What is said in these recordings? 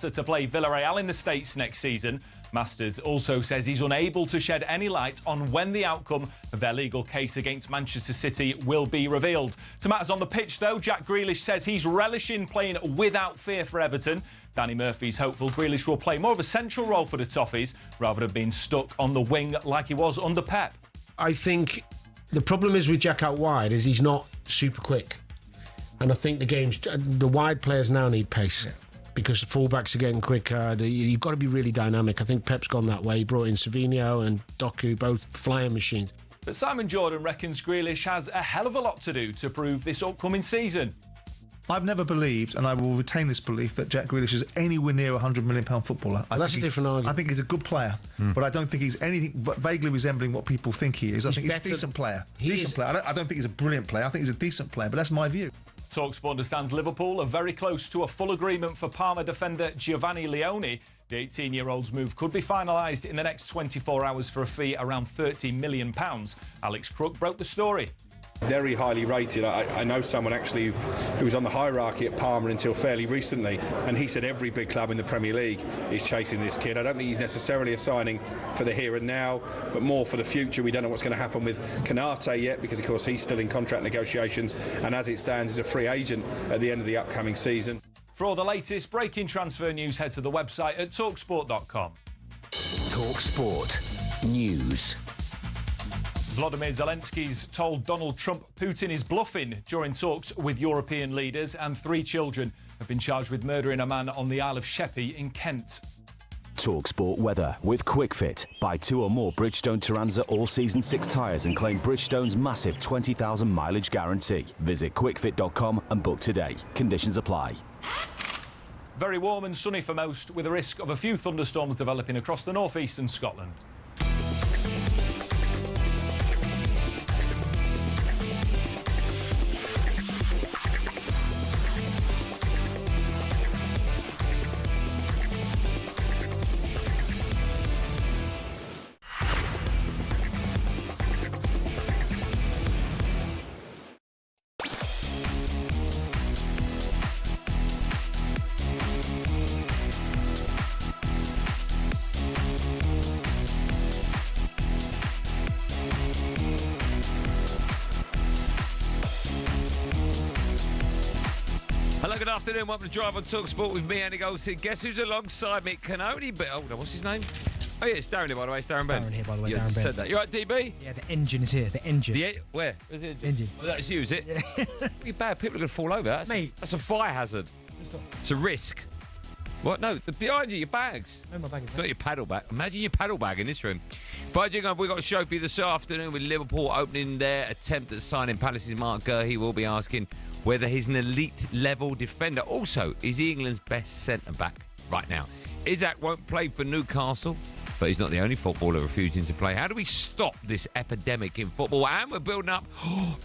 to play Villarreal in the States next season. Masters also says he's unable to shed any light on when the outcome of their legal case against Manchester City will be revealed. To matters on the pitch, though, Jack Grealish says he's relishing playing without fear for Everton. Danny Murphy's hopeful Grealish will play more of a central role for the Toffees rather than being stuck on the wing like he was under Pep. I think the problem is with Jack out wide is he's not super quick. And I think the wide players now need pace. Yeah. Because the fullbacks are getting quicker. You've got to be really dynamic. I think Pep's gone that way. He brought in Savinho and Doku, both flying machines. But Simon Jordan reckons Grealish has a hell of a lot to do to prove this upcoming season. I've never believed, and I will retain this belief, that Jack Grealish is anywhere near a £100 million footballer. That's a different argument. I think he's a good player, but I don't think he's anything but vaguely resembling what people think he is. I think he's a decent player. I don't think he's a brilliant player. I think he's a decent player, but that's my view. talkSPORT understands Liverpool are very close to a full agreement for Parma defender Giovanni Leone. The 18-year-old's move could be finalised in the next 24 hours for a fee around £30 million. Alex Crook broke the story. Very highly rated. I know someone actually who was on the hierarchy at Parma until fairly recently, and he said every big club in the Premier League is chasing this kid. I don't think he's necessarily a signing for the here and now, but more for the future. We don't know what's going to happen with Canate yet, because of course he's still in contract negotiations, and as it stands, he's a free agent at the end of the upcoming season. For all the latest breaking transfer news, head to the website at talksport.com. talkSPORT News. Volodymyr Zelensky's told Donald Trump Putin is bluffing during talks with European leaders, and 3 children have been charged with murdering a man on the Isle of Sheppey in Kent. talkSPORT weather with QuickFit. Buy 2 or more Bridgestone Turanza all-season 6 tyres and claim Bridgestone's massive 20,000 mileage guarantee. Visit quickfit.com and book today. Conditions apply. Very warm and sunny for most, with a risk of a few thunderstorms developing across the north-east and Scotland. Good afternoon, welcome to Drive on talkSPORT with me, Andy Goldstein. Guess who's alongside me? Can only be... Oh, what's his name? Oh, yeah, it's Darren here, by the way. It's Darren Bent. Darren here, by the way, you Darren Bent. said that. You right, DB? Yeah, the engine is here, the engine. Where? Where's the engine? Engine. Oh, that's you, is it? Yeah. You're bad. People are going to fall over. Mate. That's a fire hazard. It's a risk. What? No, behind you, your bags. No, my bag is Got your paddle bag. Imagine your paddle bag in this room. But we've got a show for you this afternoon with Liverpool opening their attempt at signing Palace's Mark Gurr. He will be asking whether he's an elite-level defender. Also, is he England's best centre-back right now? Isaac won't play for Newcastle, but he's not the only footballer refusing to play. How do we stop this epidemic in football? And we're building up.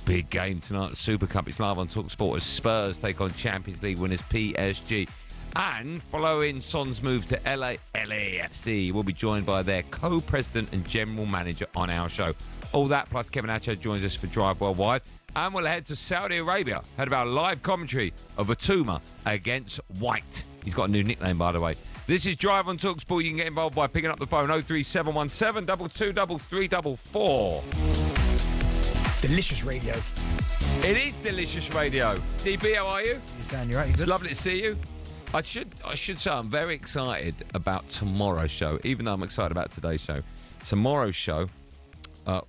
Big game tonight, the Super Cup. It's live on talkSPORT as Spurs take on Champions League winners PSG. And following Son's move to LAFC, we'll be joined by their co-president and general manager on our show. All that, plus Kevin Atcho joins us for Drive Worldwide. And we'll head to Saudi Arabia, head of our live commentary of Atuma against White. He's got a new nickname, by the way. This is Drive on talkSPORT. You can get involved by picking up the phone 03717 223344. delicious radio. It is delicious radio. DB, how are you? You're right, you good? It's lovely to see you. I should say I'm very excited about tomorrow's show, even though I'm excited about today's show. Tomorrow's show,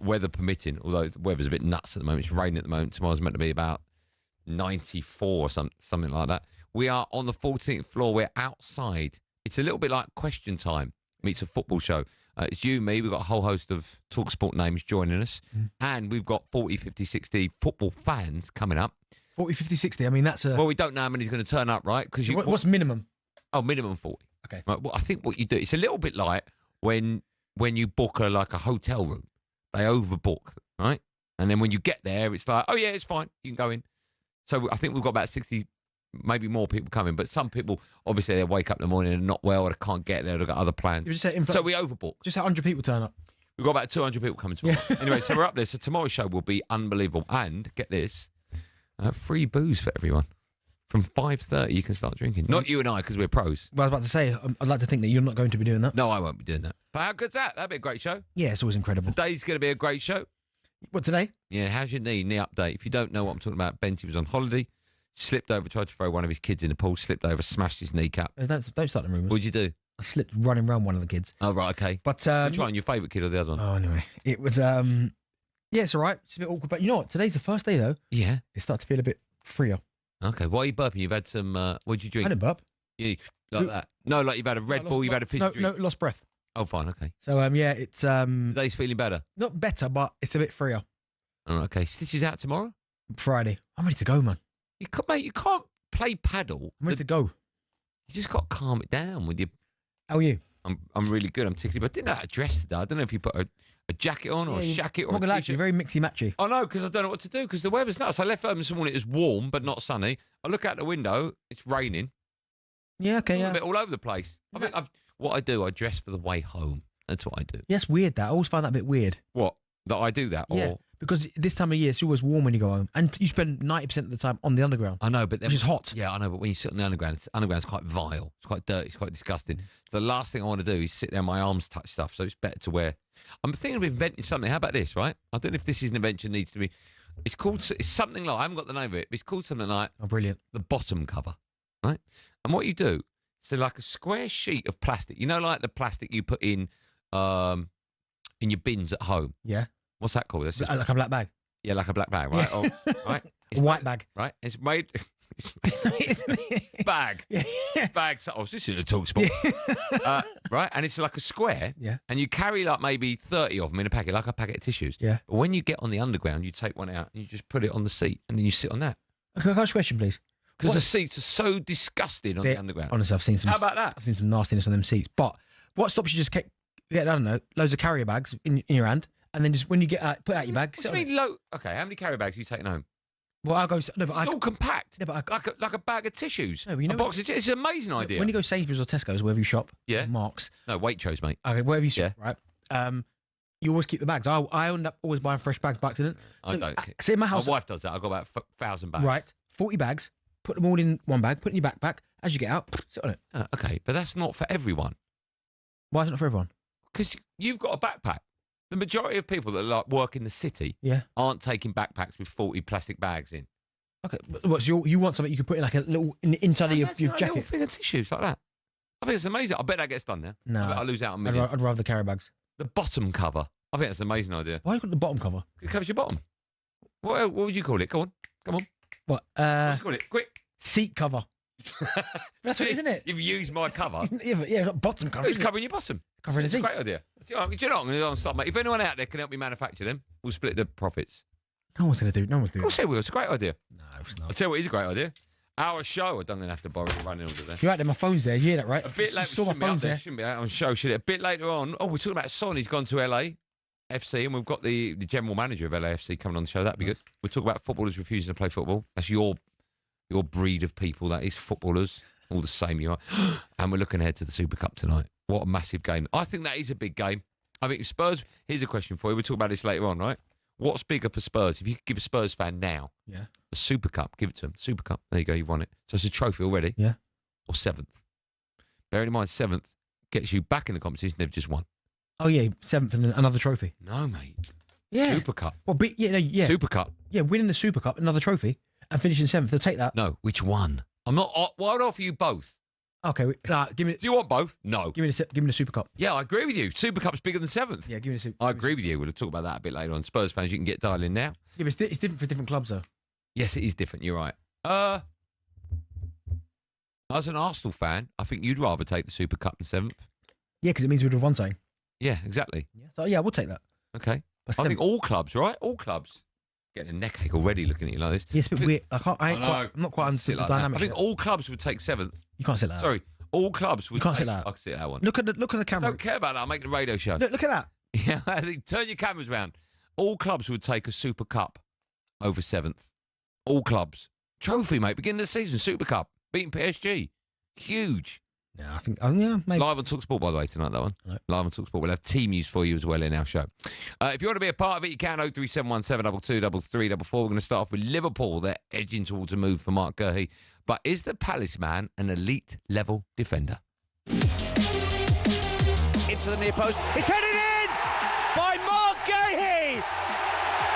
weather permitting, although the weather's a bit nuts at the moment. It's raining at the moment. Tomorrow's meant to be about 94 or something like that. We are on the 14th floor. We're outside. It's a little bit like Question Time meets a football show. It's you, me. We've got a whole host of talkSPORT names joining us. And we've got 40, 50, 60 football fans coming up. 40, 50, 60. I mean, that's a... Well, we don't know how many's going to turn up, right? Because What's minimum? Oh, minimum 40. Okay. Right, well, I think what you do, it's a little bit like when you book a hotel room. They overbook, right? And then when you get there, it's like, oh, yeah, it's fine. You can go in. So I think we've got about 60, maybe more people coming. But some people, obviously, they wake up in the morning and not well, they can't get there, they've got other plans. So we overbook. Just 100 people turn up. We've got about 200 people coming tomorrow. Yeah. Anyway, so we're up there. So tomorrow's show will be unbelievable. And, get this, free booze for everyone. From 5:30, you can start drinking. Not you and I, because we're pros. Well, I was about to say, I'd like to think that you're not going to be doing that. No, I won't be doing that. But how good's that? That'd be a great show. Yeah, it's always incredible. Today's going to be a great show. What, today? Yeah, how's your knee? Knee update. If you don't know what I'm talking about, Benty was on holiday, slipped over, tried to throw one of his kids in the pool, slipped over, smashed his kneecap. Don't start the rumours. What'd you do? I slipped running around one of the kids. Oh, right, okay. But Which one, your favourite kid or the other one? Oh, anyway. It was, yeah, it's all right. It's a bit awkward. But you know what? Today's the first day, though. Yeah. It started to feel a bit freer. Okay, why are you burping? You've had some, what'd you drink? I didn't burp. Yeah, like that. No, like you've had a Red Bull, you've had a fizzy drink. No, lost breath. Oh, fine, okay. So, yeah, it's... Today's feeling better? Not better, but it's a bit freer. Oh, okay. Stitches out tomorrow? Friday. I'm ready to go, man. Mate, you can't play paddle. I'm ready to go. You just got to calm it down with your... How are you? I'm really good. I'm tickly, but I didn't know how to dress today. I don't know if you put a jacket on or a shacket or a t-shirt. t-shirt. Very mixy-matchy. I know, because I don't know what to do, because the weather's nuts. I left home this morning, it was warm, but not sunny. I look out the window, it's raining. Yeah, okay, yeah. A bit all over the place. I think what I do, I dress for the way home. That's what I do. Yeah, it's weird, that. I always find that a bit weird. What? That I do that? Yeah, or... because this time of year, it's always warm when you go home. And you spend 90% of the time on the underground. I know, but then... Which is hot. Yeah, I know, but when you sit on the underground's quite vile. It's quite dirty. It's quite disgusting. The last thing I want to do is sit there, my arms touch stuff, so it's better to wear... I'm thinking of inventing something. How about this, right? I don't know if this is an invention needs to be... It's something like... I haven't got the name of it, but it's called something like... Oh, brilliant. The bottom cover, right? And what you do, so like a square sheet of plastic. You know, like the plastic you put in your bins at home? Yeah. What's that called? That's just, like a black bag? Yeah, like a black bag, right? Yeah. Oh, right? A white bag. Right? It's made... bag. Yeah. Bag. Oh, this is a talkSPORT. Right? And it's like a square. Yeah. And you carry like maybe 30 of them in a packet, like a packet of tissues. Yeah. But when you get on the underground, you take one out and you just put it on the seat and then you sit on that. Okay, can I ask a question, please? Because the seats are so disgusting on the underground. Honestly, I've seen some... How about that? I've seen some nastiness on them seats. But what stops you just get, I don't know, loads of carrier bags in your hand, and then just when you get out, put out your bag... What do you mean low? Okay, how many carrier bags are you taking home? Well, I'll go... No, but it's all compact. Yeah, but like a bag of tissues. No, but you know a box of tissues. It's an amazing idea. When you go Sainsbury's or Tesco's, wherever you shop, yeah. Marks... No, Waitrose, mate. Okay, wherever you shop, right? You always keep the bags. I end up always buying fresh bags by accident. I don't. See, in my house... My wife does that. I've got about 1,000 bags. Right, 40 bags. Put them all in one bag, put it in your backpack. As you get out, sit on it. Okay, but that's not for everyone. Why is it not for everyone? Because you've got a backpack. The majority of people that like work in the city aren't taking backpacks with 40 plastic bags in. Okay, what, so you want something you can put in like a little inside of your jacket? A little thing of tissues like that. I think it's amazing. I bet that gets done now. No, I bet I lose out on millions. I'd rather the carrier bags. The bottom cover. I think that's an amazing idea. Why have you got the bottom cover? It covers your bottom. What would you call it? Go on. Come on. What? What would you call it? Quick. Seat cover. That's what, isn't it? You've used my cover. yeah, bottom cover. It's covering your bottom. Covering the seat. It's a great idea. Do you know what I'm going to start, mate? If anyone out there can help me manufacture them, we'll split the profits. No one's going to do. No one's doing. Of course they will. It's a great idea. No, it's not. I'll tell you what is a great idea. Our show. I don't even have to borrow the running order there. You're out there. My phone's there. You hear that, right? A bit later. Saw my phone's there. Shouldn't be out on show, should it? A bit later on. Oh, we're talking about Son. He's gone to LAFC, and we've got the general manager of LAFC coming on the show. That'd be good. We'll talk about footballers refusing to play football. That's your breed of people. That is footballers. All the same you are. And we're looking ahead to the Super Cup tonight. What a massive game. I think that is a big game. I mean, Spurs, here's a question for you. We'll talk about this later on, right? What's bigger for Spurs? If you could give a Spurs fan now, the Super Cup, give it to them. Super Cup. There you go, you've won it. So it's a trophy already. Yeah. Or 7th. Bearing in mind, 7th gets you back in the competition they've just won. Oh, yeah, 7th and another trophy. No, mate. Yeah. Super Cup. Well, yeah. Super Cup. Yeah, winning the Super Cup, another trophy, and finishing 7th. They'll take that. No, which one? I'm not. Why would I offer you both? Okay, give me. Do you want both? No. Give me the Super Cup. Yeah, I agree with you. Super Cup's bigger than 7th. Yeah, give me the Super. I agree with you. We'll talk about that a bit later on. Spurs fans, you can get dialed in now. Yeah, but it's different for different clubs, though. Yes, it is different. You're right. As an Arsenal fan, I think you'd rather take the Super Cup than 7th. Yeah, because it means we'd have won something. Yeah, exactly. Yeah, so yeah, we'll take that. Okay. But I think all clubs, right? All clubs. Getting a neck ache already looking at you like this. Yeah, it's a bit weird. I'm not quite understood the dynamic. I think all clubs would take 7th. You can't sit like that. Sorry, all clubs would. You can't sit like that. I can sit that one. Look at the camera. I don't care about that. I'm making a radio show. Look at that. Yeah, I think turn your cameras round. All clubs would take a Super Cup over 7th. All clubs. Trophy, mate. Beginning of the season, Super Cup. Beating PSG. Huge. Yeah, I think. Yeah, maybe. Live on talkSPORT, by the way, tonight, that one. Right. Live on talkSPORT. We'll have team news for you as well in our show. If you want to be a part of it, you can. 0371 722 3344. We're going to start off with Liverpool. They're edging towards a move for Mark Guehi. But is the Palace man an elite level defender? Into the near post. It's headed in by Mark Guehi.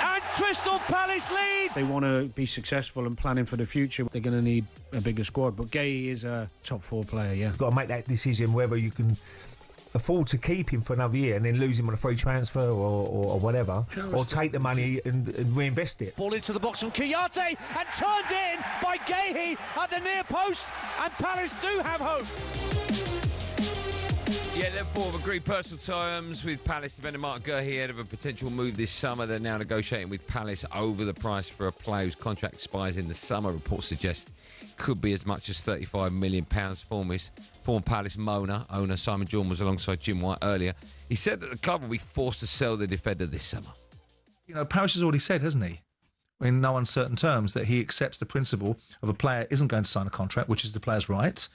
And Crystal Palace lead. They want to be successful and planning for the future. They're going to need a bigger squad. But Gay is a top 4 player, yeah. You've got to make that decision whether you can afford to keep him for another year and then lose him on a free transfer or whatever, or take the money and reinvest it. Ball into the box from Kouyaté and turned in by Guehi at the near post, and Palace do have hope. Yeah, Liverpool have agreed personal terms with Palace defender Mark Guehi ahead of a potential move this summer. They're now negotiating with Palace over the price for a player whose contract expires in the summer. Reports suggest could be as much as £35 million. Former Palace owner Simon Jordan was alongside Jim White earlier. He said that the club will be forced to sell the defender this summer. You know, Parish has already said, hasn't he, in no uncertain terms, that he accepts the principle of a player isn't going to sign a contract, which is the player's right,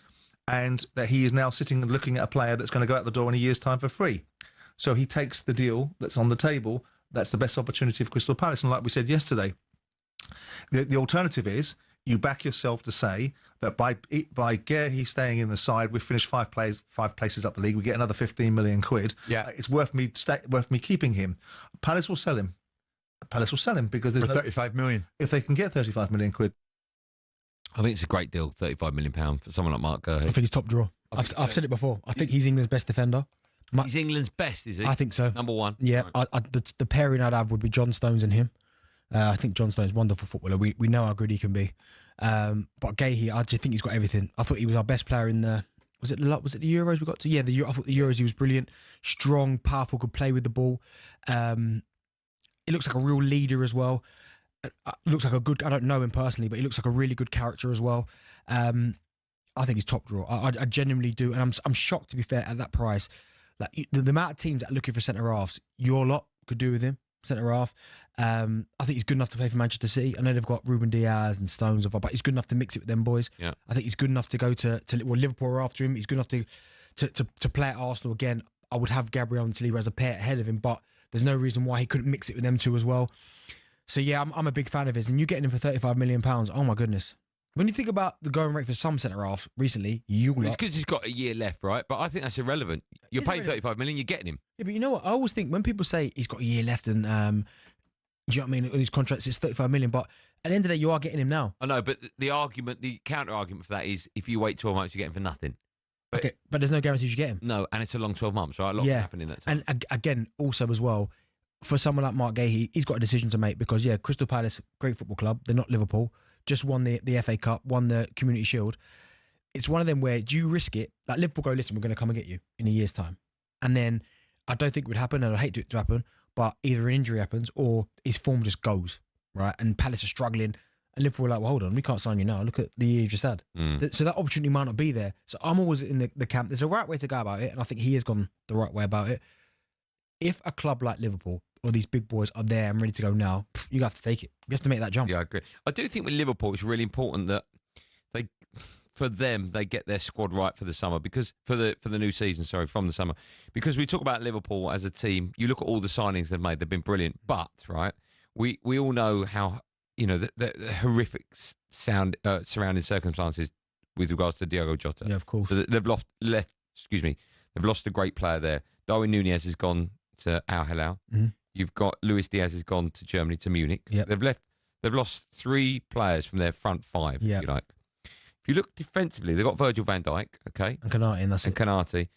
and that he is now sitting and looking at a player that's going to go out the door in a year's time for free. So he takes the deal that's on the table. That's the best opportunity for Crystal Palace. And like we said yesterday, the alternative is you back yourself to say that by Guehi staying in the side, we've finished five places up the league. We get another 15 million quid. Yeah, it's worth me keeping him. Palace will sell him. Palace will sell him because there's 35 million. If they can get 35 million quid. I think it's a great deal, £35 million for someone like Mark Guehi. I think he's top draw. I've said it before. I think he's England's best defender. He's England's best, is he? I think so. Number one. Yeah, right. the pairing I'd have would be John Stones and him. I think John Stones is a wonderful footballer. We know how good he can be. But Guehi, I just think he's got everything. I thought he was our best player in the... Was it the Euros we got to? Yeah, I thought the Euros he was brilliant. Strong, powerful, could play with the ball. He looks like a real leader as well. Looks like a good... I don't know him personally, but he looks like a really good character as well. I think he's top draw. I genuinely do. And I'm shocked, to be fair, at that price. Like the amount of teams that are looking for centre-halves, your lot could do with him, centre-half. I think he's good enough to play for Manchester City. I know they've got Ruben Diaz and Stones, but he's good enough to mix it with them boys. Yeah. I think he's good enough to go to Liverpool are after him. He's good enough to play at Arsenal again. I would have Gabriel and Saliba as a pair ahead of him, but there's no reason why he couldn't mix it with them two as well. So yeah, I'm a big fan of his, and you getting him for £35 million. Oh my goodness! When you think about the going rate for some centre half recently, it's because he's got a year left, right? But I think that's irrelevant. You're paying £35 million, you're getting him. Yeah, but you know what? I always think when people say he's got a year left and do you know what I mean? His contract is £35 million, but at the end of the day, you are getting him now. I know, but the counter argument for that is if you wait 12 months, you get him for nothing. But, okay, but there's no guarantees you get him. No, and it's a long 12 months, right? A lot can happen in that time. And again, also as well, for someone like Mark Guehi, he's got a decision to make because, yeah, Crystal Palace, great football club. They're not Liverpool. Just won the FA Cup, won the Community Shield. It's one of them where, do you risk it? Like Liverpool go, listen, we're going to come and get you in a year's time. And then I don't think it would happen, and I hate it to happen, but either an injury happens or his form just goes, right? And Palace are struggling. And Liverpool are like, well, hold on, we can't sign you now. Look at the year you just had. So that opportunity might not be there. So I'm always in the camp. There's a right way to go about it, and I think he has gone the right way about it. If a club like Liverpool or these big boys are there and ready to go now, you have to take it. You have to make that jump. Yeah, I agree. I do think with Liverpool, it's really important that they get their squad right for the summer because for the new season, from the summer. Because we talk about Liverpool as a team, you look at all the signings they've made, they've been brilliant. But right, we all know how the horrific surrounding circumstances with regards to Diogo Jota. Yeah, of course. So they've lost a great player there. Darwin Núñez has gone to Al Hilal. Mm-hmm. You've got Luis Diaz has gone to Germany, to Munich. Yep. They've lost 3 players from their front 5, if you like. If you look defensively, they've got Virgil van Dijk, okay? And Konate, and that's it. Konate.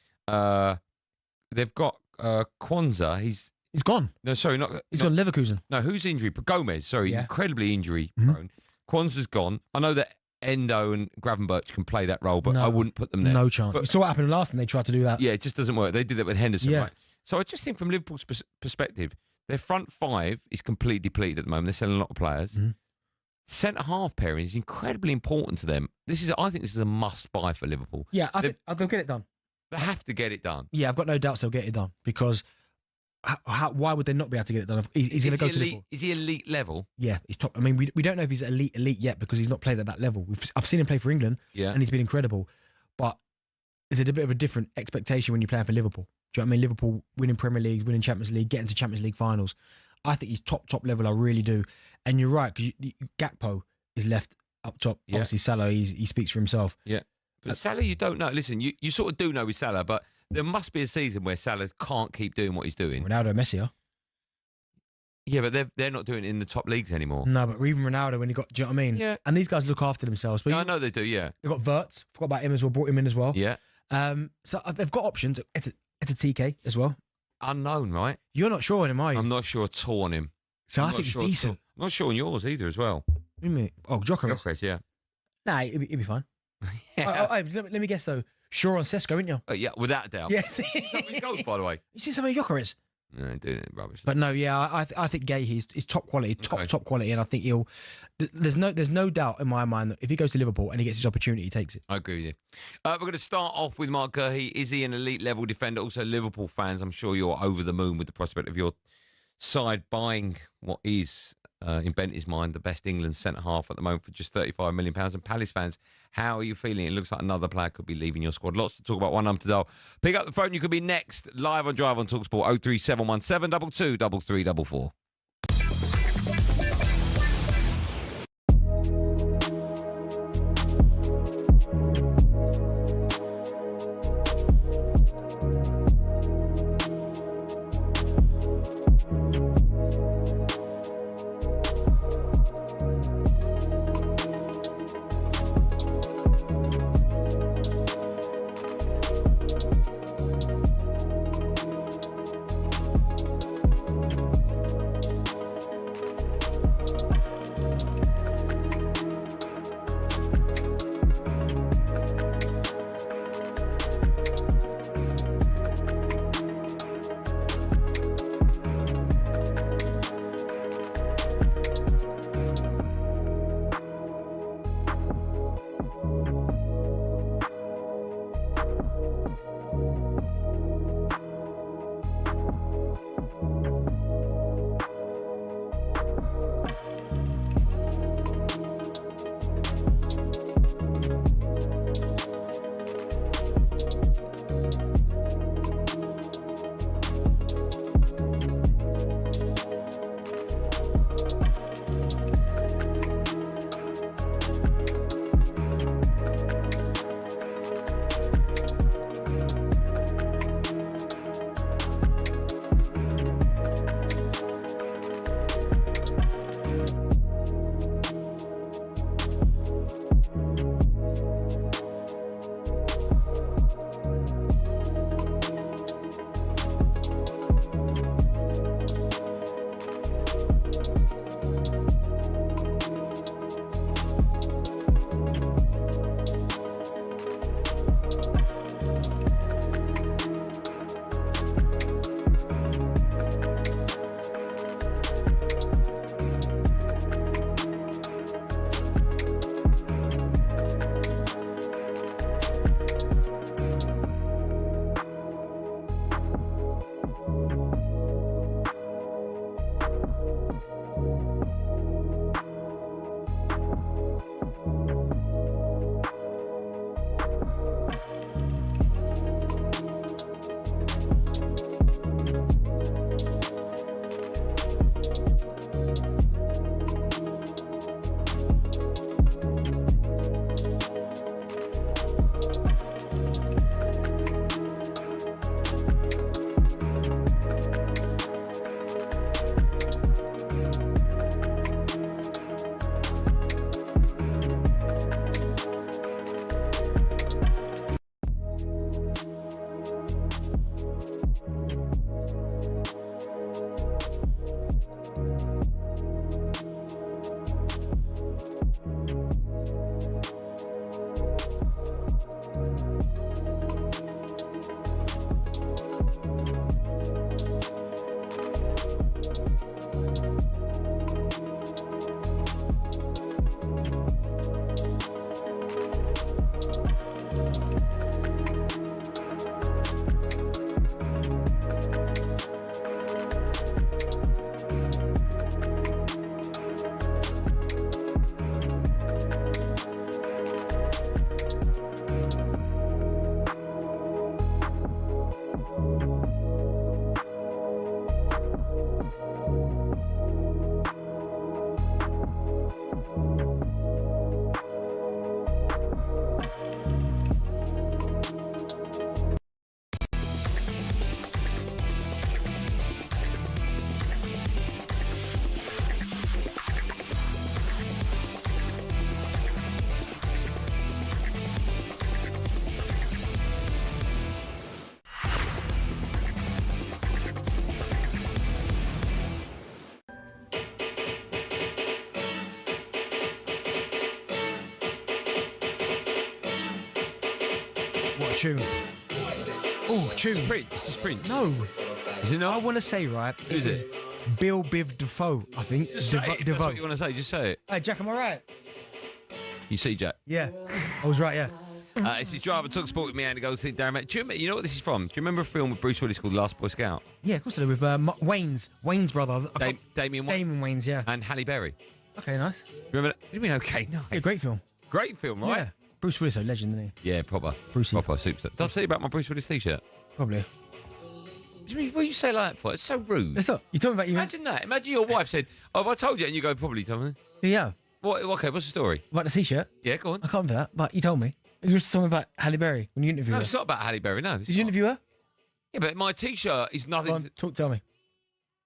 They've got Kwanzaa. He's gone. No, sorry, He's gone Leverkusen. No, who's injury? Gomez, sorry, incredibly injury prone. Kwanzaa's gone. I know that Endo and Gravenberch can play that role, but I wouldn't put them there. No chance. You saw what happened last time they tried to do that. Yeah, it just doesn't work. They did that with Henderson, right? So I just think from Liverpool's perspective, their front 5 is completely depleted at the moment. They're selling a lot of players. Mm-hmm. Centre-half pairing is incredibly important to them. I think this is a must-buy for Liverpool. Yeah, I think they'll get it done. They have to get it done. Yeah, I've got no doubts they'll get it done because why would they not be able to get it done? He's going to go to Liverpool. Is he elite level? Yeah, he's top. I mean, we don't know if he's elite yet because he's not played at that level. I've seen him play for England, and he's been incredible. But there's a bit of a different expectation when you're playing for Liverpool. Do you know what I mean? Liverpool winning Premier League, winning Champions League, getting to Champions League finals. I think he's top level. I really do. And you're right, because Gakpo is left up top. Yeah. Obviously, Salah, he speaks for himself. Yeah. But Salah, you don't know. Listen, you sort of do know with Salah, but there must be a season where Salah can't keep doing what he's doing. Ronaldo, Messi are. Yeah, but they're not doing it in the top leagues anymore. No, but even Ronaldo, when he got, do you know what I mean? Yeah. And these guys look after themselves. But Yeah, I know they do, yeah. They've got Wirtz. Forgot about him as well. Brought him in as well. Yeah. So they've got options. It's a TK as well. Unknown, right? You're not sure on him, are you? I'm not sure at all on him. So I'm I not think he's sure at all. decent. I'm not sure on yours either as well. What do you mean? Oh, Gyökeres. Gyökeres, yeah. Nah, he'll be fine. Yeah. Let me guess though. Sure on Sesko, ain't you? Yeah, without a doubt. Yeah. His goals, by the way. You see some of Gyökeres? No, doing it rubbish. But no, yeah, I think Gay is top quality, Okay. top quality, and I think he'll. There's no doubt in my mind that if he goes to Liverpool and he gets his opportunity, he takes it. I agree with you. We're going to start off with Mark Gurhey. Is he an elite level defender? Also, Liverpool fans, I'm sure you're over the moon with the prospect of your side buying what is, in Bent's mind, the best England centre half at the moment for just £35 million. And Palace fans, how are you feeling? It looks like another player could be leaving your squad. Lots to talk about. One number to dial. Pick up the phone. You could be next live on Drive on talkSPORT 03717 22 3344. tune. Oh, tune. Prince. This is Prince. No. Is it not? I want to say, right? Who's it? Bill Biv DeFoe, I think. Just say it. If that's what you want to say, just say it. Hey, Jack, am I right? You see, Jack? Yeah. I was right, yeah. It's your driver talk sport with me, Andy Goldstein Darren Bent. You know what this is from? Do you remember a film with Bruce Willis called Last Boy Scout? Yeah, of course I do, with Wayne's brother. Damien Wayans, yeah. and Halle Berry. Okay, nice. Remember that? What do you mean, okay, nice? Yeah, great film. Great film, right? Yeah. Bruce Willis, a legend, isn't he? Yeah, proper. Brucey. Proper superstar. Did I tell you about my Bruce Willis t-shirt? Probably. What do you say like that for? It's so rude. It's not. You told me about you. Imagine that. Imagine your wife said, "Oh, have I told you?" And you go, "Probably, tell me." Yeah. What? Okay, what's the story? About the t-shirt? Yeah, go on. I can't remember that, but you told me. You were talking about Halle Berry when you interviewed No, her. it's not about Halle Berry, no. Did you interview her? Yeah, but my t-shirt is nothing. Go on, tell me.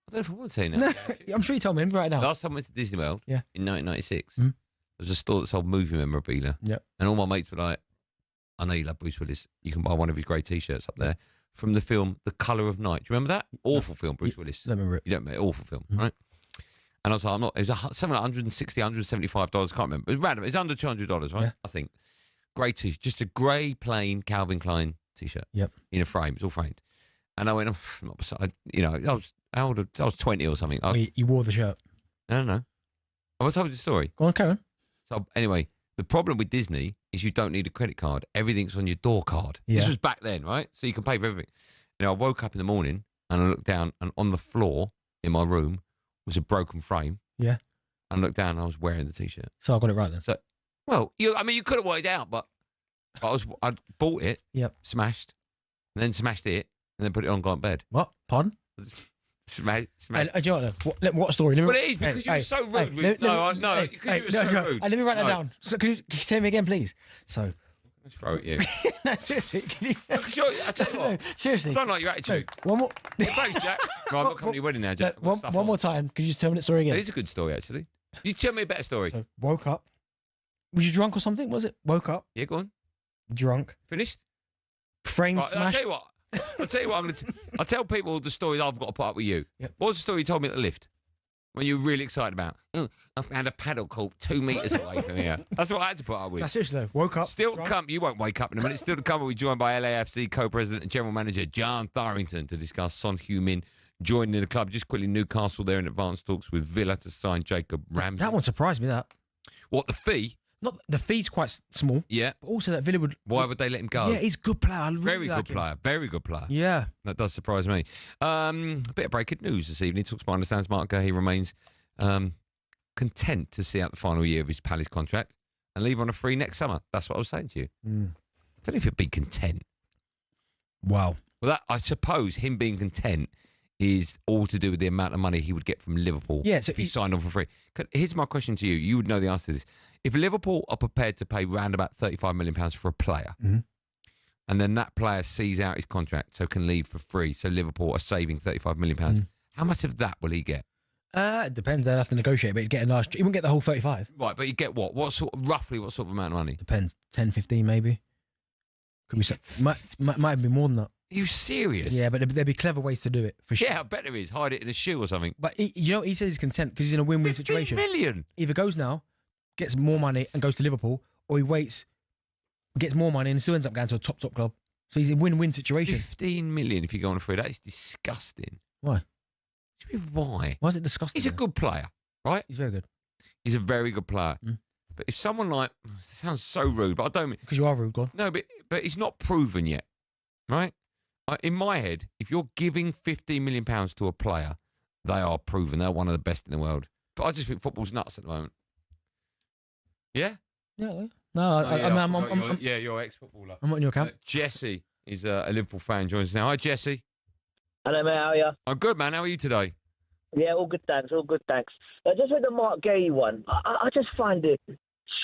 I don't know if I want to say now. No, I'm sure you told me right now. Last time I went to Disney World Yeah. in 1996, Mhm. there was a store that sold movie memorabilia. Yep. And all my mates were like, I know you love Bruce Willis. You can buy one of his great t-shirts up there from the film The Colour of Night. Do you remember that? Awful film, Bruce Willis. I don't remember it. You don't remember it? Awful film, right? And I was like, I'm not. It was something like $160, $175. I can't remember. It was random. It's under $200, right? Yeah. I think. Great t-shirt. Just a grey, plain Calvin Klein t-shirt. Yep. In a frame. It's all framed. And I went, I was 20 or something. Oh, you wore the shirt. I don't know. I told you the story. Go on, carry on. So anyway, the problem with Disney is you don't need a credit card. Everything's on your door card. Yeah. This was back then, right? So you can pay for everything. You know, I woke up in the morning and I looked down, and on the floor in my room was a broken frame. Yeah. And I looked down and I was wearing the t-shirt. So I got it right then. So, well, you could have worked it out, but I bought it, Yep. smashed, and then smashed it, and then put it on, gone to bed. What? Pardon? Smash. Do you know what story? Let me, Well, it is because you were so rude. Because you were so rude. Let me write that down. So can you tell me again, please? So. Let's throw it you. No, seriously. Can you... I tell you what. No, seriously. I don't like your attitude. No, one more. Well, thanks, Jack. Right, I'm not coming to your wedding now, Jack. One more time. Could you just tell me that story again? It is a good story, actually. You tell me a better story. So, woke up. Was you drunk or something? Was it? Woke up. Yeah, go on. Drunk. Finished? Frame Right, smashed. I'll tell you what. I'll tell people the stories I've got to put up with you. Yep. What was the story you told me at the lift? When you were really excited about? Oh, I found a paddle court 2 metres away from here. That's what I had to put up with. No, seriously though. Woke up. Still to come. You won't wake up in a minute. Still to come. We'll be joined by LAFC co-president and general manager John Thorrington to discuss Son Heung-min joining the club. Just quickly, Newcastle there in advanced talks with Villa to sign Jacob Ramsey. That one surprised me. That. What, the fee? Not the fee's quite small. Yeah. But also that Villa would. Why would they let him go? Yeah, he's a good player. I really Very like good him. player. Very good player. Yeah. That does surprise me. A bit of breaking news this evening. talkSPORT understands Mark Gahey remains content to see out the final year of his Palace contract and leave on a free next summer. That's what I was saying to you. I don't know if he'd be content. Wow. Well, I suppose him being content is all to do with the amount of money he would get from Liverpool Yeah, so if he signed on for free. Here's my question to you. You would know the answer to this. If Liverpool are prepared to pay round about £35 million for a player, and then that player sees out his contract, so can leave for free, so Liverpool are saving £35 million, how much of that will he get? It depends. They'll have to negotiate, but he'd get a nice. He wouldn't get the whole 35. Right, but you get what? Roughly what sort of amount of money? Depends. 10, 15 maybe. Could be. Might be more than that. Are you serious? Yeah, but there'd be clever ways to do it for sure. Yeah, I bet there is. Hide it in a shoe or something. But he says he's content because he's in a win-win 15 situation. million? Either goes now, gets more money and goes to Liverpool, or he waits, gets more money and still ends up going to a top club. So he's in a win-win situation. 15 million if you go on a free. That is disgusting. Why? Why? Why is it disgusting? He's a good player, right? He's very good. He's a very good player. But if someone like, it sounds so rude, but I don't mean. Because you are rude, God. No, but he's not proven yet, right? In my head, if you're giving £15 million to a player, they are proven. They're one of the best in the world. But I just think football's nuts at the moment. Yeah? Yeah. No, you're ex-footballer. I'm not in your camp. Jesse is a Liverpool fan. Joins us now. Hi, Jesse. Hello, mate. How are you? I'm good, man. How are you today? Yeah, all good, thanks. All good, thanks. Just with the Mark Gahey one, I just find it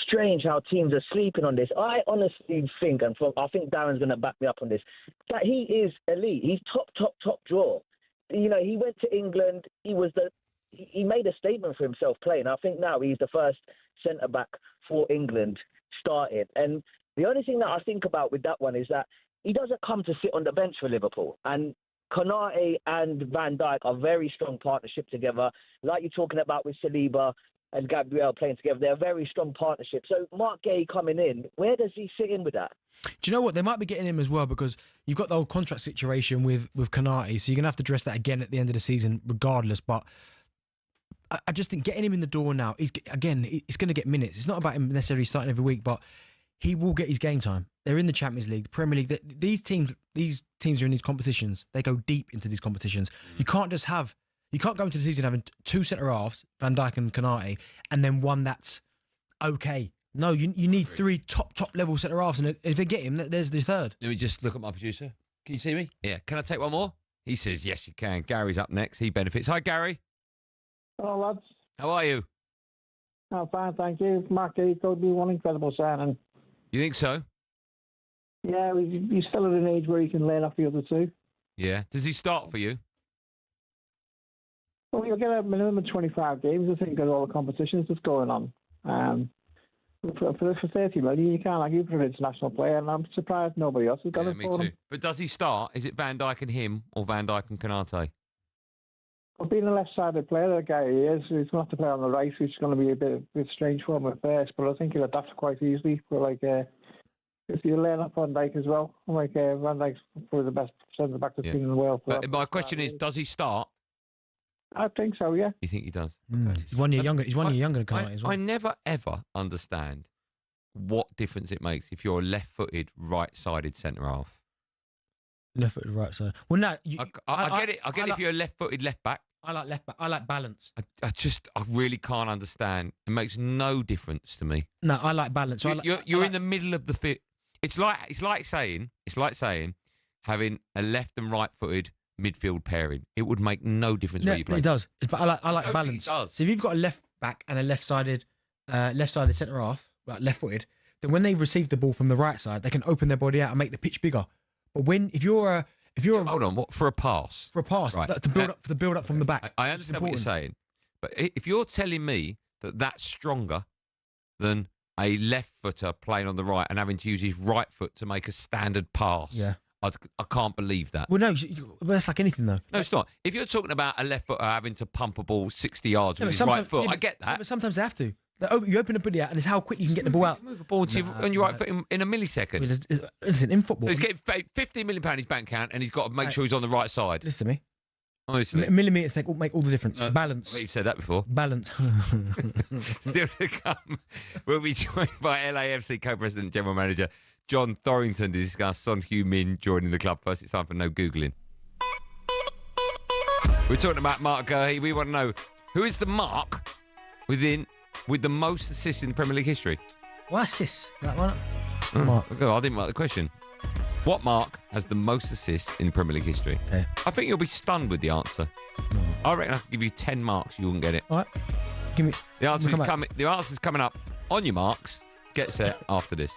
strange how teams are sleeping on this. I honestly think, and I think Darren's going to back me up on this, that he is elite. He's top draw. You know, he went to England. He made a statement for himself playing. I think now he's the first centre-back for England starting. And the only thing that I think about with that one is that he doesn't come to sit on the bench for Liverpool. And Konate and Van Dijk are very strong partnership together. Like you're talking about with Saliba, and Gabriel playing together. They're a very strong partnership. So Mark Gay coming in, where does he fit in with that? Do you know what? They might be getting him as well because you've got the whole contract situation with Konate, so you're going to have to address that again at the end of the season regardless. But I just think getting him in the door now, he's going to get minutes. It's not about him necessarily starting every week, but he will get his game time. They're in the Champions League, the Premier League. These teams are in these competitions. They go deep into these competitions. You can't go into the season having two centre-halves, Van Dijk and Konate, and then one that's okay. No, you need three top-level centre-halves, and if they get him, there's the third. Let me just look at my producer. Can you see me? Yeah. Can I take one more? He says, yes, you can. Gary's up next. He benefits. Hi, Gary. Hello, lads. How are you? I'm fine, thank you. Mark Gay could be one incredible signing. You think so? Yeah, he's still at an age where he can learn off the other two. Yeah. Does he start for you? Well, you'll get a minimum of 25 games, I think, at all the competitions that's going on. For 30 million, you can't argue for an international player, and I'm surprised nobody else has got it for him. But does he start? Is it Van Dijk and him, or Van Dijk and Konate? Well, being a left-sided player, the guy he is, he's going to have to play on the right, which is going to be a bit strange for him at first, but I think he'll adapt quite easily. But if you learn up Van Dijk as well, Van Dijk's probably the best centre-back that's been in the world. But my question is, does he start? I think so, yeah. You think he does? Okay. He's 1 year younger. He's 1 year younger than Konate as well. I never ever understand what difference it makes if you're a left-footed, right-sided centre-half. Left-footed, right side. Well, no, I get it. I get it if you're a left-footed left-back. I like left back. I like balance. I really can't understand. It makes no difference to me. No, I like balance. So You're in the middle of the fit. It's like saying having a left and right-footed midfield pairing. It would make no difference where you play. It does. But I like balance. It does. So if you've got a left back and a left-sided centre half, like left-footed, then when they receive the ball from the right side, they can open their body out and make the pitch bigger. But if you're hold on, what for a pass? For a pass, right. To build up from the back. I understand what you're saying, but if you're telling me that that's stronger than a left footer playing on the right and having to use his right foot to make a standard pass, yeah, I can't believe that. Well, no, that's like anything though. No, it's not. If you're talking about a left footer having to pump a ball 60 yards with his right foot, I get that. Yeah, but sometimes they have to. You open the body out, and it's how quick you can get the ball out. Move a ball on your right foot in a millisecond. Listen, in football, so he's getting paid £15 million in his bank account, and he's got to make sure he's on the right side. Listen to me. Honestly, millimetres make all the difference. Balance. You've said that before. Balance. Still to come, we'll be joined by LAFC co-president, general manager John Thorrington to discuss Son Heung-min joining the club. First, it's time for no googling. We're talking about Mark Gurley. We want to know who is the mark with the most assists in Premier League history. What assists? That one? Mark. I didn't like the question. What mark has the most assists in Premier League history? Okay. I think you'll be stunned with the answer. I reckon I could give you 10 marks. You wouldn't get it. All right. Give me. The answer's coming up on your marks. Get set after this.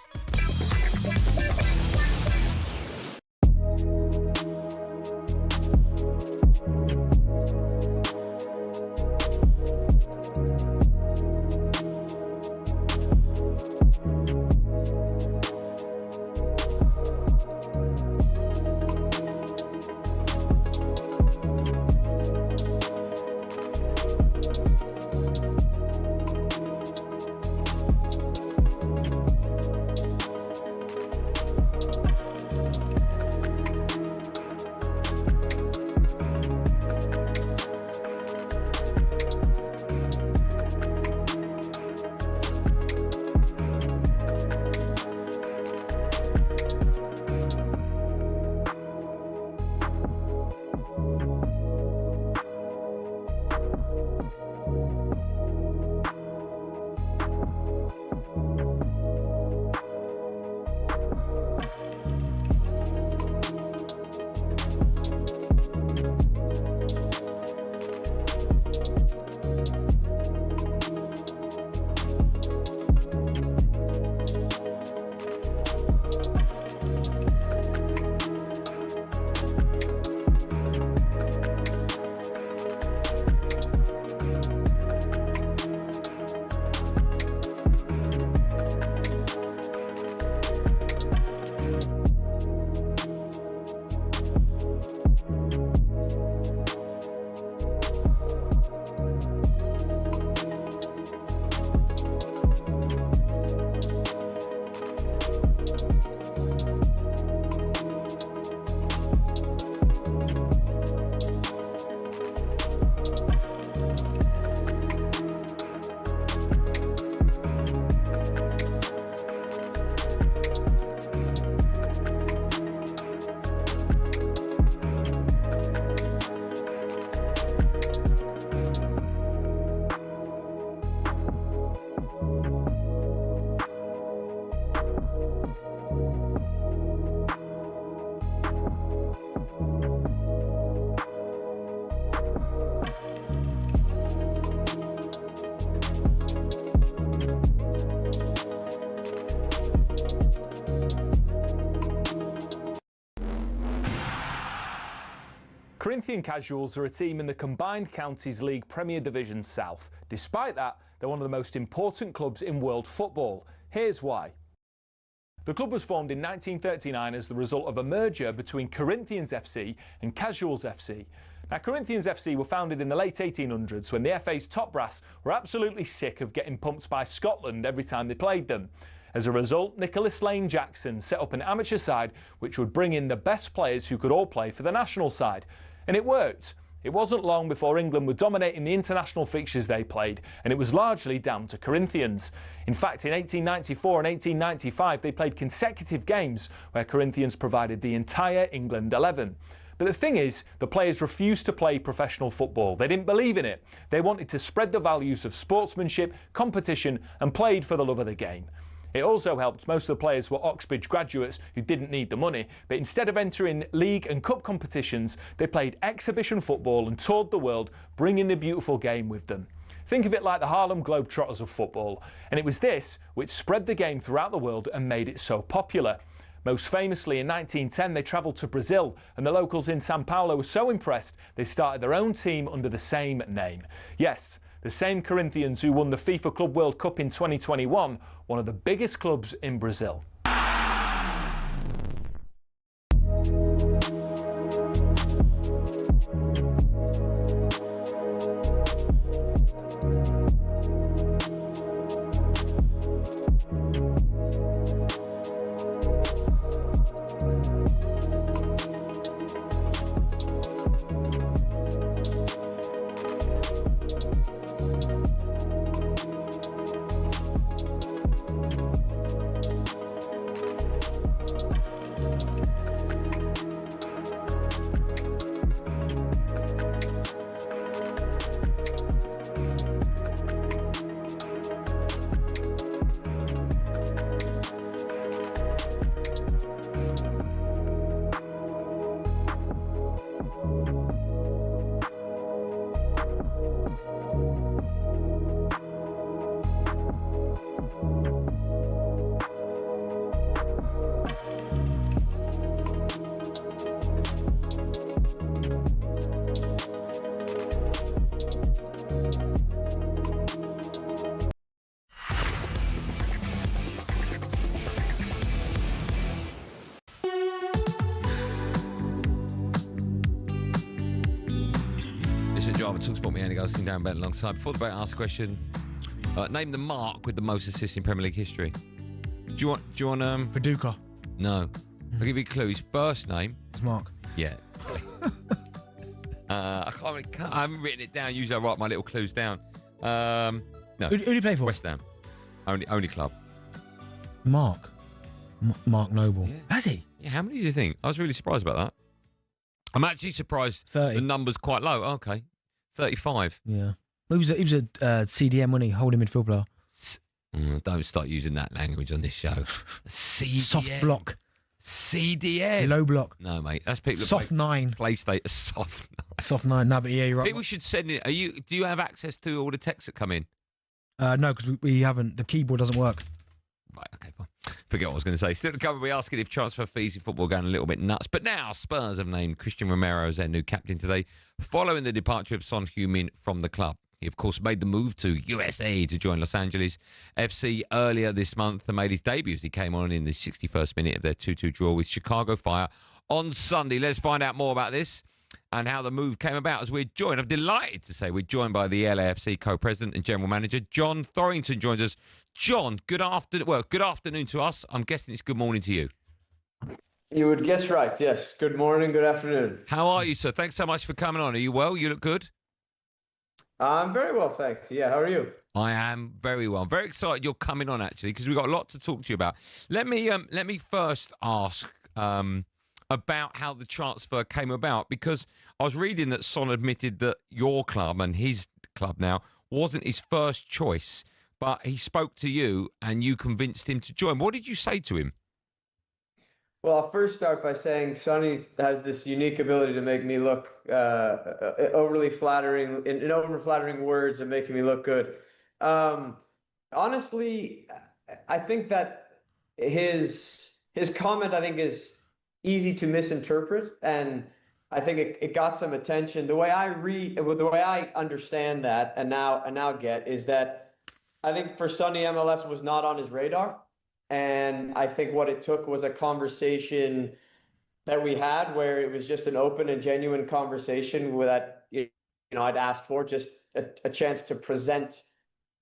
Corinthian Casuals are a team in the Combined Counties League Premier Division South. Despite that, they're one of the most important clubs in world football. Here's why. The club was formed in 1939 as the result of a merger between Corinthians FC and Casuals FC. Now, Corinthians FC were founded in the late 1800s when the FA's top brass were absolutely sick of getting pumped by Scotland every time they played them. As a result, Nicholas Lane Jackson set up an amateur side which would bring in the best players who could all play for the national side. And it worked. It wasn't long before England were dominating the international fixtures they played, and it was largely down to Corinthians. In fact, in 1894 and 1895, they played consecutive games where Corinthians provided the entire England 11. But the thing is, the players refused to play professional football. They didn't believe in it. They wanted to spread the values of sportsmanship, competition, and played for the love of the game. It also helped most of the players were Oxbridge graduates who didn't need the money, but instead of entering league and cup competitions, they played exhibition football and toured the world, bringing the beautiful game with them. Think of it like the Harlem Globetrotters of football, and it was this which spread the game throughout the world and made it so popular. Most famously, in 1910, they travelled to Brazil, and the locals in Sao Paulo were so impressed they started their own team under the same name. Yes, the same Corinthians who won the FIFA Club World Cup in 2021, one of the biggest clubs in Brazil. talkSPORT, me, Andy Goldstein Darren Bent alongside. Before the break, ask a question. Name the mark with the most assists in Premier League history. Do you want Viduka. No. I'll give you a clue. His first name. It's Mark. Yeah. I haven't written it down. Usually I write my little clues down. No. Who do you play for? West Ham. Only club. Mark. Mark Noble. Yeah. Has he? Yeah, how many do you think? I was really surprised about that. I'm actually surprised 30. The number's quite low. Okay. 35. Yeah. He was a CDM, wasn't he? Holding midfield player. Don't start using that language on this show. CDM. Soft block. CDM. Low block. No, mate. That's people. Soft nine. PlayStation. Soft nine. Soft nine. No, but yeah, you're right. People should send it. Do you have access to all the texts that come in? No, because we haven't. The keyboard doesn't work. Right, okay, fine. Forget what I was going to say. Still to come, we're asking if transfer fees in football are going a little bit nuts. But now Spurs have named Christian Romero as their new captain today, following the departure of Son Heung-min from the club. He, of course, made the move to USA to join Los Angeles FC earlier this month and made his debut as he came on in the 61st minute of their 2-2 draw with Chicago Fire on Sunday. Let's find out more about this and how the move came about as we're joined. I'm delighted to say we're joined by the LAFC co-president and general manager, John Thorrington, joins us. John, good afternoon. Well, good afternoon to us. I'm guessing it's good morning to you. You would guess right, yes. Good morning, good afternoon. How are you, sir? Thanks so much for coming on. Are you well? You look good? I'm very well, thanks. Yeah, how are you? I am very well. I'm very excited you're coming on, actually, because we've got a lot to talk to you about. Let me first ask about how the transfer came about, because I was reading that Son admitted that your club and his club now wasn't his first choice, but he spoke to you and you convinced him to join. What did you say to him? Well, I'll first start by saying Sonny has this unique ability to make me look overly flattering, in over-flattering words and making me look good. Honestly, I think that his comment, I think, is easy to misinterpret. And I think it got some attention. The way I understand that, and now get, is that I think for Sonny, MLS was not on his radar, and I think what it took was a conversation that we had where it was just an open and genuine conversation that I'd asked for, just a chance to present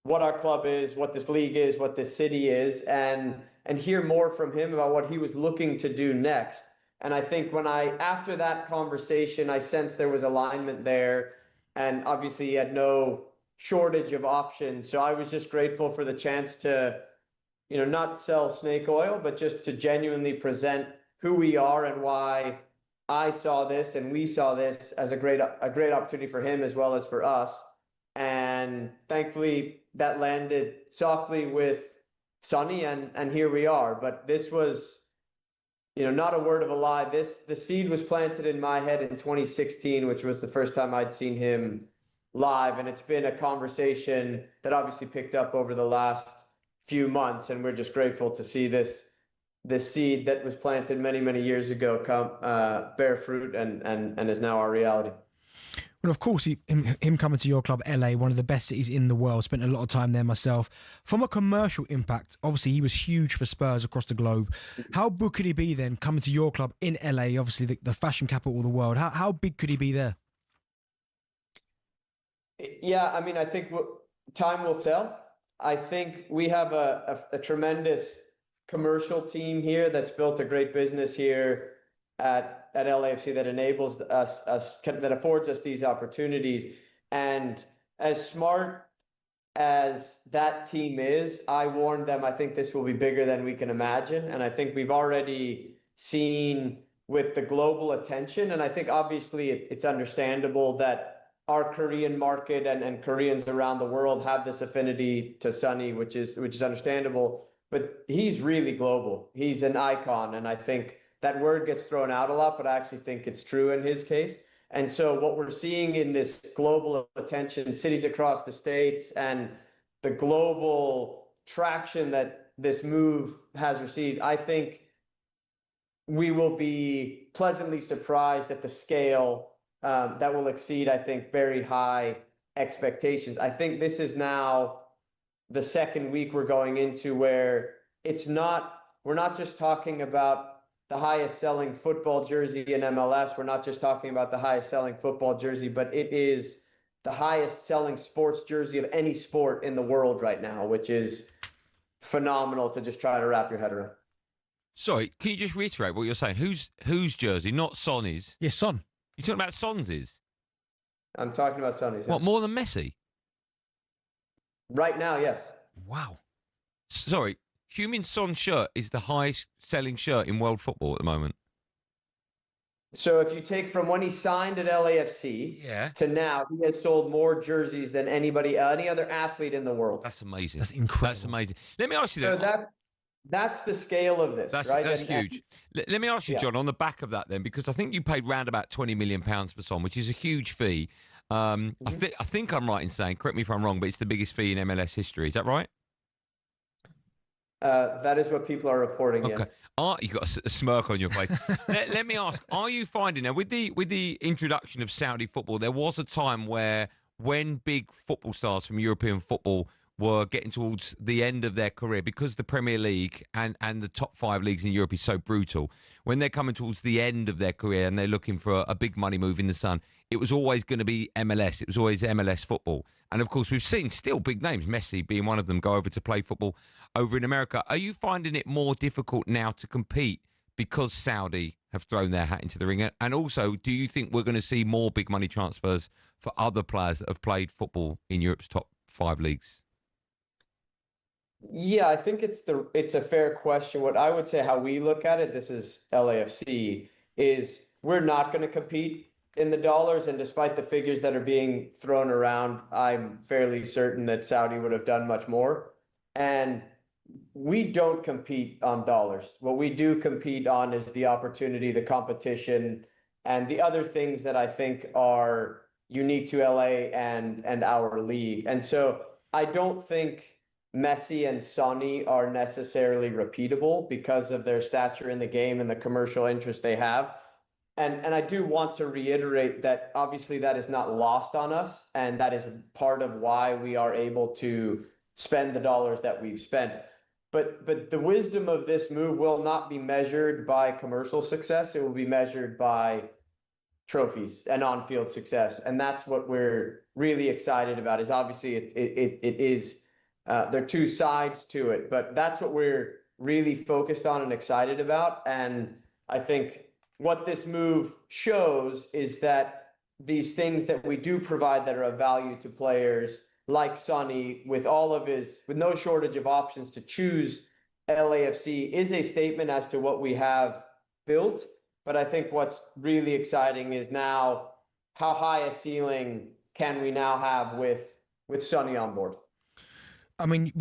what our club is, what this league is, what this city is, and hear more from him about what he was looking to do next. And I think after that conversation, I sensed there was alignment there, and obviously he had no shortage of options. So I was just grateful for the chance to, not sell snake oil, but just to genuinely present who we are and why I saw this and we saw this as a great opportunity for him as well as for us. And thankfully that landed softly with Sonny, and here we are. But this was, not a word of a lie. The seed was planted in my head in 2016, which was the first time I'd seen him live. And it's been a conversation that obviously picked up over the last few months. And we're just grateful to see this seed that was planted many, many years ago bear fruit and is now our reality. Well, of course, him coming to your club, LA, one of the best cities in the world, spent a lot of time there myself. From a commercial impact, obviously he was huge for Spurs across the globe. How big could he be then, coming to your club in LA, obviously the fashion capital of the world? How big could he be there? Yeah, I mean, I think time will tell. I think we have a tremendous commercial team here that's built a great business here at LAFC that enables us that affords us these opportunities. And as smart as that team is, I warned them, I think this will be bigger than we can imagine. And I think we've already seen with the global attention, and I think obviously it's understandable that our Korean market and Koreans around the world have this affinity to Sonny, which is understandable, but he's really global. He's an icon. And I think that word gets thrown out a lot, but I actually think it's true in his case. And so what we're seeing in this global attention, cities across the states, and the global traction that this move has received, I think we will be pleasantly surprised at the scale that will exceed, I think, very high expectations. I think this is now the second week we're going into where we're not just talking about the highest selling football jersey in MLS. We're not just talking about the highest selling football jersey, but it is the highest selling sports jersey of any sport in the world right now, which is phenomenal to just try to wrap your head around. Sorry, can you just reiterate what you're saying? Whose jersey? Not Sonny's. Yes, Son. You're talking about Son's? I'm talking about Sonny's. Yeah. What, more than Messi? Right now, yes. Wow. Sorry, Heung-min Son's shirt is the highest selling shirt in world football at the moment. So if you take from when he signed at LAFC to now, he has sold more jerseys than any other athlete in the world. That's amazing. That's incredible. That's amazing. Let me ask you so that. That's the scale of this, right? That's huge. Let me ask you, John, on the back of that then, because I think you paid round about £20 million for Son, which is a huge fee. I think I'm right in saying, correct me if I'm wrong, but it's the biggest fee in MLS history. Is that right? That is what people are reporting. Okay. Yes. You got a smirk on your face. let me ask: are you finding now with the introduction of Saudi football, there was a time where when big football stars from European football were getting towards the end of their career, because the Premier League and the top 5 leagues in Europe is so brutal, when they're coming towards the end of their career and they're looking for a big money move in the sun, it was always going to be MLS. It was always MLS football. And of course, we've seen still big names, Messi being one of them, go over to play football over in America. Are you finding it more difficult now to compete because Saudi have thrown their hat into the ring? And also, do you think we're going to see more big money transfers for other players that have played football in Europe's top 5 leagues? Yeah, I think it's a fair question. What I would say, how we look at it, this is LAFC, is we're not going to compete in the dollars. And despite the figures that are being thrown around, I'm fairly certain that Saudi would have done much more. And we don't compete on dollars. What we do compete on is the opportunity, the competition, and the other things that I think are unique to LA and our league. And so I don't think Messi and Sonny are necessarily repeatable because of their stature in the game and the commercial interest they have. And I do want to reiterate that obviously that is not lost on us, and that is part of why we are able to spend the dollars that we've spent. But the wisdom of this move will not be measured by commercial success. It will be measured by trophies and on-field success. And that's what we're really excited about. Is obviously it is there are two sides to it, but that's what we're really focused on and excited about. And I think what this move shows is that these things that we do provide that are of value to players like Sonny, with no shortage of options to choose LAFC, is a statement as to what we have built. But I think what's really exciting is now how high a ceiling can we now have with Sonny on board. I mean,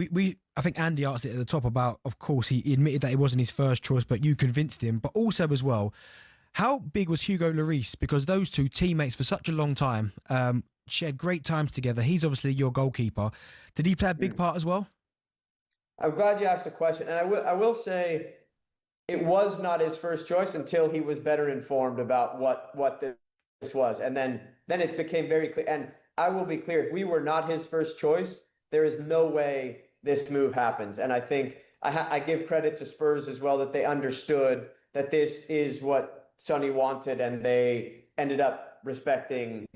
I think Andy asked it at the top about, of course, he admitted that it wasn't his first choice, but you convinced him. But also as well, how big was Hugo Lloris? Because those two teammates for such a long time, shared great times together. He's obviously your goalkeeper. Did he play a big part as well? I'm glad you asked the question. And I will say it was not his first choice until he was better informed about what this was. And then it became very clear. And I will be clear, if we were not his first choice, there is no way this move happens. And I think I give credit to Spurs as well, that they understood that this is what Sonny wanted, and they ended up respecting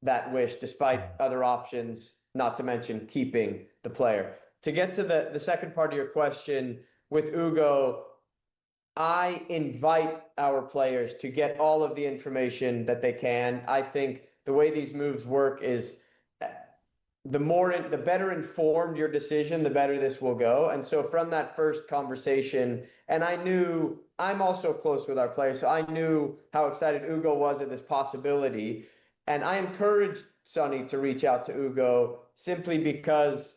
that wish despite other options, not to mention keeping the player. To get to the second part of your question, with Ugo, I invite our players to get all of the information that they can. I think the way these moves work is the better informed your decision, the better this will go. And so from that first conversation, and I'm also close with our players, so I knew how excited Ugo was at this possibility. And I encouraged Sonny to reach out to Ugo simply because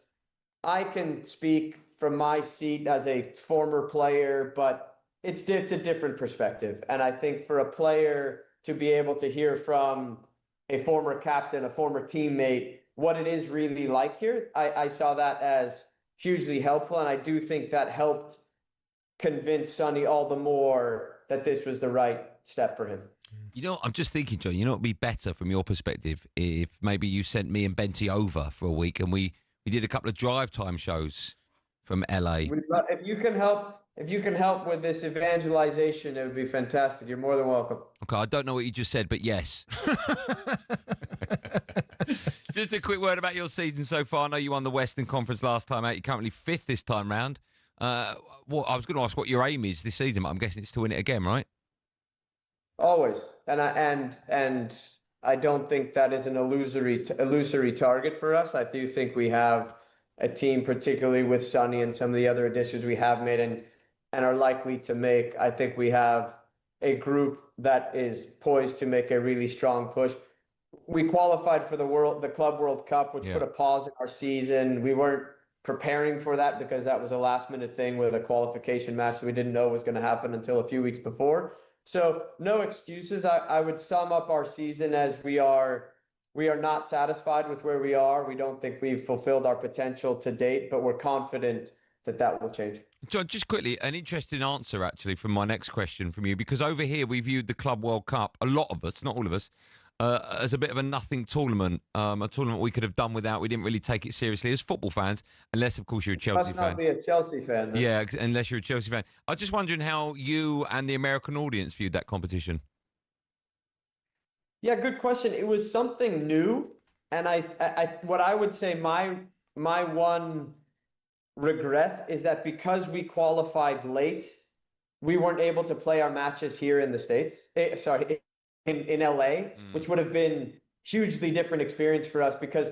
I can speak from my seat as a former player, but it's a different perspective. And I think for a player to be able to hear from a former captain, a former teammate, what it is really like here, I saw that as hugely helpful. And I do think that helped convince Sonny all the more that this was the right step for him. You know, I'm just thinking, John, it'd be better from your perspective if maybe you sent me and Benty over for a week and we did a couple of drive time shows from LA. If you can help with this evangelization, it would be fantastic. You're more than welcome. Okay, I don't know what you just said, but yes. Just a quick word about your season so far. I know you won the Western Conference last time out. You're currently 5th this time round. I was going to ask what your aim is this season, but I'm guessing it's to win it again, right? Always. And I don't think that is an illusory target for us. I do think we have a team, particularly with Sonny and some of the other additions we have made and are likely to make. I think we have a group that is poised to make a really strong push. We qualified for the Club World Cup, which put a pause in our season. We weren't preparing for that because that was a last-minute thing with a qualification match that we didn't know was going to happen until a few weeks before. So no excuses. I would sum up our season as we are not satisfied with where we are. We don't think we've fulfilled our potential to date, but we're confident that will change. John, just quickly, an interesting answer actually from my next question from you, because over here we viewed the Club World Cup, a lot of us, not all of us, as a bit of a nothing tournament, a tournament we could have done without. We didn't really take it seriously as football fans, unless, of course, you're a Chelsea fan. Must not be a Chelsea fan, then. Yeah, unless you're a Chelsea fan. I was just wondering how you and the American audience viewed that competition. Yeah, good question. It was something new, and what I would say my one regret is that because we qualified late, we weren't able to play our matches here in the States. In LA, which would have been hugely different experience for us because,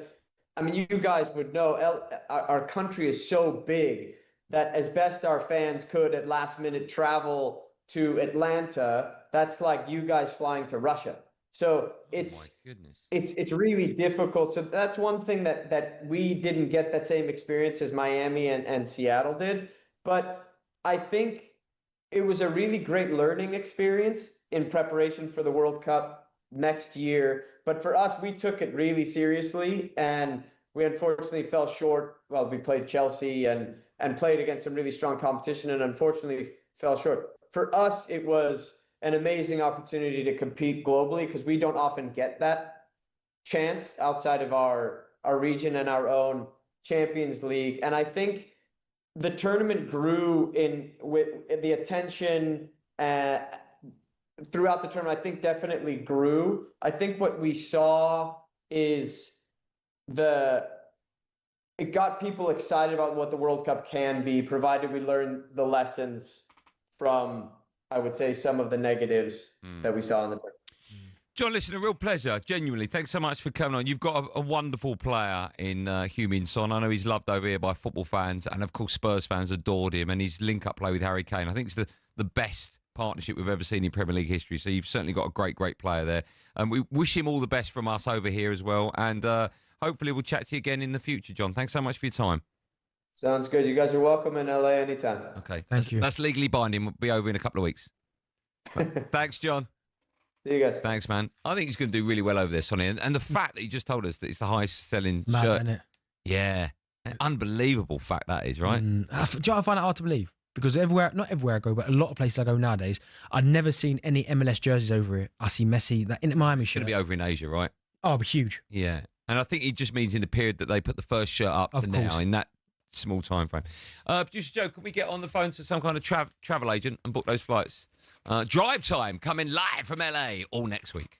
I mean, you guys would know our country is so big that as best our fans could at last minute travel to Atlanta, that's like you guys flying to Russia. So it's really difficult. So that's one thing that we didn't get that same experience as Miami and Seattle did. But I think it was a really great learning experience in preparation for the World Cup next year. But for us, we took it really seriously, and we unfortunately fell short. Well, we played Chelsea and played against some really strong competition and unfortunately fell short. For us, it was an amazing opportunity to compete globally, because we don't often get that chance outside of our region and our own Champions League. And I think the tournament grew with the attention throughout the tournament. I think definitely grew. I think what we saw is it got people excited about what the World Cup can be, provided we learn the lessons from, I would say, some of the negatives that we saw in the tournament. John, listen, a real pleasure, genuinely. Thanks so much for coming on. You've got a wonderful player in Heung-min Son. I know he's loved over here by football fans, and of course Spurs fans adored him, and his link-up play with Harry Kane, I think it's the best partnership we've ever seen in Premier League history. So you've certainly got a great player there. And we wish him all the best from us over here as well. And hopefully we'll chat to you again in the future, John. Thanks so much for your time. Sounds good. You guys are welcome in LA anytime. Okay. Thank you. That's legally binding. We'll be over in a couple of weeks. Thanks, John. See you guys. Thanks, man. I think he's going to do really well over there, Sonny. And the fact that he just told us that it's the highest selling Mad, shirt. isn't it? Yeah. Unbelievable fact that is, right? Do you know, I find it hard to believe. Because not everywhere I go, but a lot of places I go nowadays, I've never seen any MLS jerseys over it. I see Messi, that in Miami shirt. Going to be over in Asia, right? Oh, it'll be huge. Yeah. And I think it just means in the period that they put the first shirt up to now, in that small time frame. Producer Joe, can we get on the phone to some kind of travel agent and book those flights? Drive Time coming live from LA all next week.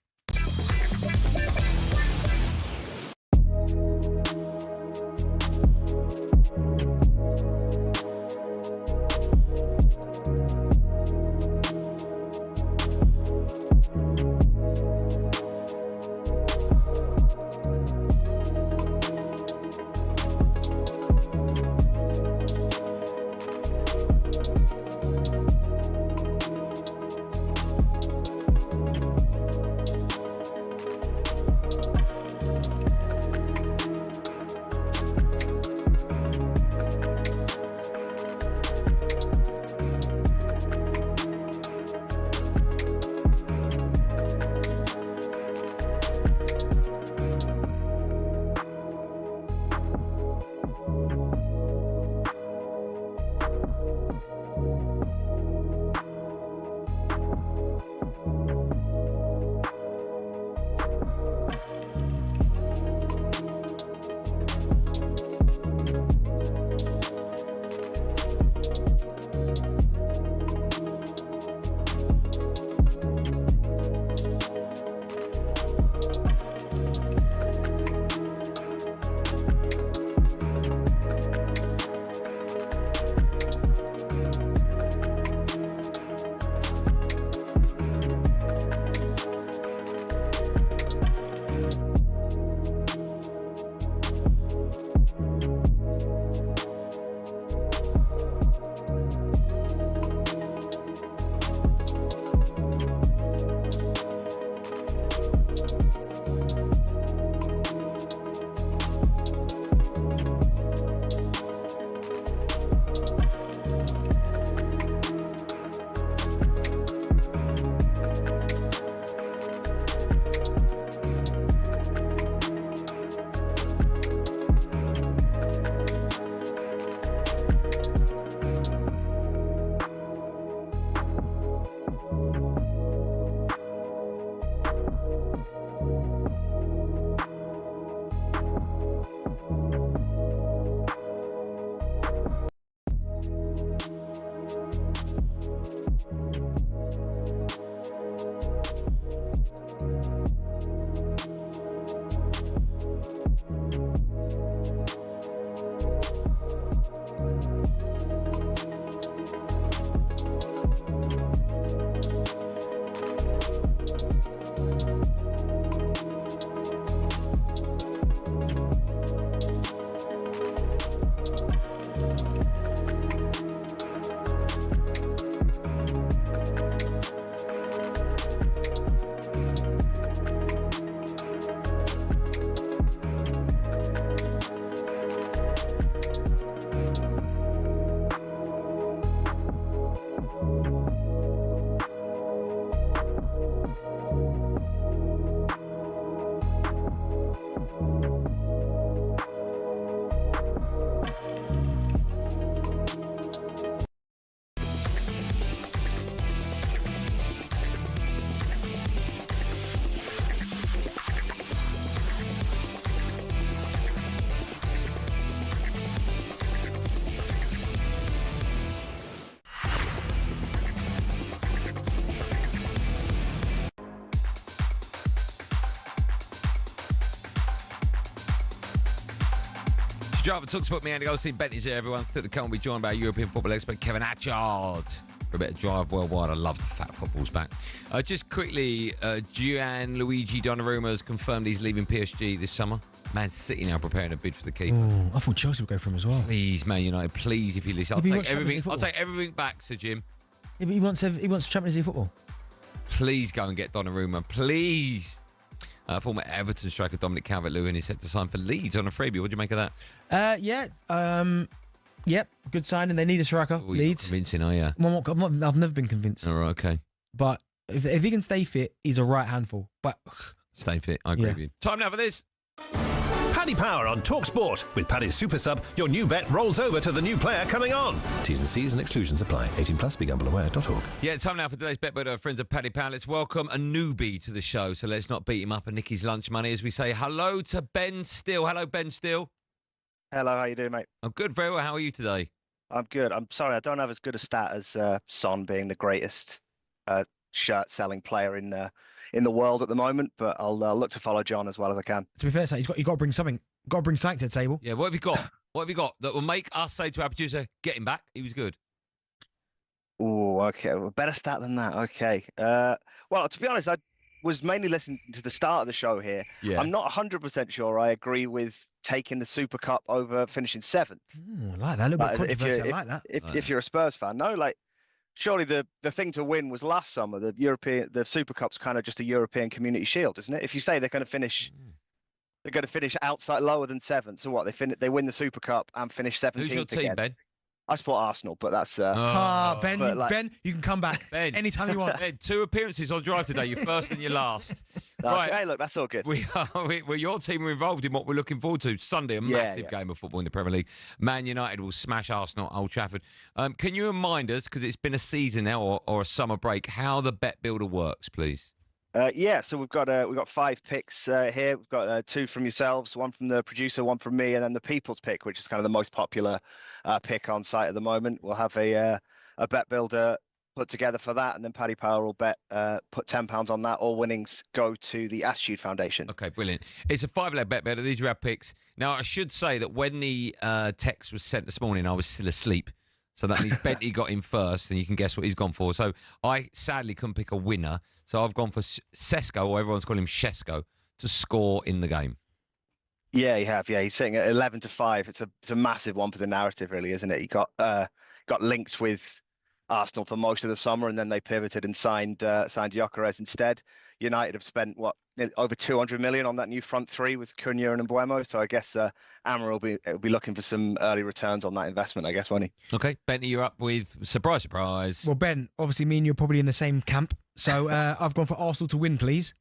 Driver talkSPORT, me, Andy Goldstein Bent is here, everyone. Still to come, we'll be joined by European football expert Kevin Atchard for a bit of Drive Worldwide. I love the fat football's back. Just quickly, Gianluigi Donnarumma has confirmed he's leaving PSG this summer. Man City now preparing a bid for the keeper. Oh, I thought Chelsea would go for him as well. Please, Man United, please, if you listen. I'll take everything back, Sir Jim. Yeah, but he wants Champions League football. Please go and get Donnarumma, please. Former Everton striker Dominic Calvert-Lewin is set to sign for Leeds on a freebie. What do you make of that? Yep, good signing. They need a striker. Oh, Leeds. Convincing, are you? I've never been convinced. All right, okay. But if he can stay fit, he's a right handful. But stay fit, I agree with you. Time now for this. Paddy Power on talkSPORT. With Paddy's Super Sub, your new bet rolls over to the new player coming on. T's and C's and exclusions apply. 18 plus, begambleaware.org. Yeah, time now for today's bet with our friends at Paddy Power. Let's welcome a newbie to the show, so let's not beat him up at Nicky's lunch money as we say hello to Ben Still. Hello, Ben Still. Hello, how you doing, mate? I'm good, very well. How are you today? I'm good. I'm sorry, I don't have as good a stat as Son being the greatest shirt-selling player in the world at the moment, but I'll look to follow John as well as I can. To be fair, you've got to bring something. Got to bring something to the table. Yeah, what have you got? What have you got that will make us say to our producer, get him back? He was good. Oh, okay. Well, better stat than that. Okay. Well, to be honest, I was mainly listening to the start of the show here. Yeah. I'm not 100% sure I agree with taking the Super Cup over finishing 7th. I like that. A little bit controversial. I like that. If you're a Spurs fan, no, like, surely the thing to win was last summer. The Super Cup's kind of just a European Community Shield, isn't it? If you say they're going to finish outside lower than 7th, so what? They win the Super Cup and finish 17th. Who's your team, again. Ben? I support Arsenal, but that's Ben, Ben, you can come back Ben, anytime you want. Ben, 2 appearances on Drive today. Your first and your last. Right. Hey, look, that's all good. Well, your team are involved in what we're looking forward to Sunday. A massive game of football in the Premier League. Man United will smash Arsenal at Old Trafford. Can you remind us, because it's been a season now or a summer break, how the bet builder works, please? So we've got 5 picks here. We've got 2 from yourselves, 1 from the producer, 1 from me, and then the people's pick, which is kind of the most popular pick on site at the moment. We'll have a bet builder put together for that, and then Paddy Power will put £10 on that. All winnings go to the Attitude Foundation. Okay, brilliant. It's a 5-leg bet builder. These are our picks. Now, I should say that when the text was sent this morning, I was still asleep. So that means Bentley got in first, and you can guess what he's gone for. So I sadly couldn't pick a winner. So I've gone for Sesko, or everyone's calling him Shesko, to score in the game. Yeah, you have. Yeah, he's sitting at 11-5. It's a massive one for the narrative, really, isn't it? He got linked with Arsenal for most of the summer, and then they pivoted and signed Gyökeres instead. United have spent over 200 million on that new front 3 with Cunha and Mbuemo. So I guess Amar will be looking for some early returns on that investment, I guess, won't he? Okay, Bentley, you're up with surprise. Well, Ben, obviously me and you're probably in the same camp. So I've gone for Arsenal to win, please.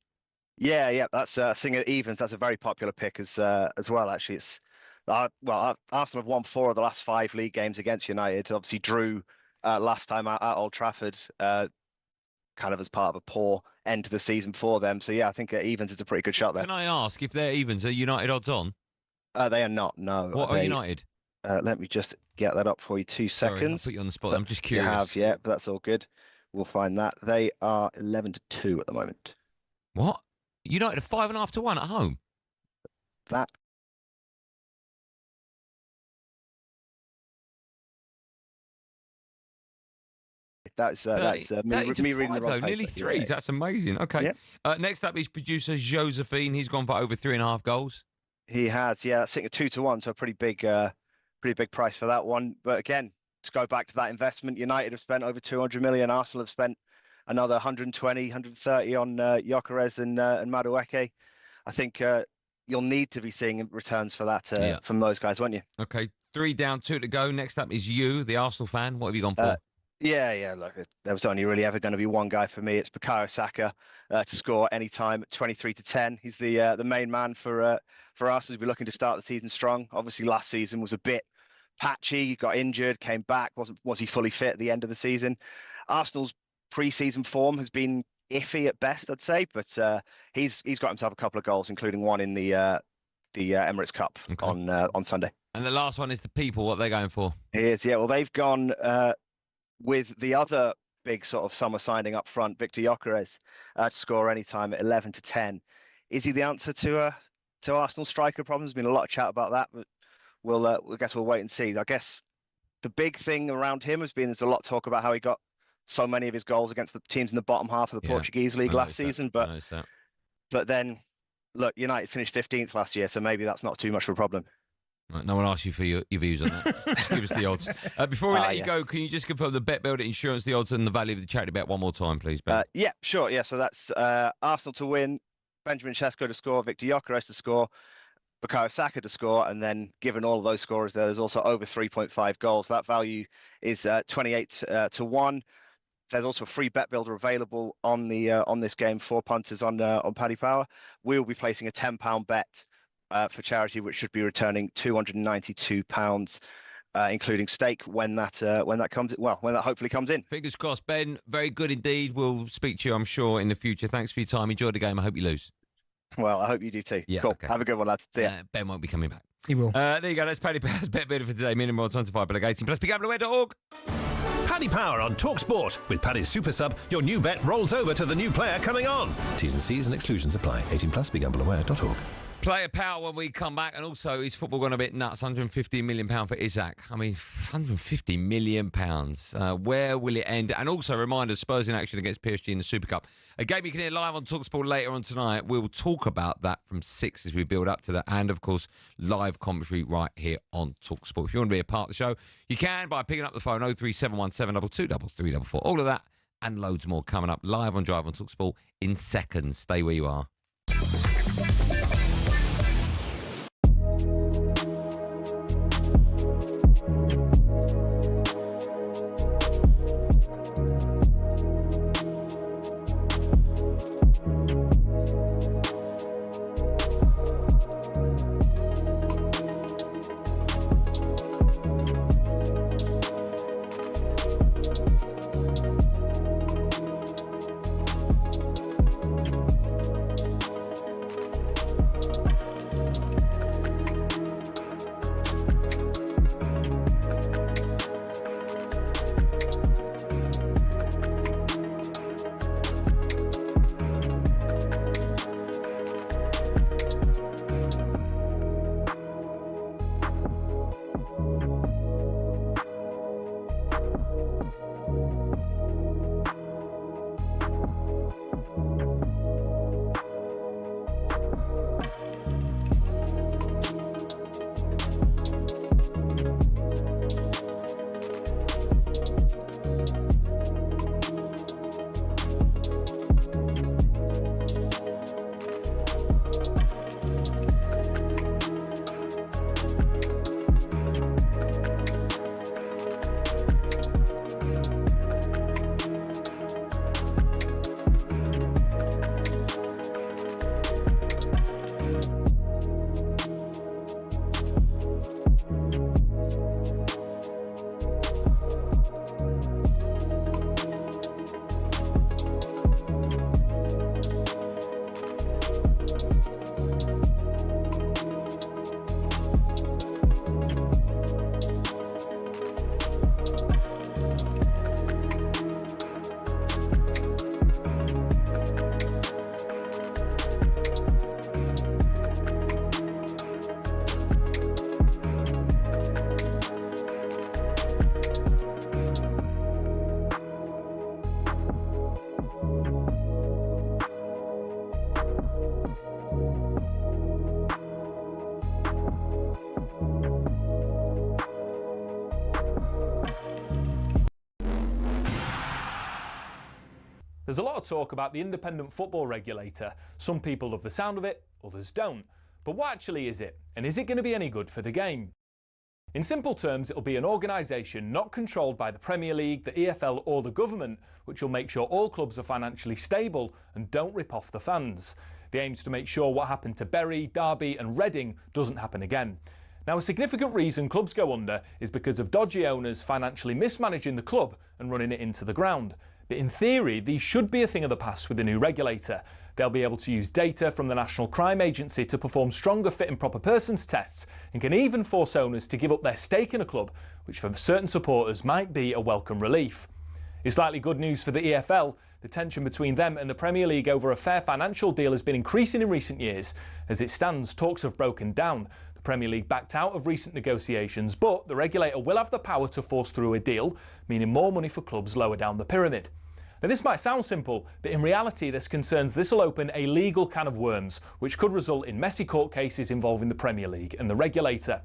Yeah, that's Singer evens. That's a very popular pick as well. Actually, it's Arsenal have won 4 of the last 5 league games against United. Obviously, drew last time at Old Trafford, kind of as part of a poor end to the season for them. So yeah, I think evens is a pretty good shot there. Can I ask if they're evens? Are United odds on? They are not. No. What are United? Let me just get that up for you. 2 seconds. Sorry, I'll put you on the spot. I'm just curious. You have, yeah, but that's all good. We'll find that. They are 11-2 at the moment. What? United are 5.5-1 at home. That. That's me reading the wrong paper. Nearly 3. Yeah. That's amazing. Okay. Yeah. Next up is producer Josephine. He's gone for over 3.5 goals. He has. Yeah, that's sitting at 2-1. So a pretty big price for that one. But again, to go back to that investment, United have spent over 200 million. Arsenal have spent another 120, 130 on Gyökeres and Madueke. I think you'll need to be seeing returns for that from those guys, won't you? Okay, 3 down, 2 to go. Next up is you, the Arsenal fan. What have you gone for? Yeah. Look, there was only really ever going to be one guy for me. It's Bukayo Saka to score any time at 23-10. He's the main man for Arsenal. We're looking to start the season strong. Obviously, last season was a bit patchy. Got injured, came back. Was he fully fit at the end of the season? Arsenal's pre-season form has been iffy at best, I'd say, but he's got himself a couple of goals, including one in the Emirates Cup on Sunday. And the last one is the people. What they're going for? He is, yeah. Well, they've gone with the other big sort of summer signing up front, Victor Gyökeres, to score any time at 11-10. Is he the answer to Arsenal striker problems? There's been a lot of chat about that, but we'll guess we'll wait and see. I guess the big thing around him has been there's a lot of talk about how he got so many of his goals against the teams in the bottom half of the Portuguese league last season. But then, look, United finished 15th last year, so maybe that's not too much of a problem. Right, no one asked you for your views on that. Just give us the odds. Before we let you go, can you just confirm the Bet Builder insurance, the odds and the value of the charity bet one more time, please, Ben? Yeah, sure. Yeah, so that's Arsenal to win, Benjamin Sesko to score, Victor Gyökeres to score, Bukayo Saka to score, and then given all of those scorers there's also over 3.5 goals. That value is 28 to 1. There's also a free bet builder available on this game for punters on Paddy Power. We'll be placing a £10 bet for charity, which should be returning £292, including stake when that comes. Well, when that hopefully comes in. Fingers crossed, Ben. Very good indeed. We'll speak to you, I'm sure, in the future. Thanks for your time. Enjoy the game. I hope you lose. Well, I hope you do too. Yeah, cool. Okay. Have a good one, lads. See ya. Ben won't be coming back. He will. There you go. That's Paddy Power's Bet Builder for today. Minimum odds 25, but 18 plus. BeGamblerWare.org. Paddy Power on talkSPORT. With Paddy's Super Sub, your new bet rolls over to the new player coming on. T's and C's and exclusions apply. 18 plus. BeGamblerWare.org. Player power when we come back, and also is football gone a bit nuts? £150 million for Isak. I mean, £150 million. Where will it end? And also, reminder, Spurs in action against PSG in the Super Cup. A game you can hear live on talkSPORT later on tonight. We'll talk about that from 6 as we build up to that. And, of course, live commentary right here on talkSPORT. If you want to be a part of the show, you can by picking up the phone 03717 222 All of that and loads more coming up live on Drive on talkSPORT in seconds. Stay where you are. There's a lot of talk about the independent football regulator. Some people love the sound of it, others don't. But what actually is it? And is it going to be any good for the game? In simple terms, it'll be an organisation not controlled by the Premier League, the EFL or the government, which will make sure all clubs are financially stable and don't rip off the fans. The aim is to make sure what happened to Bury, Derby and Reading doesn't happen again. Now, a significant reason clubs go under is because of dodgy owners financially mismanaging the club and running it into the ground. But in theory, these should be a thing of the past with the new regulator. They'll be able to use data from the National Crime Agency to perform stronger fit and proper persons tests and can even force owners to give up their stake in a club, which for certain supporters might be a welcome relief. It's likely good news for the EFL. The tension between them and the Premier League over a fair financial deal has been increasing in recent years. As it stands, talks have broken down. The The Premier League backed out of recent negotiations, but the regulator will have the power to force through a deal, meaning more money for clubs lower down the pyramid. Now, this might sound simple, but in reality there's concerns this will open a legal can of worms, which could result in messy court cases involving the Premier League and the regulator.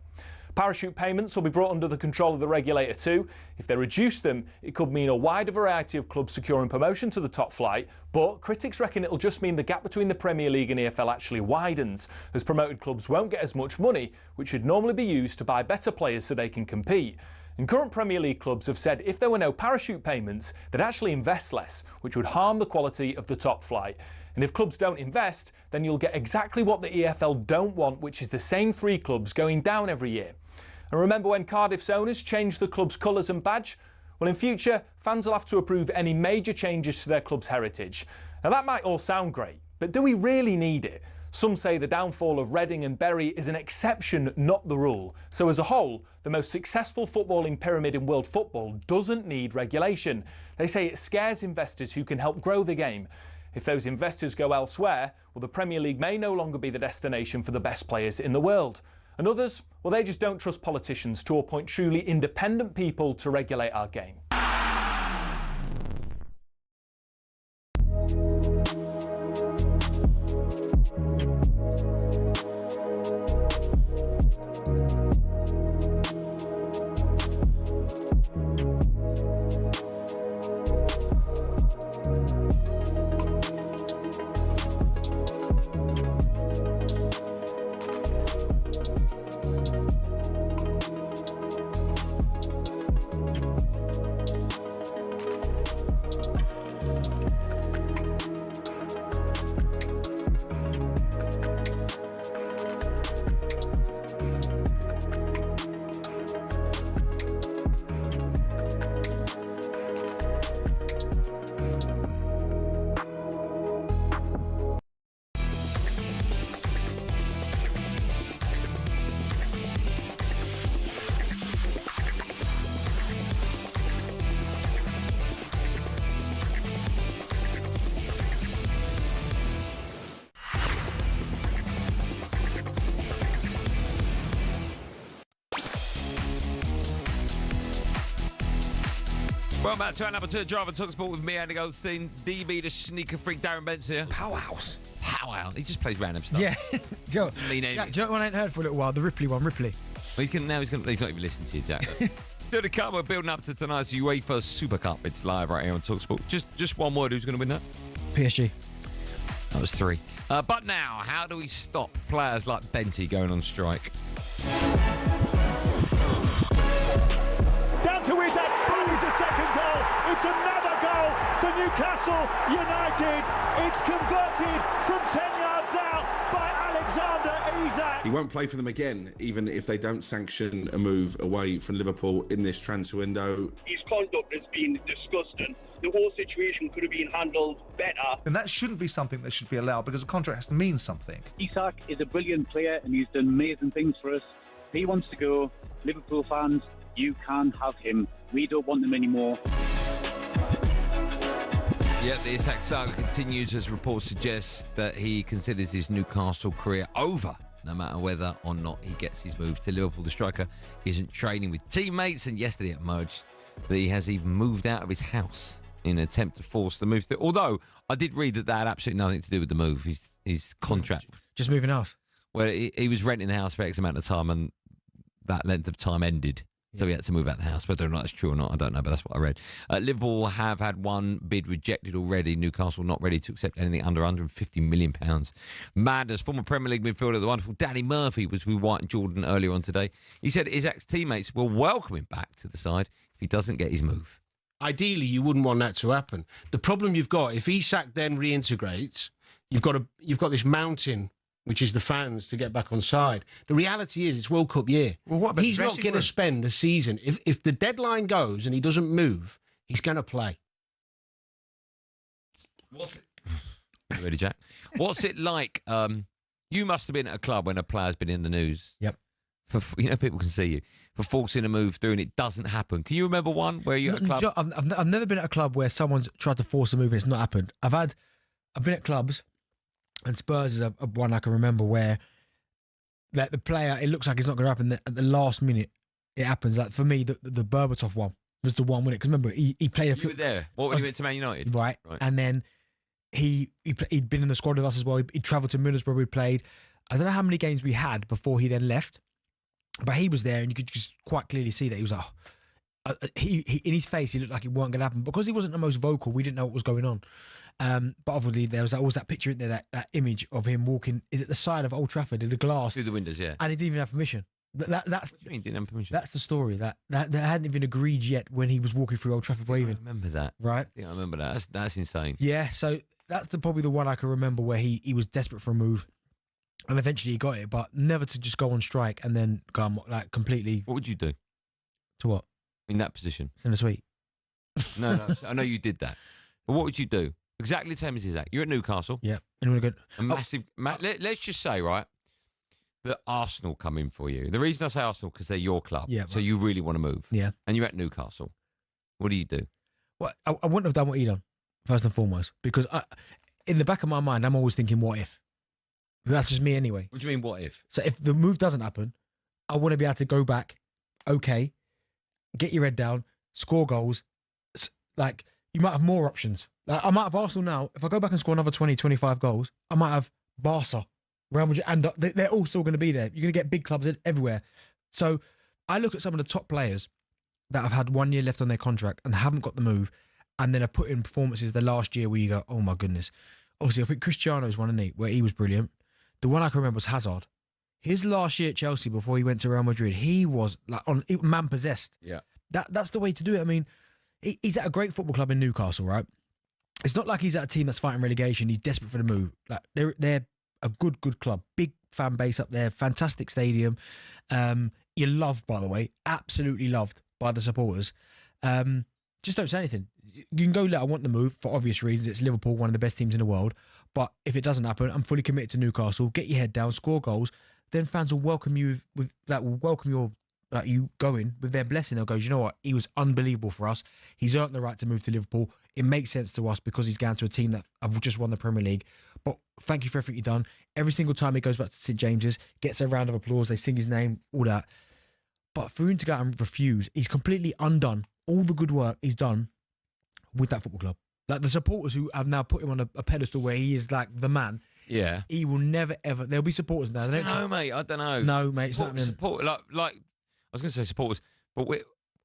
Parachute payments will be brought under the control of the regulator too. If they reduce them, it could mean a wider variety of clubs securing promotion to the top flight, but critics reckon it'll just mean the gap between the Premier League and EFL actually widens, as promoted clubs won't get as much money, which should normally be used to buy better players so they can compete. And current Premier League clubs have said if there were no parachute payments, they'd actually invest less, which would harm the quality of the top flight. And if clubs don't invest, then you'll get exactly what the EFL don't want, which is the same 3 clubs going down every year. And remember when Cardiff's owners changed the club's colours and badge? Well, in future, fans will have to approve any major changes to their club's heritage. Now, that might all sound great, but do we really need it? Some say the downfall of Reading and Bury is an exception, not the rule. So as a whole, the most successful footballing pyramid in world football doesn't need regulation. They say it scares investors who can help grow the game. If those investors go elsewhere, well, the Premier League may no longer be the destination for the best players in the world. And others, well, they just don't trust politicians to appoint truly independent people to regulate our game. Welcome back to our number 2 Drive and talkSPORT with me, Andy Goldstein. DB, the sneaker freak, Darren Bent here. Powerhouse. Pow. He just plays random stuff. Yeah. Joe, do you know what one I ain't heard for a little while? The Ripley one, Ripley. Well, he's not even listening to you, Jack. Still to come, we're building up to tonight's UEFA Super Cup. It's live right here on talkSPORT. Just one word, who's going to win that? PSG. That was 3. But now, how do we stop players like Benty going on strike? Down to Isak, buries a second goal. It's another goal for Newcastle United. It's converted from 10 yards out by Alexander Isak. He won't play for them again, even if they don't sanction a move away from Liverpool in this transfer window. His conduct has been disgusting. The whole situation could have been handled better. And that shouldn't be something that should be allowed, because a contract has to mean something. Isak is a brilliant player and he's done amazing things for us. He wants to go. Liverpool fans, you can have him. We don't want him anymore. Yeah, the Isak saga continues as reports suggest that he considers his Newcastle career over, no matter whether or not he gets his move to Liverpool. The striker isn't training with teammates, and yesterday it emerged that he has even moved out of his house in an attempt to force the move through. Although I did read that that had absolutely nothing to do with the move. His contract. Just moving house. Well, he was renting the house for X amount of time, and that length of time ended. So he had to move out the house. Whether or not it's true or not, I don't know, but that's what I read. Liverpool have had one bid rejected already. Newcastle not ready to accept anything under £150 million. Madness. Former Premier League midfielder, the wonderful Danny Murphy, was with White and Jordan earlier on today. He said Isak's teammates will welcome him back to the side if he doesn't get his move. Ideally, you wouldn't want that to happen. The problem you've got, if Isak then reintegrates, you've got this mountain, which is the fans, to get back on side. The reality is it's World Cup year. Well, what about he's not going to spend a season. If the deadline goes and he doesn't move, he's going to play. What's it? You ready, Jack? What's it like? You must have been at a club when a player's been in the news. Yep. People can see you for forcing a move through and it doesn't happen. Can you remember one where you're at a club? I've never been at a club where someone's tried to force a move and it's not happened. I've been at clubs, and Spurs is one I can remember where that the player, it looks like it's not going to happen. At the last minute, it happens. Like for me, the Berbatov one was the one, wasn't it? Because remember, he played a You were there. What when you went to Man United? Right. And then he'd been in the squad with us as well. He'd travelled to Middlesbrough, we played. I don't know how many games we had before he then left, but he was there and you could just quite clearly see that he was like, he in his face, he looked like it weren't going to happen. Because he wasn't the most vocal, we didn't know what was going on. But obviously there was always that picture in there, that image of him walking, is it the side of Old Trafford in the glass? Through the windows, yeah. And he didn't even have permission. That's what do you mean didn't have permission? That's the story. That hadn't been agreed yet when he was walking through Old Trafford waving. I remember that. Right? I remember that. That's insane. Yeah, so that's probably the one I can remember where he was desperate for a move. And eventually he got it, but never to just go on strike and then go like completely. What would you do? To what? In that position? Send a tweet. No, I know you did that. But what would you do? Exactly the same as Isaac. You're at Newcastle. Yeah. And we're good. A massive. Let's just say, right, that Arsenal come in for you. The reason I say Arsenal because they're your club. Yeah. So you really want to move. Yeah. And you're at Newcastle. What do you do? Well, I wouldn't have done what he done, first and foremost, because in the back of my mind, I'm always thinking, what if? That's just me anyway. What do you mean, what if? So if the move doesn't happen, I want to be able to go back, okay, get your head down, score goals. Like, you might have more options. Like, I might have Arsenal now. If I go back and score another 20, 25 goals, I might have Barca, Real Madrid, and they're all still going to be there. You're going to get big clubs everywhere. So I look at some of the top players that have had 1 year left on their contract and haven't got the move, and then have put in performances the last year where you go, oh my goodness. Obviously, I think Cristiano's one, where he was brilliant. The one I can remember was Hazard. His last year at Chelsea before he went to Real Madrid, he was like man possessed. Yeah. That's the way to do it. I mean, he's at a great football club in Newcastle, right? It's not like he's at a team that's fighting relegation. He's desperate for the move. Like they're a good club, big fan base up there, fantastic stadium. You're loved, by the way, absolutely loved by the supporters. Just don't say anything. You can go, I want the move for obvious reasons. It's Liverpool, one of the best teams in the world. But if it doesn't happen, I'm fully committed to Newcastle. Get your head down, score goals. Then fans will welcome you you going with their blessing. They'll go, you know what? He was unbelievable for us. He's earned the right to move to Liverpool. It makes sense to us because he's going to a team that have just won the Premier League. But thank you for everything you've done. Every single time he goes back to St James's, gets a round of applause. They sing his name, all that. But for him to go out and refuse, he's completely undone all the good work he's done with that football club. Like the supporters who have now put him on a pedestal where he is like the man. Yeah. He will never, ever... There'll be supporters now. I don't know, mate. I don't know. No, mate. It's not support, like I was going to say supporters, but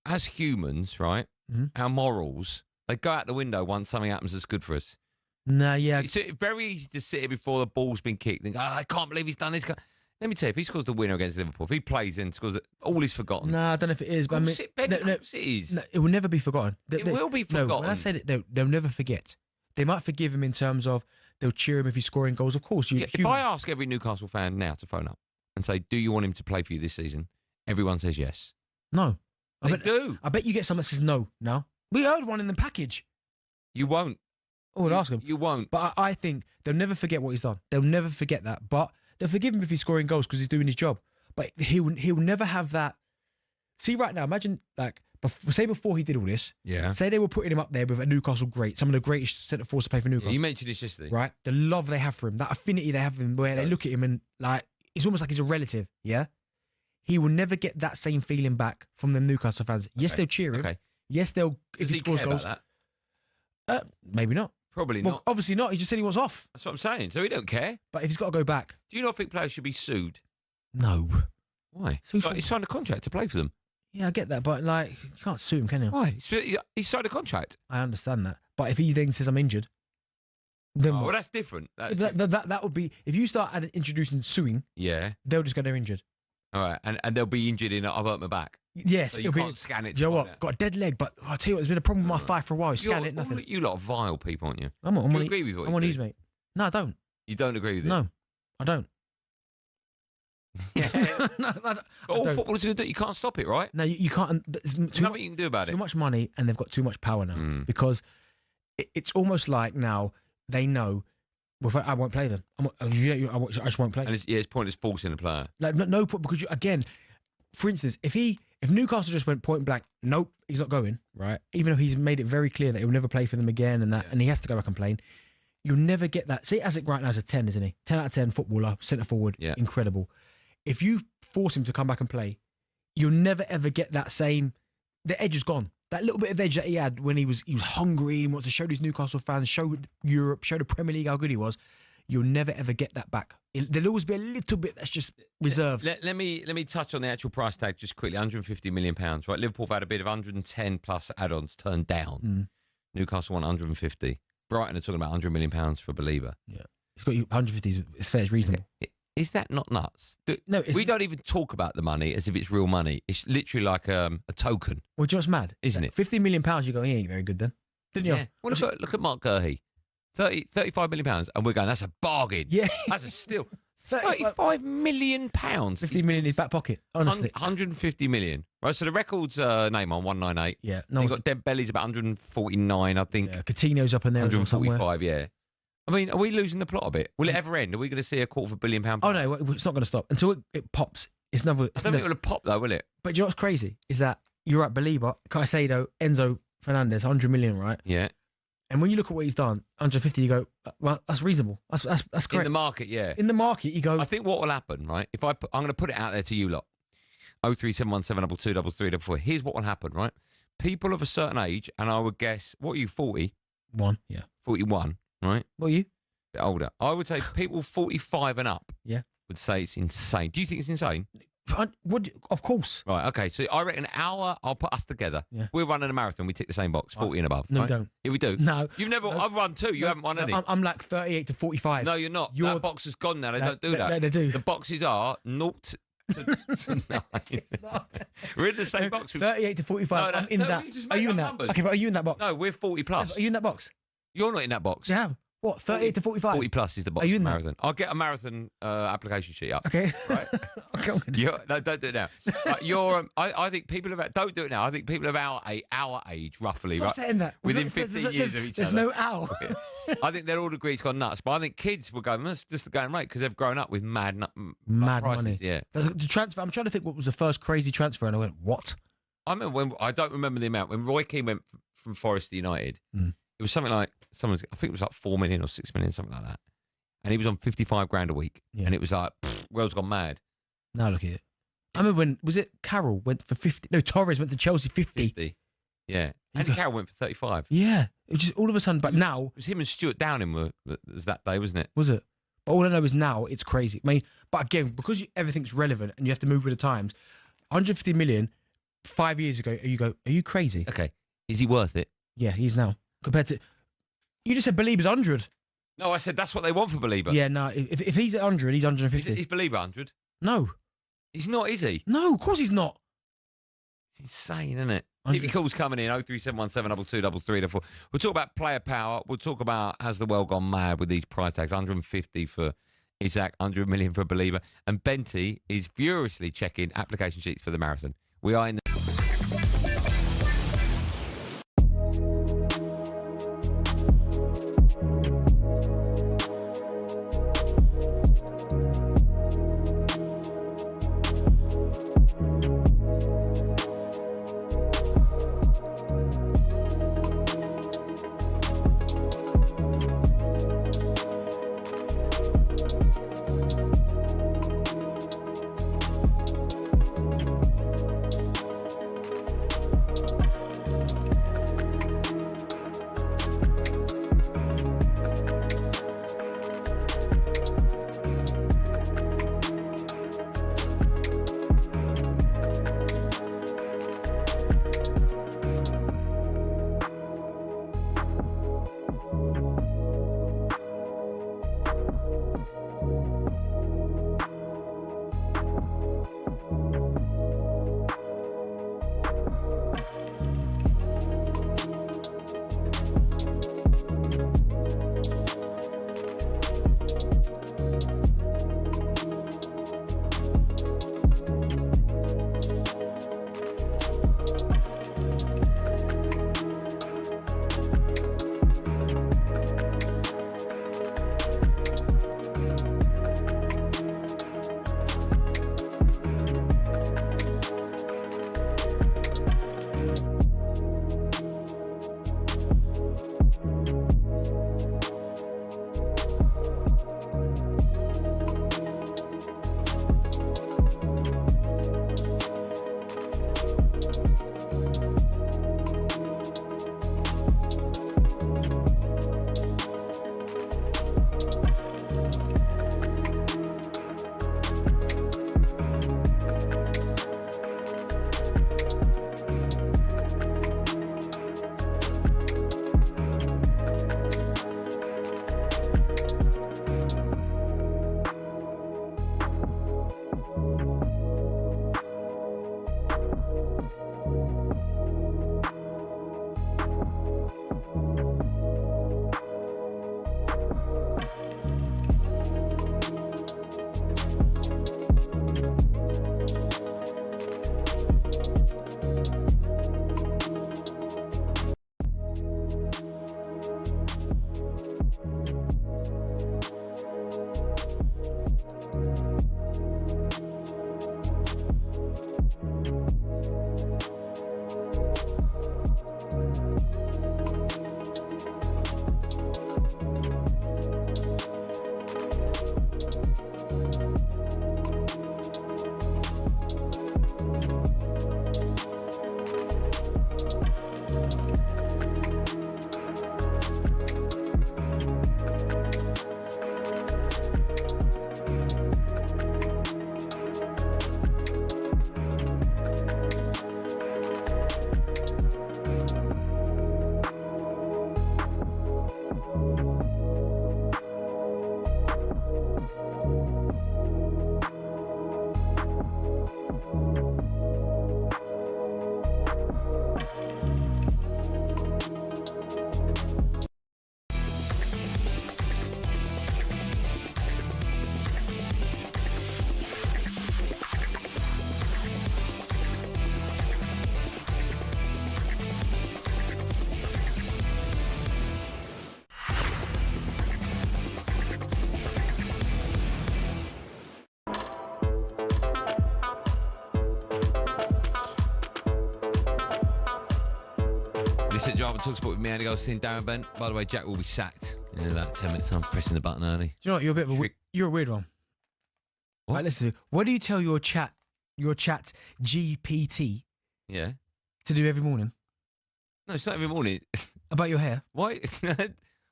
as humans, right, our morals, they go out the window once something happens that's good for us. No, yeah. It's very easy to sit here before the ball's been kicked and go, I can't believe he's done this. Let me tell you, if he scores the winner against Liverpool, if he plays and scores it, all is forgotten. No, I don't know if it is, but I mean... it is. No, it will never be forgotten. It will be forgotten. No, when I said it, they'll never forget. They might forgive him in terms of they'll cheer him if he's scoring goals. Of course, if I ask every Newcastle fan now to phone up and say, do you want him to play for you this season? Everyone says yes. No. They do. I bet you get someone that says no now. We heard one in the package. You won't. Oh, we'll ask him. You won't. But I think they'll never forget what he's done. They'll never forget that. But they'll forgive him if he's scoring goals because he's doing his job. But he'll never have that. See, right now, imagine, say before he did all this, say they were putting him up there with a Newcastle great, some of the greatest centre forwards to play for Newcastle. Yeah, you mentioned this yesterday. Right? The love they have for him, that affinity they have for him, where they look at him and, it's almost like he's a relative, yeah? He will never get that same feeling back from the Newcastle fans. Yes, they'll cheer him. Okay. Yes, they'll... Does he scores care goals. about that? Maybe not. Probably Well, not. obviously not. He just said he was off. That's what I'm saying. So he don't care. But if he's got to go back... Do you not think players should be sued? No. Why? He signed a contract to play for them. Yeah, I get that, but you can't sue him, can you? Why? He signed a contract. I understand that. But if he then says I'm injured, then what? Well, that's different. That would be... If you start introducing suing, they'll just go, they're injured. All right, and they'll be injured in I've hurt my back. Yes, so you can't scan it. Do you know what? Got a dead leg, but I'll tell you what, there's been a problem with my thigh for a while. Scan it, nothing. You lot are vile people, aren't you? Do you agree with what I'm on these, mate. No, I don't. You don't agree with it? No, I don't. Yeah. No, all footballers are going to do, you can't stop it, right? No, you can't. There's nothing you can do about it. Too much money, and they've got too much power now because it's almost like now they know. Well, I won't play them. I just won't play. And it's pointless forcing a player. No point because again, for instance, if Newcastle just went point blank, nope, he's not going, right? Even though he's made it very clear that he'll never play for them again, and he has to go back and play. You'll never get that. See, as it right now is a 10, isn't he? 10 out of 10 footballer, centre forward, incredible. if you force him to come back and play, you'll never ever get that same. The edge is gone. That little bit of edge that he had when he was hungry and wanted to show these Newcastle fans, show Europe, show the Premier League how good he was. You'll never ever get that back. There'll always be a little bit that's just reserved. Let me touch on the actual price tag just quickly. £150 million, right? Liverpool have had a bid of 110 plus add-ons turned down. Newcastle want 150. Brighton are talking about £100 million for Belieber. Yeah, it's got 150. It's fair. It's reasonable. Is that not nuts? No, we don't even talk about the money as if it's real money. It's literally like a token. Well, do you know what's mad? Isn't it? £50 million, you go, he ain't very good then. Didn't you? Yeah. Well, look at Mark Gurhey. £35 million, and we're going, that's a bargain. Yeah. That's a steal. £35 million. 50 million in his back pocket, honestly. 150 million. Right, so the record's name on 198. Yeah. You've got Dembele's about 149, I think. Yeah, Coutinho's up in there. 145, yeah. I mean, are we losing the plot a bit? Will it ever end? Are we going to see a £250 million? Oh, no, it's not going to stop. Until it pops, it's never... I don't think it will pop, though, will it? But do you know what's crazy? Is that, you're right, Belieber, Caicedo, Enzo Fernandez, 100 million, right? Yeah. And when you look at what he's done, 150, you go, well, that's reasonable. That's correct. In the market, yeah. In the market, you go... I think what will happen, right? If I'm going to put it out there to you lot. 03717223344. Here's what will happen, right? People of a certain age, and I would guess, what are you, 40? 1, yeah. 41, right? What are you? A bit older. I would say people 45 and up would say it's insane. Do you think it's insane? Of course. Right, okay. So I reckon an hour, I'll put us together. Yeah. We're running a marathon. We tick the same box, 40 and above. No, right? we don't. Yeah, we do. No. You've never... No. I've run two. You haven't won any. I'm like 38 to 45. No, you're not. That box has gone now. They don't do that. No, they do. The boxes are 0 to 9. We're in the same box. 38 to 45. No, I'm in that. Are you in that? Numbers. Okay, but are you in that box? No, we're 40 plus. Are you in that box? You're not in that box. Yeah. What, 38 to 45? 40 plus is the box. Are you in marathon. I'll get a marathon application sheet up. Okay. Right. No, don't do it now. Right, I think people about don't do it now. I think people of our age, roughly, Stop right? saying that. Within 15 years of each other. There's no owl. I think they'll all agree it's gone nuts. But I think kids will go, that's just the going rate because they've grown up with mad prices. Money. Yeah. The transfer. I'm trying to think what was the first crazy transfer, and I went, what? I remember I don't remember the amount when Roy Keane went from Forest to United. It was something like I think it was like 4 million or 6 million, something like that. And he was on 55 grand a week, and it was like world's gone mad. Now look at it. I remember when was it Carroll went for 50? No, Torres went to Chelsea 50. Yeah, Andy Carroll went for 35. Yeah, it was just all of a sudden. But now it was him and Stuart Downing was that day, wasn't it? Was it? But all I know is now it's crazy. I mean, but again, because everything's relevant and you have to move with the times, 150 million 5 years ago. Are you crazy? Okay, is he worth it? Yeah, he's now compared to. You just said Belieber's 100. No, I said that's what they want for Belieber. Yeah, no. If he's at 100, he's 150. Is Belieber 100? No. He's not, is he? No, of course he's not. It's insane, isn't it? Keep your calls coming in, 03717223344. We'll talk about player power. We'll talk about has the world gone mad with these price tags. 150 for Isaac, 100 million for Belieber. And Benty is furiously checking application sheets for the marathon. We are in the... This is Drive and talkSPORT with me, Andy Goldstein Darren Bent. By the way, Jack will be sacked in about 10 minutes. I'm pressing the button early. Do you know what? You're a bit of a you're a weird one. What? Right, listen. What do you tell your chat GPT Yeah. to do every morning No, it's not every morning. about your hair? Why?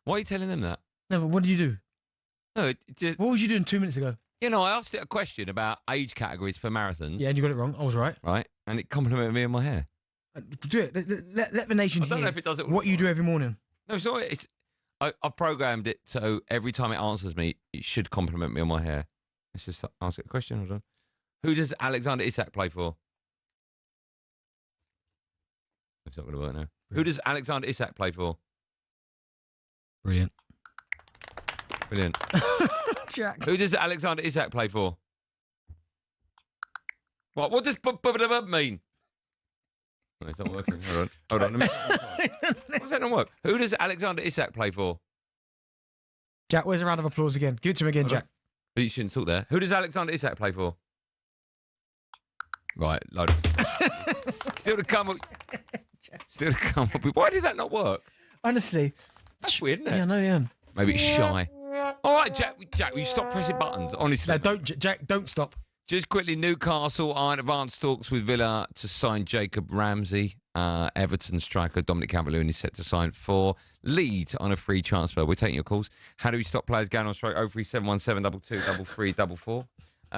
Why are you telling them that? No, but what did you do? No, it just. What was you doing 2 minutes ago? You know, I asked it a question about age categories for marathons. Yeah, and you got it wrong. I was right. Right, and it complimented me on my hair. Do it. Let the nation I don't hear know if it does it. what you do every morning. No, it's not. I've programmed it so every time it answers me, it should compliment me on my hair. Let's just ask it a question. Hold on. Who does Alexander Isak play for? It's not going to work now. Who does Alexander Isak play for? Brilliant. Brilliant. Jack. Who does Alexander Isak play for? What does mean? No, it's not working. Hold on. What's that not work? Who does Alexander Isak play for? Jack, where's a round of applause again? Give it to him again, Jack. You shouldn't talk there. Who does Alexander Isak play for? Right, load. Still to come. Still to come. Why did that not work? Honestly. That's weird, isn't it? Yeah, I know, yeah. Maybe it's shy. All right, Jack, will you stop pressing buttons? Honestly. No, Jack, don't stop. Just quickly, Newcastle are in advanced talks with Villa to sign Jacob Ramsey. Everton striker Dominic Calvert-Lewin is set to sign for Leeds on a free transfer. We're taking your calls. How do we stop players going on strike? 03717 22 33 44.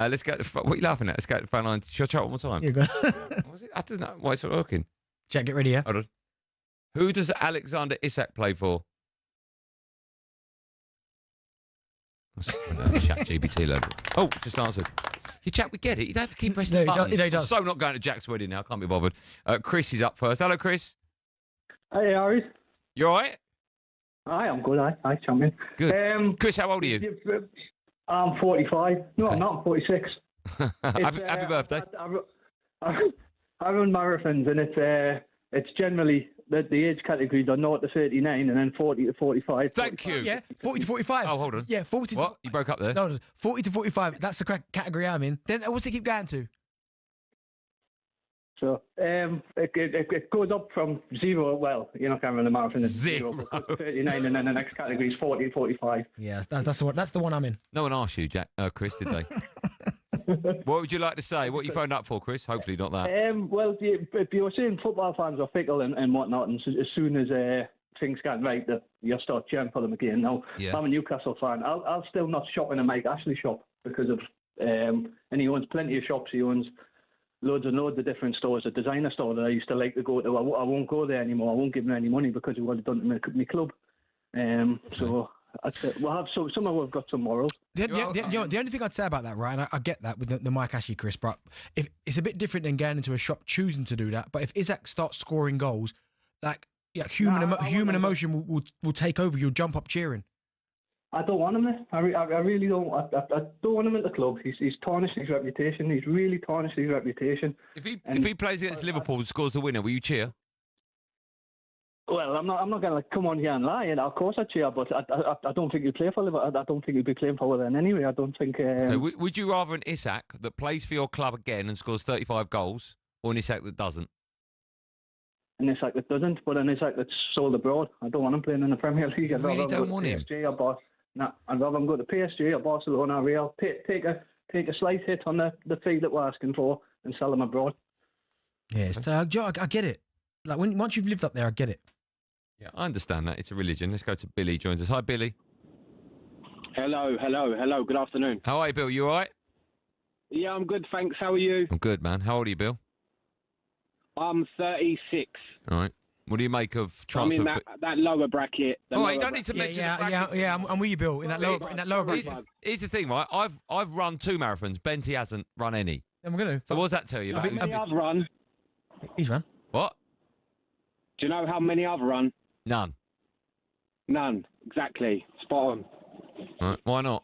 Let's go to what are you laughing at? Let's go to the phone line. Should I try it one more time? You go. What was it? I don't know why it's not working. Jack, get ready, yeah? Hold on. Who does Alexander Isak play for? Chat GPT level. Oh, just answered. You chat, we get it. You don't have to keep pressing the button. He does. I'm so not going to Jack's wedding now. I can't be bothered. Chris is up first. Hello, Chris. Hey, Harry. You all right? Hi, I'm good. Hi, champion. Good. Chris, how old are you? I'm 45. No, I'm not. I'm 46. Happy birthday. I run marathons, and it's generally the age categories are 0 to 39 and then 40 to 45. Thank 45. you. Yeah, 40 to 45. Oh, hold on. Yeah, 40 to... What? You broke up there? No, 40 to 45. That's the category I'm in. Then what's it keep going to? So it goes up from 0. Well, you're not going to run a marathon. It's 0 to 39, and then the next category is 40 to 45. Yeah, that's the one. That's the one I'm in. No one asked you, Jack. Chris, did they? What would you like to say? What you phoned up for, Chris? Hopefully not that. Well, you were saying football fans are fickle and whatnot, and as soon as things get right, that you'll start cheering for them again. Now, Yeah. I'm a Newcastle fan. I'll still not shop in a Mike Ashley shop because of, and he owns plenty of shops. He owns loads and loads of different stores. A designer store that I used to like to go to. I won't go there anymore. I won't give him any money because he would have done it in my club. So we'll have some of we've got some morals. The only thing I'd say about that, right, and I get that with the Mike Ashley, Chris, but if it's a bit different than going into a shop choosing to do that. But if Isak starts scoring goals, like human emotion will take over. You'll jump up cheering. I don't want him there. I really don't. I don't want him at the club. He's tarnished his reputation. He's really tarnished his reputation. If he plays against Liverpool and scores the winner, will you cheer? Well, I'm not going to come on here and lie. And of course I cheer, but I don't think he'll play for Liverpool. I don't think he'll be playing for them anyway. I don't think. Okay, would you rather an Isak that plays for your club again and scores 35 goals, or an Isak that doesn't? An Isak that doesn't, but an Isak that's sold abroad. I don't want him playing in the Premier League. You really don't want him? PSG I'd rather him go to PSG or Barcelona or Real. Take a slight hit on the fee that we're asking for and sell him abroad. Yes, I get it. Like once you've lived up there, I get it. Yeah, I understand that. It's a religion. Let's go to Billy. Joins us. Hi, Billy. Hello. Good afternoon. How are you, Bill? You all right? Yeah, I'm good, thanks. How are you? I'm good, man. How old are you, Bill? I'm 36. All right. What do you make of transfer? I'm in that lower bracket. Oh, you don't need to mention the brackets. Yeah. I'm with you, Bill. In that lower bracket. Here's the thing, right? I've run 2 marathons. Benty hasn't run any. I'm going to. So what does that tell you? How many I've run? He's run. What? Do you know how many I've run? None. None. Exactly. Spot on. Right. Why not?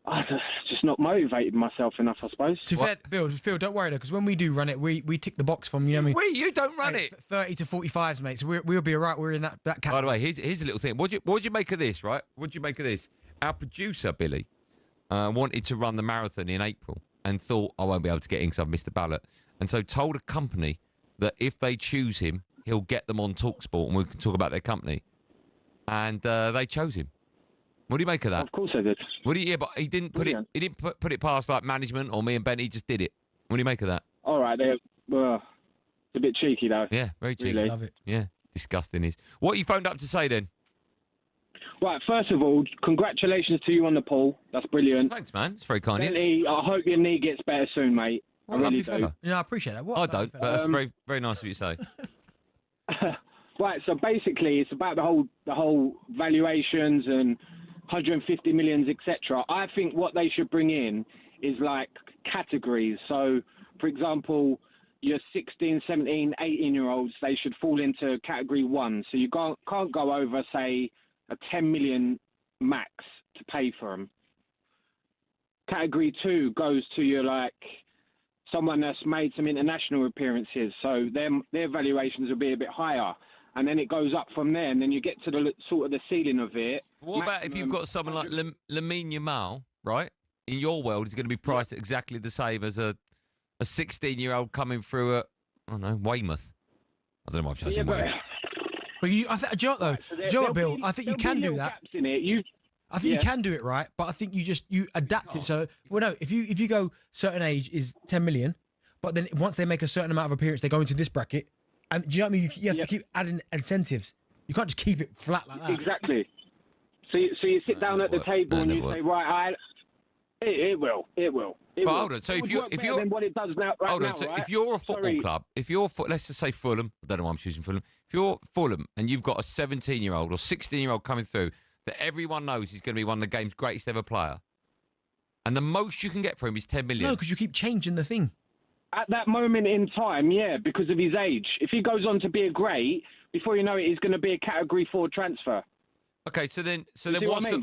I just not motivated myself enough, I suppose. To fair, Phil, don't worry though, because when we do run it, we tick the box from You don't run it. 30 to 45s, mate. So we'll be all right. We're in that category. By the way, here's a little thing. What do you make of this? Right? What do you make of this? Our producer Billy wanted to run the marathon in April and thought I won't be able to get in because I've missed the ballot, and so told a company that if they choose him, he'll get them on talkSPORT and we can talk about their company. And they chose him. What do you make of that? Of course I did. What do you? Yeah, but he didn't put it. He didn't put it past like management or me and Ben. He just did it. What do you make of that? All right, well, it's a bit cheeky though. Yeah, very cheeky. Really. Love it. Yeah, disgusting is. What you phoned up to say then? Right, first of all, congratulations to you on the poll. That's brilliant. Thanks, man. It's very kind of you. Bentley, I hope your knee gets better soon, mate. Well, I really lovely fella. I appreciate that. I don't, but that's very, very nice of you to say. Right, so basically, it's about the whole valuations and 150 millions, etc. I think what they should bring in is like categories. So, for example, your 16, 17, 18-year-olds, they should fall into category 1. So you can't go over, say, a 10 million max to pay for them. Category 2 goes to your, like, someone that's made some international appearances. So their valuations will be a bit higher. And then it goes up from there, and then you get to the sort of the ceiling of it. What about if you've got someone like Lamine Yamal, right? In your world, he's going to be priced at exactly the same as a 16-year-old coming through at, I don't know, Weymouth. I don't know what I've chosen Weymouth. But do you know what, Bill? I think you can do that. I think you can do it right, but I think you adapt it. So, well, no, if you go certain age is 10 million, but then once they make a certain amount of appearance, they go into this bracket. And do you know what I mean? You have to keep adding incentives. You can't just keep it flat like that. Exactly. So you sit down at the table and you say, right, it will. But hold on. So if you're than what it does now, so if you're a football club, let's just say Fulham. I don't know why I'm choosing Fulham. If you're Fulham and you've got a 17-year-old or 16-year-old coming through that everyone knows is going to be one of the game's greatest ever player, and the most you can get for him is 10 million. No, because you keep changing the thing. At that moment in time, yeah, because of his age. If he goes on to be a great, before you know it, he's going to be a Category 4 transfer. Okay, so then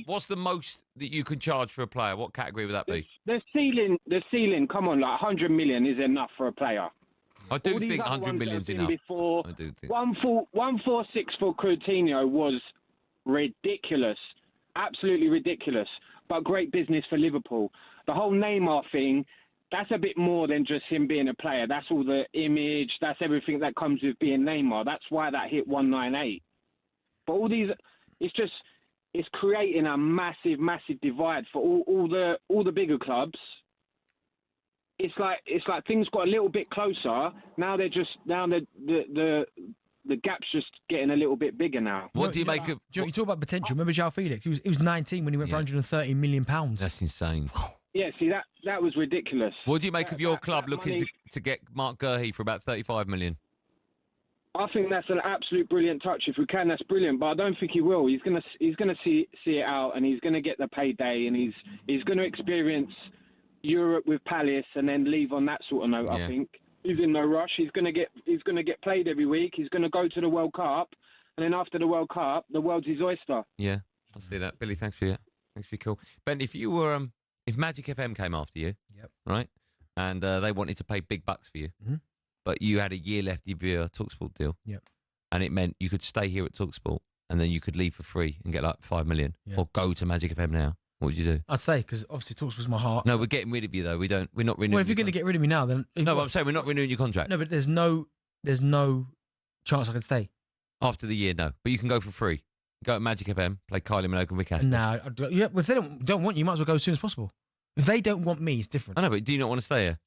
what's the most that you can charge for a player? What category would that be? The ceiling, come on, like 100 million is enough for a player. I do think 100 million is enough. Before, I do think 146 for Coutinho was ridiculous, absolutely ridiculous, but great business for Liverpool. The whole Neymar thing, that's a bit more than just him being a player. That's all the image. That's everything that comes with being Neymar. That's why that hit 198. But all these, it's creating a massive, massive divide for all the bigger clubs. It's like things got a little bit closer. Now the gap's just getting a little bit bigger now. What do you make of? You talk about potential. Remember João Felix? He was 19 when he went for 130 million pounds. That's insane. Yeah, see, that was ridiculous. What do you make of your club looking to get Mark Gurhey for about 35 million? I think that's an absolute brilliant touch. If we can, that's brilliant. But I don't think he will. He's gonna see it out, and he's gonna get the payday, and he's gonna experience Europe with Palace, and then leave on that sort of note. Yeah. I think he's in no rush. He's gonna get played every week. He's gonna go to the World Cup, and then after the World Cup, the world's his oyster. Yeah, I see that. Billy, thanks for your call. Ben, if you were if Magic FM came after you, right, and they wanted to pay big bucks for you, but you had a year left of your TalkSPORT deal, and it meant you could stay here at TalkSPORT and then you could leave for free and get like 5 million, or go to Magic FM now, what would you do? I'd stay because obviously TalkSPORT's my heart. No, we're getting rid of you though. We're not renewing. Well, if you're going to get rid of me now, then no, I'm saying we're not renewing your contract. No, but there's no chance I can stay after the year. No, but you can go for free. Go at Magic FM, play Kylie Minogue and Rick Astley. No, if they don't want you, you might as well go as soon as possible. If they don't want me, it's different. I know, but do you not want to stay here?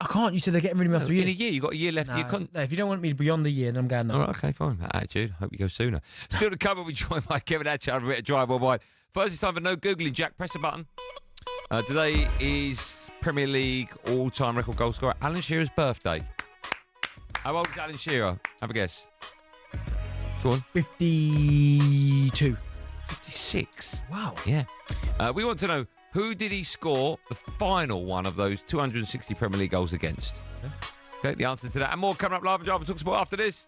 I can't. You said they're getting rid of me after a year. In a year, you've got a year left. No, if you don't want me beyond the year, then I'm going no. All right, okay, fine. Attitude. Hope you go sooner. Still to come, we'll be joined by Kevin Atchett over at Drive Worldwide. First, it's time for no Googling. Jack, press a button. Today is Premier League all-time record goal scorer Alan Shearer's birthday. How old is Alan Shearer? Have a guess. Go on. 52. 56. Wow. Yeah. We want to know Who did he score the final one of those 260 Premier League goals against? Okay, the answer to that and more coming up live on Java talkSPORT after this.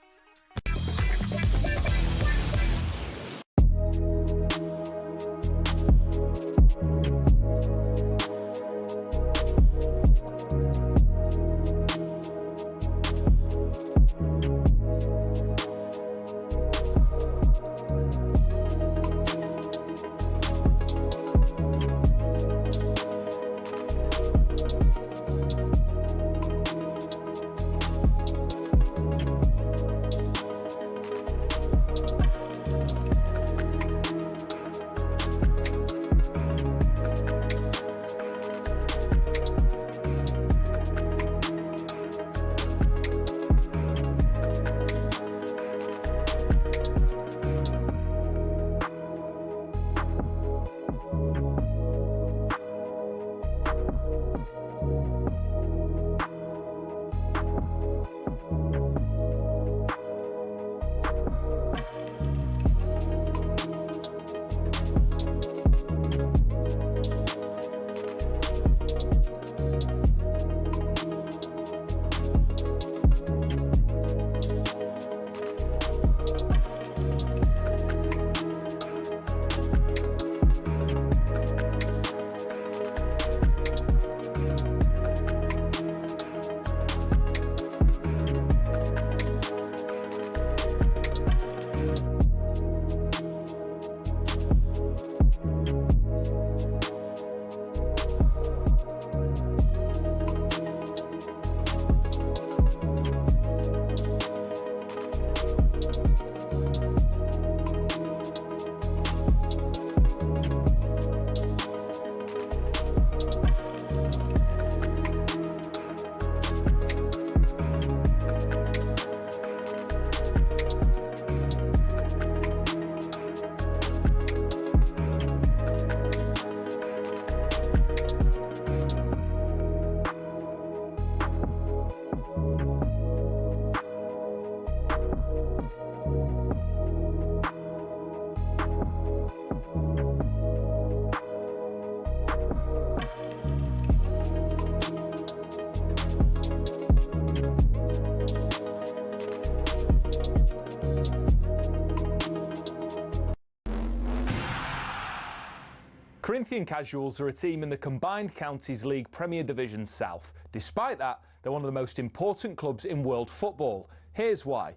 Corinthian Casuals are a team in the Combined Counties League Premier Division South. Despite that, they're one of the most important clubs in world football. Here's why.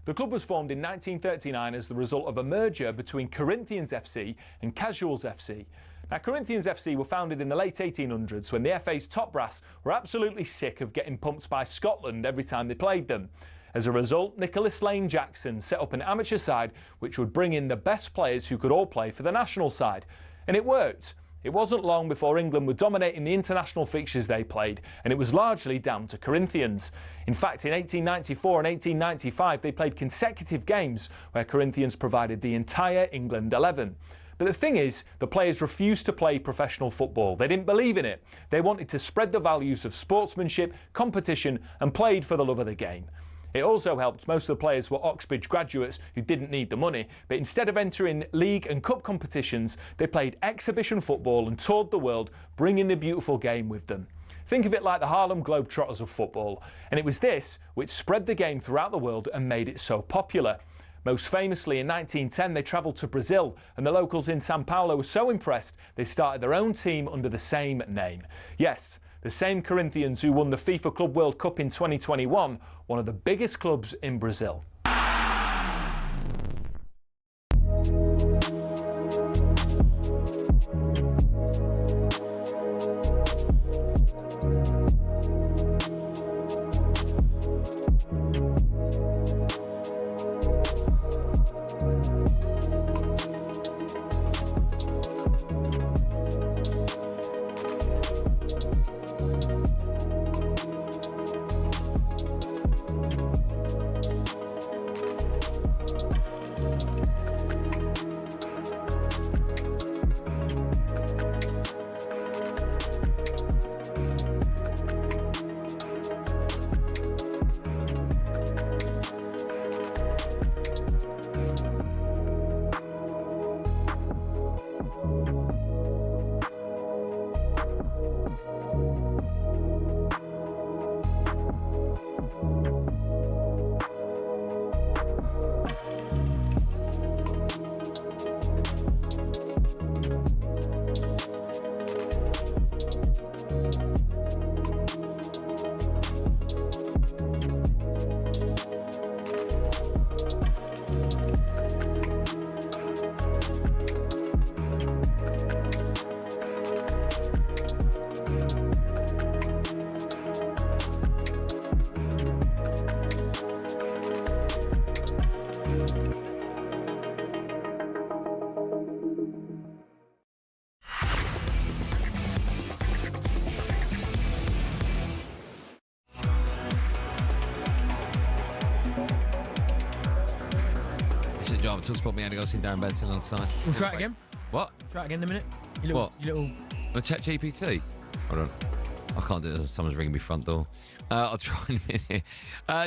The club was formed in 1939 as the result of a merger between Corinthians FC and Casuals FC. Now, Corinthians FC were founded in the late 1800s when the FA's top brass were absolutely sick of getting pumped by Scotland every time they played them. As a result, Nicholas Lane Jackson set up an amateur side which would bring in the best players who could all play for the national side. And it worked. It wasn't long before England were dominating the international fixtures they played, and it was largely down to Corinthians. In fact, in 1894 and 1895, they played consecutive games where Corinthians provided the entire England 11. But the thing is, the players refused to play professional football. They didn't believe in it. They wanted to spread the values of sportsmanship, competition, and played for the love of the game. It also helped most of the players were Oxbridge graduates who didn't need the money, but instead of entering league and cup competitions, they played exhibition football and toured the world, bringing the beautiful game with them. Think of it like the Harlem Globetrotters of football, and it was this which spread the game throughout the world and made it so popular. Most famously, in 1910, they travelled to Brazil, and the locals in Sao Paulo were so impressed they started their own team under the same name. Yes, the same Corinthians who won the FIFA Club World Cup in 2021, one of the biggest clubs in Brazil. on talkSPORT. Me, Andy Goldstein Darren Bent alongside. We'll try it again. What? Try it again in a minute. What? You little... A chat GPT? Hold on. I can't do this. Someone's ringing me front door. I'll try in a minute.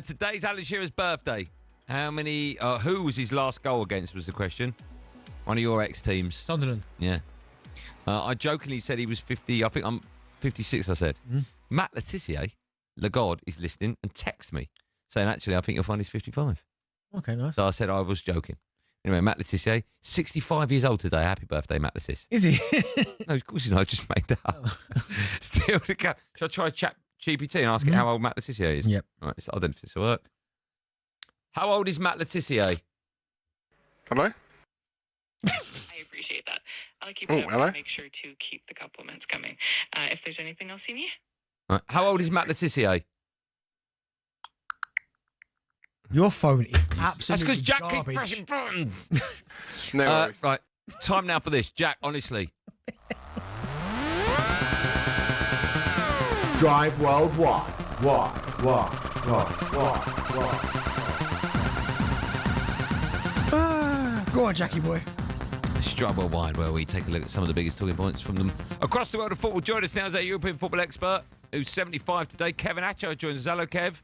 Today's Alan Shearer's birthday. How many... who was his last goal against was the question. One of your ex-teams. Sunderland. Yeah. I jokingly said he was 50. I think I'm 56, I said. Matt Le Tissier, Le God, is listening and texts me saying, actually, I think you'll find he's 55. Okay, nice. So I said I was joking. Anyway, Matt Le Tissier, 65 years old today. Happy birthday, Matt Le Tissier. Is he? No, of course he's not. I just made that up. Still the cap. Shall I try chat GPT and ask it how old Matt Le Tissier is? Yep. Right, so I don't know if this will work. How old is Matt Le Tissier? Hello? I appreciate that. I'll keep Oh, it up hello? and make sure to keep the compliments coming. If there's anything else you need. Right. How old is Matt Le Tissier? Your phone is absolutely That's because Jack garbage. keeps pressing buttons. No worries. Right, time now for this. Jack, honestly. Drive worldwide. Why? Go on, Jackie boy. Drive Worldwide, where we take a look at some of the biggest talking points from them across the world of football. Join us now as our European football expert, who's 75 today. Kevin Atcho joins us. Hello, Kev.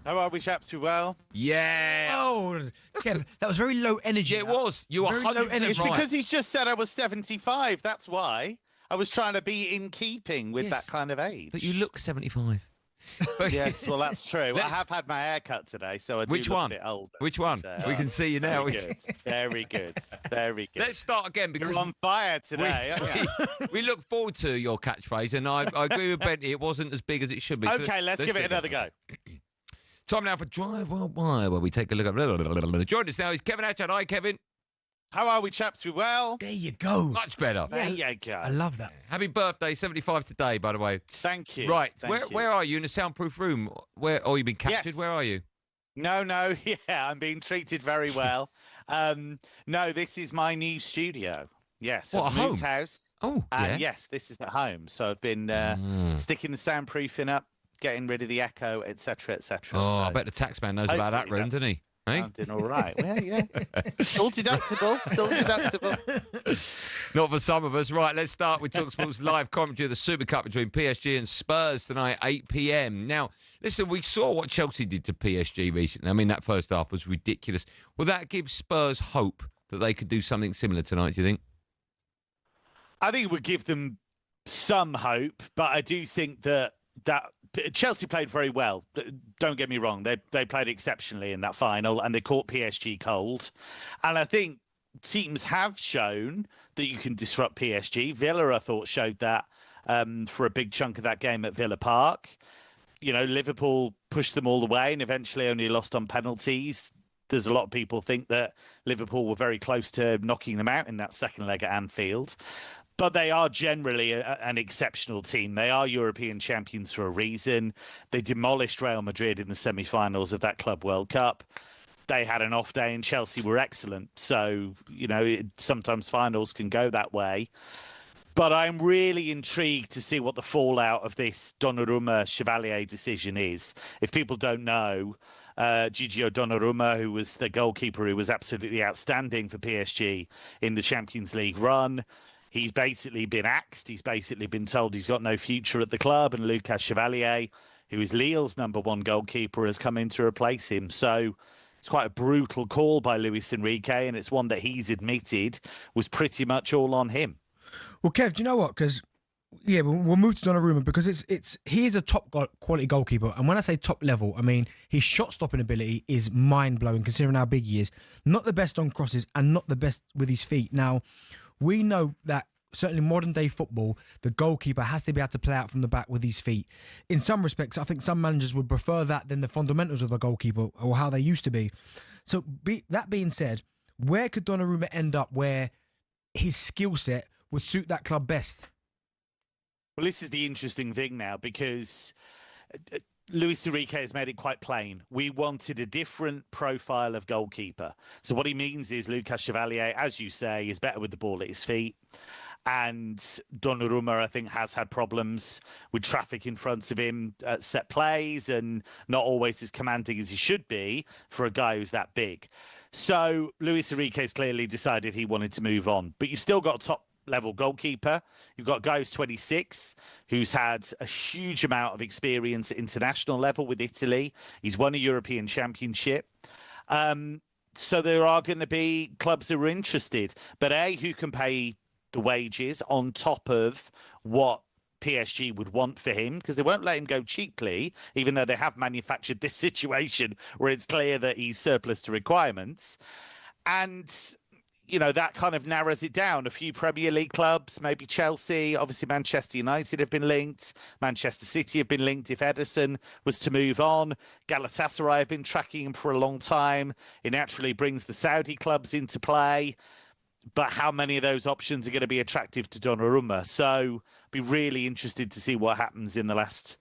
How are we, chaps? You well? Yeah. Oh, Kev, that was very low energy. Yeah, it was. You were Very low 100% energy. It's right. because he's just said I was 75. That's why. I was trying to be in keeping with that kind of age. But you look 75. Yes, well, that's true. I have had my hair cut today, so I do Which look one? a bit older. Which one? We can see you now. Very good. Very good. Very good. Let's start again because You're on fire today, aren't you? we look forward to your catchphrase, and I agree with Bentley. It wasn't as big as it should be. So Okay, let's give it another go. Time now for Drive Worldwide, where we take a look at... Join us now is Kevin Atchard. Hi, Kevin. How are we, chaps? We well? There you go. Much better. There you go. I love that. Happy birthday, 75 today, by the way. Thank you. Right, Thank you. where are you? In a soundproof room? Where? You've been captured? Yes. Where are you? No, yeah, I'm being treated very well. No, this is my new studio. Yes, What, I've at moved home? house. Oh, yeah. Yes, this is at home. So I've been sticking the soundproofing up, getting rid of the echo, etc., etc. Oh, I bet the taxman knows about that room, doesn't he? Hey? Sounding all right. Well, yeah. It's all deductible. It's all deductible. Not for some of us. Right, let's start with talkSPORT's live commentary of the Super Cup between PSG and Spurs tonight, 8 p.m. Now, listen, we saw what Chelsea did to PSG recently. I mean, that first half was ridiculous. Will that give Spurs hope that they could do something similar tonight, do you think? I think it would give them some hope, but I do think that Chelsea played very well. Don't get me wrong. They played exceptionally in that final and they caught PSG cold. And I think teams have shown that you can disrupt PSG. Villa, I thought, showed that for a big chunk of that game at Villa Park. You know, Liverpool pushed them all the way and eventually only lost on penalties. There's a lot of people think that Liverpool were very close to knocking them out in that second leg at Anfield. But they are generally an exceptional team. They are European champions for a reason. They demolished Real Madrid in the semi-finals of that Club World Cup. They had an off day and Chelsea were excellent. So, you know, sometimes finals can go that way. But I'm really intrigued to see what the fallout of this Donnarumma Chevalier decision is. If people don't know, Gigio Donnarumma, who was the goalkeeper who was absolutely outstanding for PSG in the Champions League run, he's basically been axed. He's basically been told he's got no future at the club. And Lucas Chevalier, who is Lille's #1 goalkeeper, has come in to replace him. So it's quite a brutal call by Luis Enrique. And it's one that he's admitted was pretty much all on him. Well, Kev, do you know what? Because, yeah, we'll move to Donnarumma because he is a top quality goalkeeper. And when I say top level, I mean his shot-stopping ability is mind-blowing considering how big he is. Not the best on crosses and not the best with his feet. Now, we know that certainly in modern-day football, the goalkeeper has to be able to play out from the back with his feet. In some respects, I think some managers would prefer that than the fundamentals of the goalkeeper or how they used to be. So that being said, where could Donnarumma end up where his skill set would suit that club best? Well, this is the interesting thing now because Luis Enrique has made it quite plain. We wanted a different profile of goalkeeper. So what he means is Lucas Chevalier, as you say, is better with the ball at his feet. And Donnarumma, I think, has had problems with traffic in front of him at set plays and not always as commanding as he should be for a guy who's that big. So Luis Enrique's clearly decided he wanted to move on. But you've still got a top-level goalkeeper. You've got a guy who's 26, who's had a huge amount of experience at international level with Italy. He's won a European Championship. So there are going to be clubs who are interested. But who can pay the wages on top of what PSG would want for him, because they won't let him go cheaply, even though they have manufactured this situation where it's clear that he's surplus to requirements. And, you know, that kind of narrows it down. A few Premier League clubs, maybe Chelsea, obviously Manchester United have been linked. Manchester City have been linked if Ederson was to move on. Galatasaray have been tracking him for a long time. It naturally brings the Saudi clubs into play. But how many of those options are going to be attractive to Donnarumma? So be really interested to see what happens in the last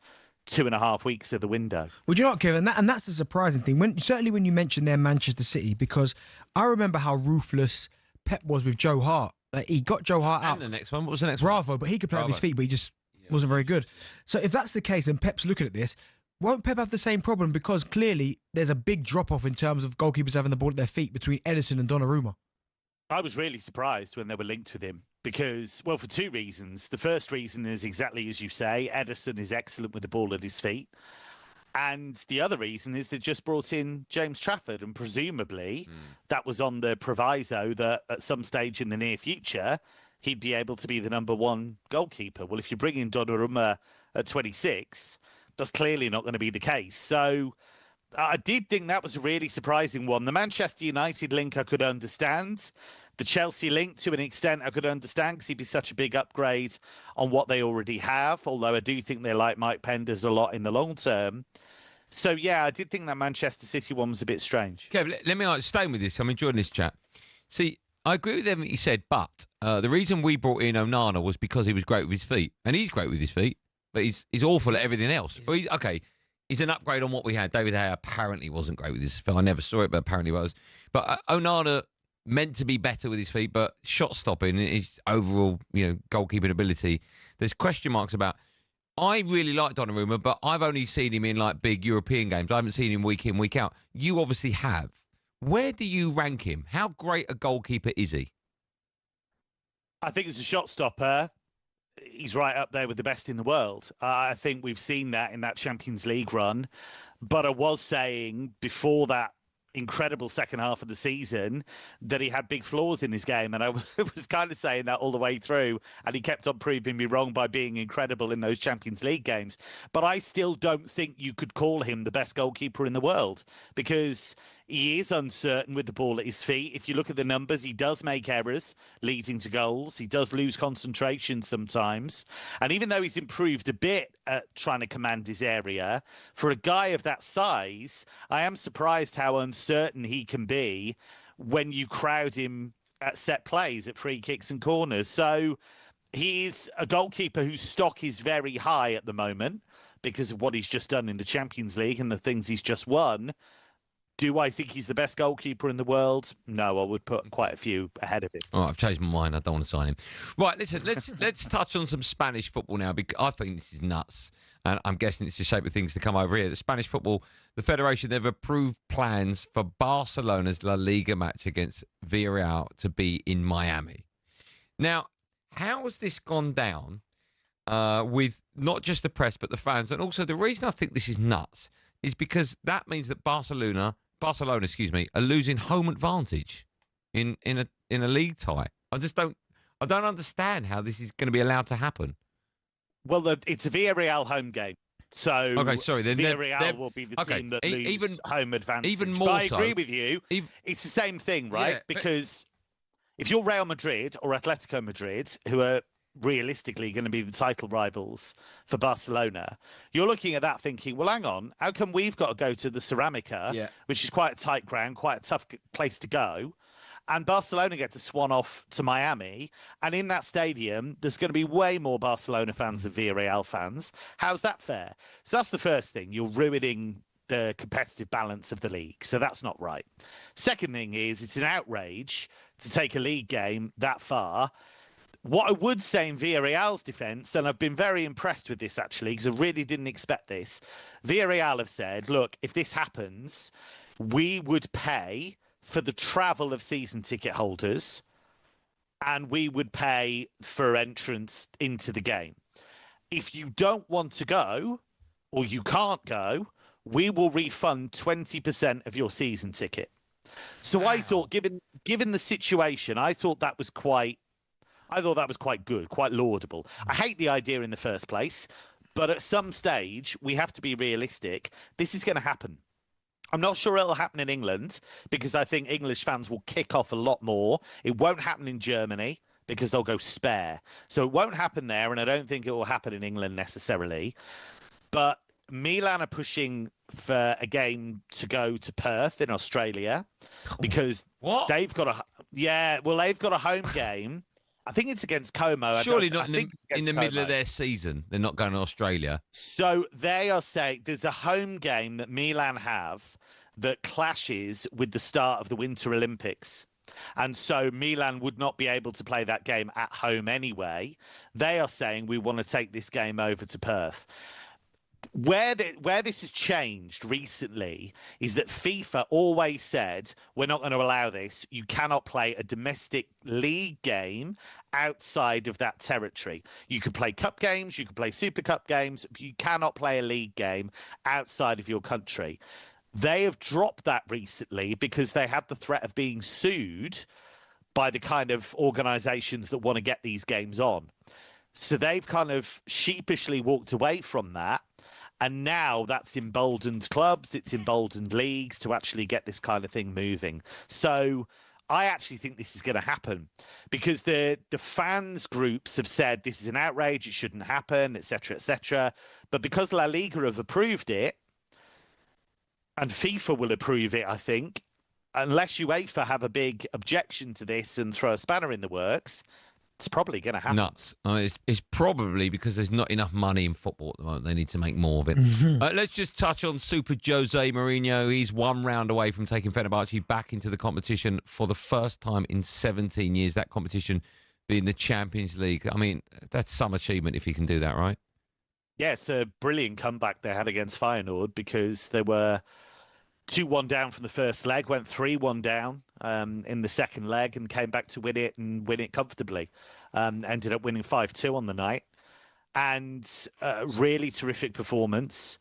2.5 weeks of the window. Well, do you know what, Kevin? And that's the surprising thing. Certainly when you mentioned their Manchester City, because I remember how ruthless Pep was with Joe Hart. Like, he got Joe Hart out. And the next one, what was the next Bravo, one? but he could play on his feet, but he just wasn't very good. So if that's the case, and Pep's looking at this, won't Pep have the same problem? Because clearly there's a big drop-off in terms of goalkeepers having the ball at their feet between Ederson and Donnarumma. I was really surprised when they were linked with him because, well, for two reasons. The first reason is exactly as you say, Ederson is excellent with the ball at his feet. And the other reason is they just brought in James Trafford, and presumably that was on the proviso that at some stage in the near future, he'd be able to be the number one goalkeeper. Well, if you bring in Donnarumma at 26, that's clearly not going to be the case. So I did think that was a really surprising one. The Manchester United link I could understand. The Chelsea link, to an extent, I could understand because he'd be such a big upgrade on what they already have, although I do think they like Mike Penders a lot in the long term. So, yeah, I did think that Manchester City one was a bit strange. Kev, let me stay with this. I'm enjoying this chat. See, I agree with everything you said, but the reason we brought in Onana was because he was great with his feet. And he's great with his feet, but he's awful at everything else. But he's an upgrade on what we had. David Hay apparently wasn't great with his feet. I never saw it, but apparently was. But Onana meant to be better with his feet, but shot stopping, his overall, goalkeeping ability, there's question marks about. I really like Donnarumma, but I've only seen him in like big European games. I haven't seen him week in, week out. You obviously have. Where do you rank him? How great a goalkeeper is he? I think as a shot stopper, he's right up there with the best in the world. I think we've seen that in that Champions League run. But I was saying before that incredible second half of the season that he had big flaws in his game, and I was kind of saying that all the way through, and he kept on proving me wrong by being incredible in those Champions League games. But I still don't think you could call him the best goalkeeper in the world because he is uncertain with the ball at his feet. If you look at the numbers, he does make errors leading to goals. He does lose concentration sometimes. And even though he's improved a bit at trying to command his area, for a guy of that size, I am surprised how uncertain he can be when you crowd him at set plays, at free kicks and corners. So he's a goalkeeper whose stock is very high at the moment because of what he's just done in the Champions League and the things he's just won. Do I think he's the best goalkeeper in the world? No, I would put quite a few ahead of him. Oh, I've changed my mind. I don't want to sign him. Right, listen, let's touch on some Spanish football now, because I think this is nuts. And I'm guessing it's the shape of things to come over here. The Spanish football, the Federation, they've approved plans for Barcelona's La Liga match against Villarreal to be in Miami. Now, how has this gone down with not just the press, but the fans? And also, the reason I think this is nuts is because that means that Barcelona, are losing home advantage in a league tie. I don't understand how this is going to be allowed to happen. Well, it's a Villarreal home game. So okay, sorry, then Villarreal will be the team that lose home advantage. Even more but I so, agree with you. It's the same thing, right? Yeah, because if you're Real Madrid or Atletico Madrid, who are realistically going to be the title rivals for Barcelona, you're looking at that thinking, well, hang on, how come we've got to go to the Ceramica, which is quite a tight ground, quite a tough place to go, and Barcelona get to swan off to Miami, and in that stadium, there's going to be way more Barcelona fans than Villarreal fans. How's that fair? So that's the first thing. You're ruining the competitive balance of the league, so that's not right. Second thing is, it's an outrage to take a league game that far. What I would say in Villarreal's defence, and I've been very impressed with this actually, because I really didn't expect this, Villarreal have said, look, if this happens, we would pay for the travel of season ticket holders, and we would pay for entrance into the game. If you don't want to go, or you can't go, we will refund 20% of your season ticket. So I thought, given the situation, I thought that was quite good, quite laudable. I hate the idea in the first place, but at some stage we have to be realistic. This is going to happen. I'm not sure it'll happen in England because I think English fans will kick off a lot more. It won't happen in Germany because they'll go spare. So it won't happen there, and I don't think it will happen in England necessarily. But Milan are pushing for a game to go to Perth in Australia because they've got a home game. I think it's against Como. Surely not in the middle of their season. They're not going to Australia. So they are saying there's a home game that Milan have that clashes with the start of the Winter Olympics. And so Milan would not be able to play that game at home anyway. They are saying we want to take this game over to Perth. Where this has changed recently is that FIFA always said, we're not going to allow this. You cannot play a domestic league game outside of that territory. You can play cup games, you can play Super Cup games, but you cannot play a league game outside of your country. They have dropped that recently because they had the threat of being sued by the kind of organisations that want to get these games on. So they've kind of sheepishly walked away from that. And now that's emboldened clubs, it's emboldened leagues to actually get this kind of thing moving. So I actually think this is going to happen because the fans groups have said this is an outrage, it shouldn't happen, etc., etc. But because La Liga have approved it, and FIFA will approve it, I think, unless UEFA have a big objection to this and throw a spanner in the works, it's probably going to happen. Nuts. I mean, it's probably because there's not enough money in football at the moment. They need to make more of it. Let's just touch on Super Jose Mourinho. He's one round away from taking Fenerbahce back into the competition for the first time in 17 years. That competition being the Champions League. I mean, that's some achievement if he can do that, right? Yeah, it's a brilliant comeback they had against Feyenoord because they were 2-1 down from the first leg, went 3-1 down in the second leg and came back to win it comfortably. Ended up winning 5-2 on the night. And really terrific performance.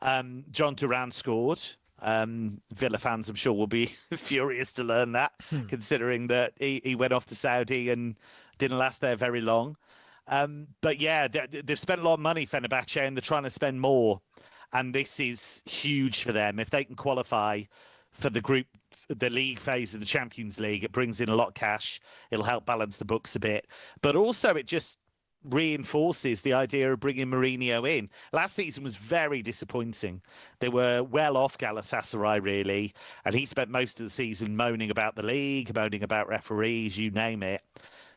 John Duran scored. Villa fans, I'm sure, will be furious to learn that, considering that he went off to Saudi and didn't last there very long. But yeah, they've spent a lot of money, Fenerbahce, and they're trying to spend more. And this is huge for them. If they can qualify for the league phase of the Champions League, it brings in a lot of cash. It'll help balance the books a bit. But also it just reinforces the idea of bringing Mourinho in. Last season was very disappointing. They were well off Galatasaray, really. And he spent most of the season moaning about the league, moaning about referees, you name it.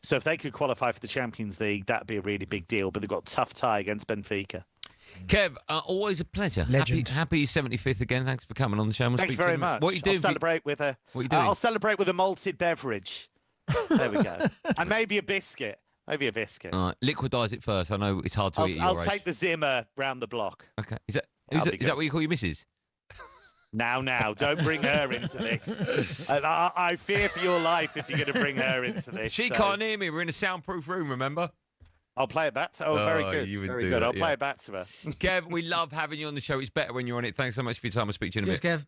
So if they could qualify for the Champions League, that'd be a really big deal. But they've got a tough tie against Benfica. Kev, always a pleasure. Legend. Happy 75th again. Thanks for coming on the show. Thank you very much. What are you doing? I'll celebrate with a. What are you doing? I'll celebrate with a malted beverage. There we go. And maybe a biscuit. All right, liquidise it first. I know it's hard to eat. I'll take the Zimmer round the block. Okay. Is that what you call your missus? Now, don't bring her into this. I fear for your life if you're going to bring her into this. She can't hear me. We're in a soundproof room, remember? I'll play it back to her. Oh, very good. Very good. I'll play it back to her. Kev, we love having you on the show. It's better when you're on it. Thanks so much for your time. I'll speak to you in a bit. Cheers, Kev.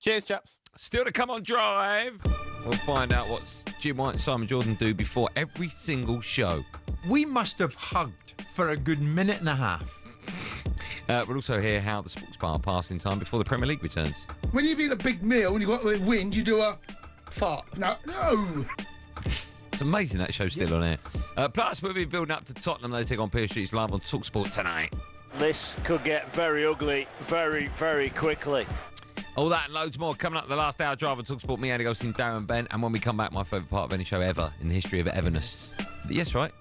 Cheers, chaps. Still to come on Drive. We'll find out what Jim White and Simon Jordan do before every single show. We must have hugged for a good minute and a half. We'll also hear how the sports bar passed in time before the Premier League returns. When you've eaten a big meal and you've got the wind, you do a fart. No. It's amazing that show's still on air. Plus, we'll be building up to Tottenham. They take on PSG live on talkSPORT tonight. This could get very ugly very, very quickly. All that and loads more coming up the last hour drive on talkSPORT. Me, Andy Goldstein Darren Bent. And when we come back, my favourite part of any show ever in the history of everness. Yes, right.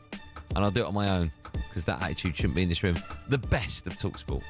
And I'll do it on my own because that attitude shouldn't be in this room. The best of talkSPORT.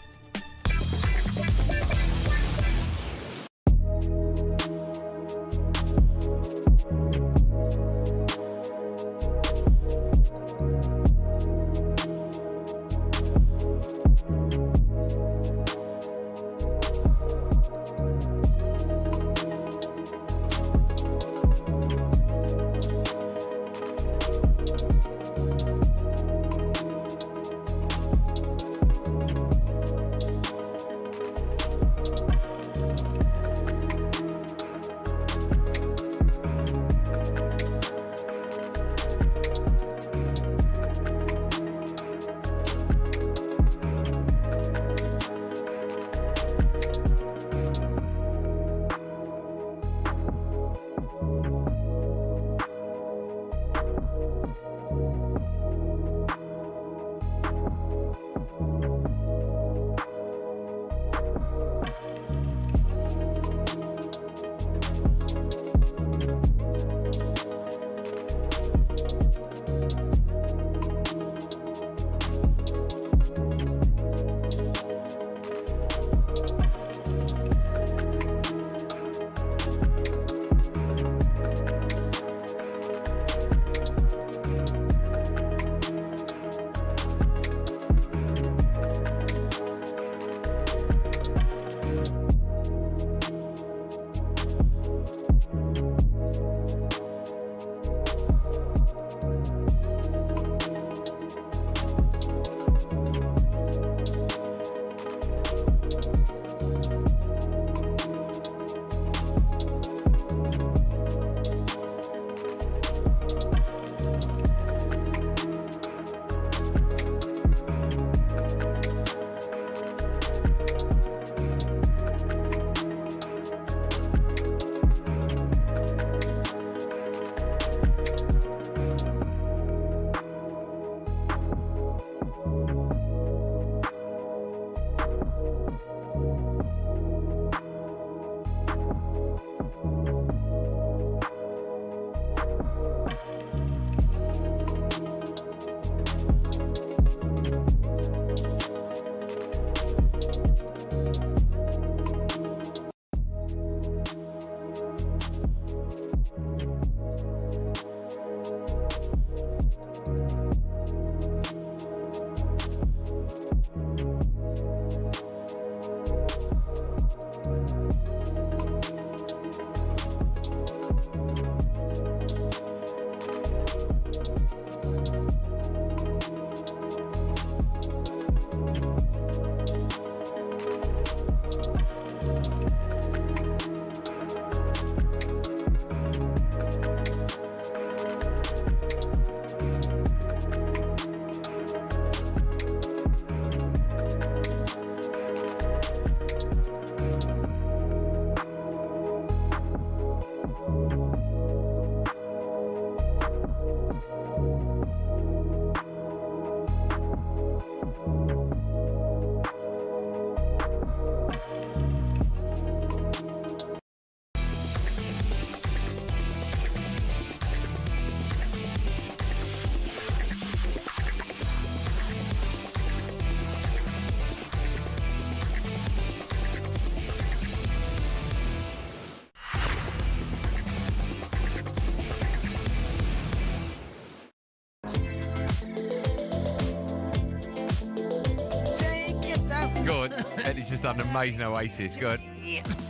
Good. Eddie's just done an amazing Oasis. Good.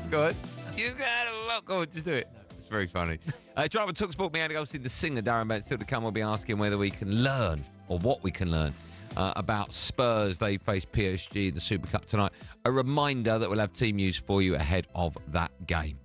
Good. You got to look. Go on, just do it. It's very funny. Driver talkSPORT, me, Andy Goldstein, the singer, Darren Bent. Still to come, we'll be asking whether we can learn, or what we can learn, about Spurs. They face PSG in the Super Cup tonight. A reminder that we'll have team news for you ahead of that game.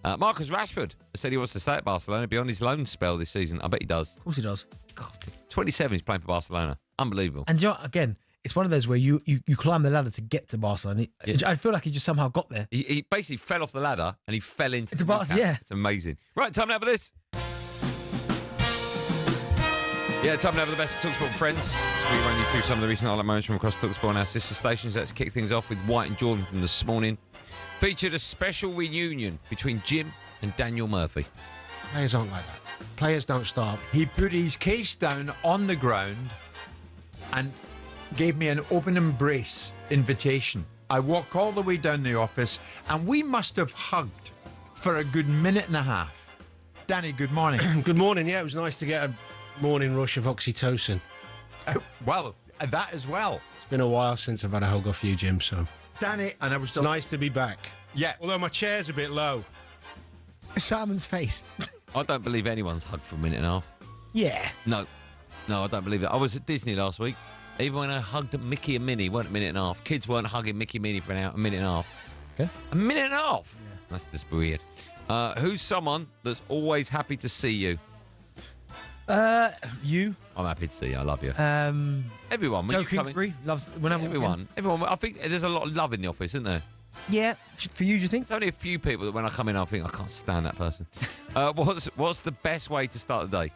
Marcus Rashford said he wants to stay at Barcelona beyond his loan spell this season. I bet he does. Of course he does. God, 27, he's playing for Barcelona. Unbelievable. And you know, again, it's one of those where you climb the ladder to get to Barcelona. I feel like he just somehow got there. He basically fell off the ladder and he fell into the Barcelona. Yeah, it's amazing. Right, time now for this. Yeah, time now for the best of talkSPORT friends. We run you through some of the recent highlight moments from across talkSPORT and our sister stations. Let's kick things off with White and Jordan from this morning. Featured a special reunion between Jim and Daniel Murphy. Players aren't like that. Players don't start. He put his case down on the ground and gave me an open embrace invitation. I walk all the way down the office and we must have hugged for a good minute and a half. Danny, good morning. Good morning. Yeah, it was nice to get a morning rush of oxytocin. Well, that as well. It's been a while since I've had a hug off you, Jim, so... Danny, and I was... It's nice to be back. Yeah. Although my chair's a bit low. Simon's face. I don't believe anyone's hugged for a minute and a half. Yeah. No, I don't believe that. I was at Disney last week. Even when I hugged Mickey and Minnie, weren't a minute and a half. Kids weren't hugging Mickey and Minnie for a minute and a half. Okay. A minute and a half? Yeah. That's just weird. Who's someone that's always happy to see you? You. I'm happy to see you. I love you. Everyone. Joe Kingsbury loves whenever. Everyone. I think there's a lot of love in the office, isn't there? Yeah. For you, do you think? There's only a few people that when I come in, I think I can't stand that person. What's the best way to start the day?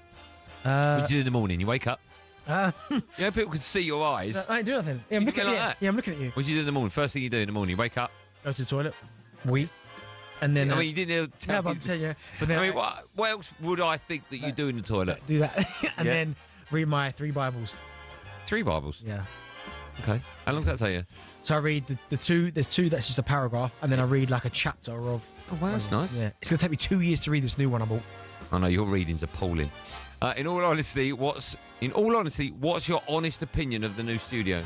What do you do in the morning? You wake up. People can see your eyes. I ain't doing nothing. Yeah, I'm looking at you. That. Yeah, I'm looking at you. What do you do in the morning? First thing you do in the morning, you wake up. Go to the toilet. And then... I mean, you didn't tell me. But I'm telling you. But then I mean, what else would I think that you do in the toilet? Do that. And then read my 3 Bibles. 3 Bibles? Yeah. Okay. How long does that take you? So I read the 2, there's 2 that's just a paragraph, and then I read like a chapter of... Oh, wow, that's nice. Yeah. It's going to take me 2 years to read this new one I bought. I know, your reading's appalling. In all honesty, what's your honest opinion of the new studio?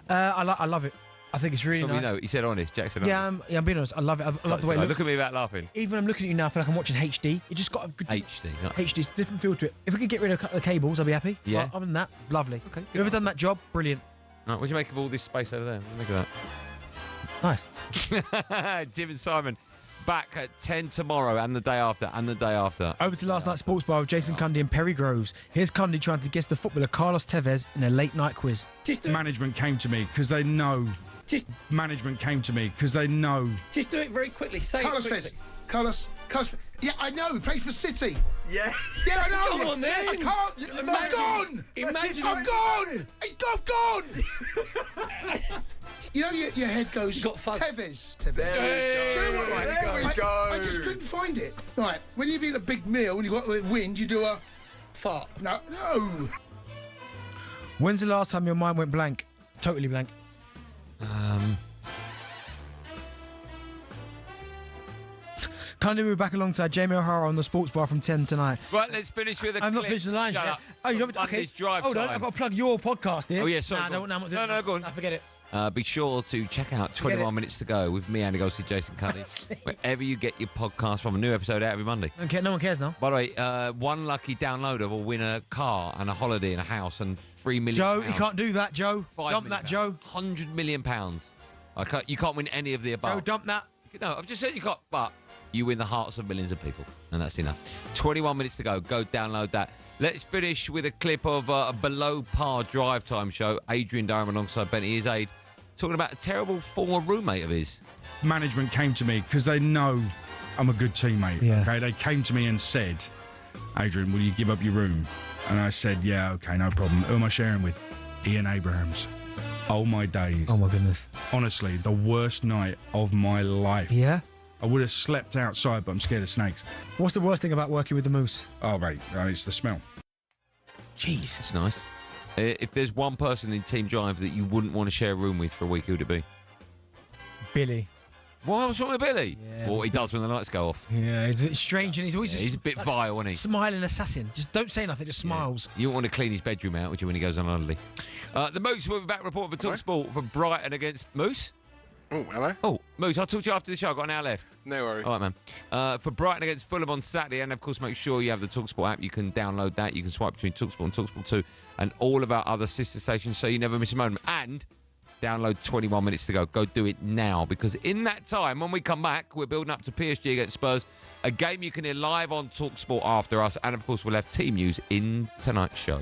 I love it. I think it's really nice. No, he said honest. Jack said honest. Yeah, I'm being honest. I love it. I love the way it looks. Look at me without laughing. Even I'm looking at you now, I feel like I'm watching HD. It just got a good... HD. HD's different feel to it. If we could get rid of a couple of cables, I'd be happy. Yeah. But other than that, lovely. Okay. Whoever done that job, brilliant. Right, what do you make of all this space over there? What do you make of that? Nice. Jim and Simon back at 10 tomorrow and the day after and the day after. Over to last night's sports bar with Jason Cundy and Perry Groves. Here's Cundy trying to guess the footballer Carlos Tevez in a late night quiz. Management came to me because they know. Management came to me because they know. Just do it very quickly. Say Carlos it quickly. Carlos. Yeah, I know. He plays for City. Yeah. Yeah, I know. Come on, then. I can't. I've gone. I've gone. You know, your head goes. Tevez. There we go. I just couldn't find it. Right, when you've eaten a big meal and you've got the wind, you do a fart. No. When's the last time your mind went blank? Totally blank. Kindly move back alongside Jamie O'Hara on the sports bar from 10 tonight. Right, let's finish with a I'm not finishing the lines yet. Oh, you don't... Okay. Drive Hold on, time. I've got to plug your podcast here. Oh, yeah, sorry. No, I'm not doing No, go on. I forget it. Be sure to check out 21 Minutes to Go with me, Andy Goldstein, Jason Cundy. Wherever you get your podcast from, a new episode out every Monday. Okay, no one cares now. By the way, one lucky downloader will win a car and a holiday and a house and £3 million. Joe, you can't do that, Joe. Dump that, Joe. £100 million. You can't win any of the above. Joe, dump that. No, I've just said you can't, but you win the hearts of millions of people, and that's enough. 21 minutes to go. Go download that. Let's finish with a clip of a below par drive time show. Adrian Durham alongside Benny, his aide, talking about a terrible former roommate of his. Management came to me because they know I'm a good teammate. Yeah. Okay, they came to me and said, Adrian, will you give up your room? And I said, yeah, okay, no problem. Who am I sharing with? Ian Abrahams. Oh, my days. Oh, my goodness. Honestly, the worst night of my life. Yeah? I would have slept outside, but I'm scared of snakes. What's the worst thing about working with the moose? Oh, mate, it's the smell. Jeez. It's nice. If there's one person in Team Drive that you wouldn't want to share a room with for a week, who would it be? Billy. What's wrong with Billy? Yeah, what he does when the lights go off. Yeah, it's strange, and he's always he's a bit vile, isn't he? Smiling assassin. Just don't say nothing, just smiles. You don't want to clean his bedroom out, would you, when he goes on holiday? The Moose will be back report for talkSPORT for Brighton against Moose. Oh, hello. Oh, Moose, I'll talk to you after the show. I've got an hour left. No worries. All right, man. For Brighton against Fulham on Saturday, and of course, make sure you have the talkSPORT app. You can download that. You can swipe between talkSPORT and talkSPORT 2 and all of our other sister stations so you never miss a moment. And download 21 minutes to go. Go do it now, because in that time, when we come back, we're building up to PSG against Spurs, a game you can hear live on talkSPORT after us. And of course, we'll have team news in tonight's show.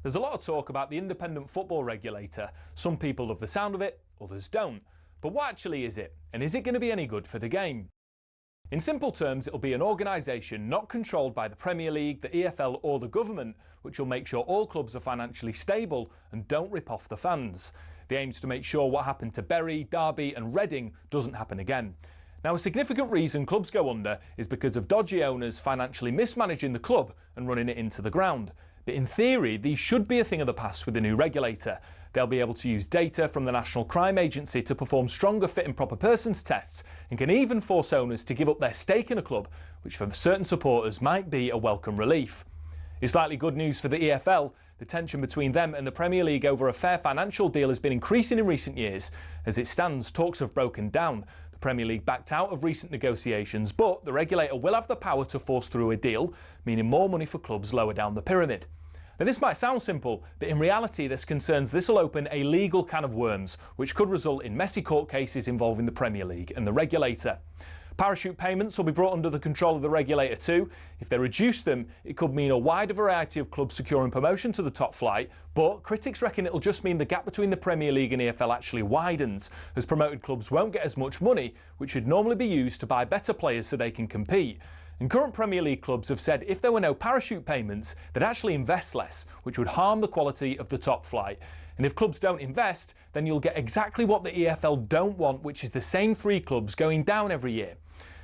There's a lot of talk about the independent football regulator. Some people love the sound of it, others don't. But what actually is it? And is it going to be any good for the game? In simple terms, it'll be an organisation not controlled by the Premier League, the EFL or the government, which will make sure all clubs are financially stable and don't rip off the fans. The aim is to make sure what happened to Bury, Derby and Reading doesn't happen again. Now, a significant reason clubs go under is because of dodgy owners financially mismanaging the club and running it into the ground. But in theory, these should be a thing of the past with the new regulator. They'll be able to use data from the National Crime Agency to perform stronger fit and proper persons tests, and can even force owners to give up their stake in a club, which for certain supporters might be a welcome relief. It's likely good news for the EFL. The tension between them and the Premier League over a fair financial deal has been increasing in recent years. As it stands, talks have broken down. The Premier League backed out of recent negotiations, but the regulator will have the power to force through a deal, meaning more money for clubs lower down the pyramid. Now, this might sound simple, but in reality there's concerns this will open a legal can of worms, which could result in messy court cases involving the Premier League and the regulator. Parachute payments will be brought under the control of the regulator too. If they reduce them, it could mean a wider variety of clubs securing promotion to the top flight, but critics reckon it'll just mean the gap between the Premier League and EFL actually widens, as promoted clubs won't get as much money, which should normally be used to buy better players so they can compete. And current Premier League clubs have said if there were no parachute payments, they'd actually invest less, which would harm the quality of the top flight. And if clubs don't invest, then you'll get exactly what the EFL don't want, which is the same 3 clubs going down every year.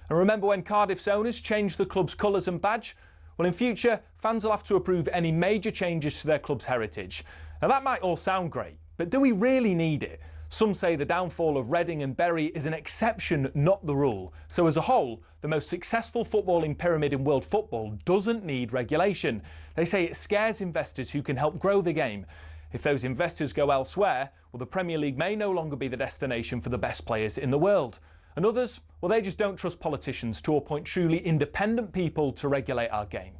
And remember when Cardiff's owners changed the club's colours and badge? Well, in future, fans will have to approve any major changes to their club's heritage. Now, that might all sound great, but do we really need it? Some say the downfall of Reading and Bury is an exception, not the rule. So as a whole, the most successful footballing pyramid in world football doesn't need regulation. They say it scares investors who can help grow the game. If those investors go elsewhere, well, the Premier League may no longer be the destination for the best players in the world. And others, well, they just don't trust politicians to appoint truly independent people to regulate our game.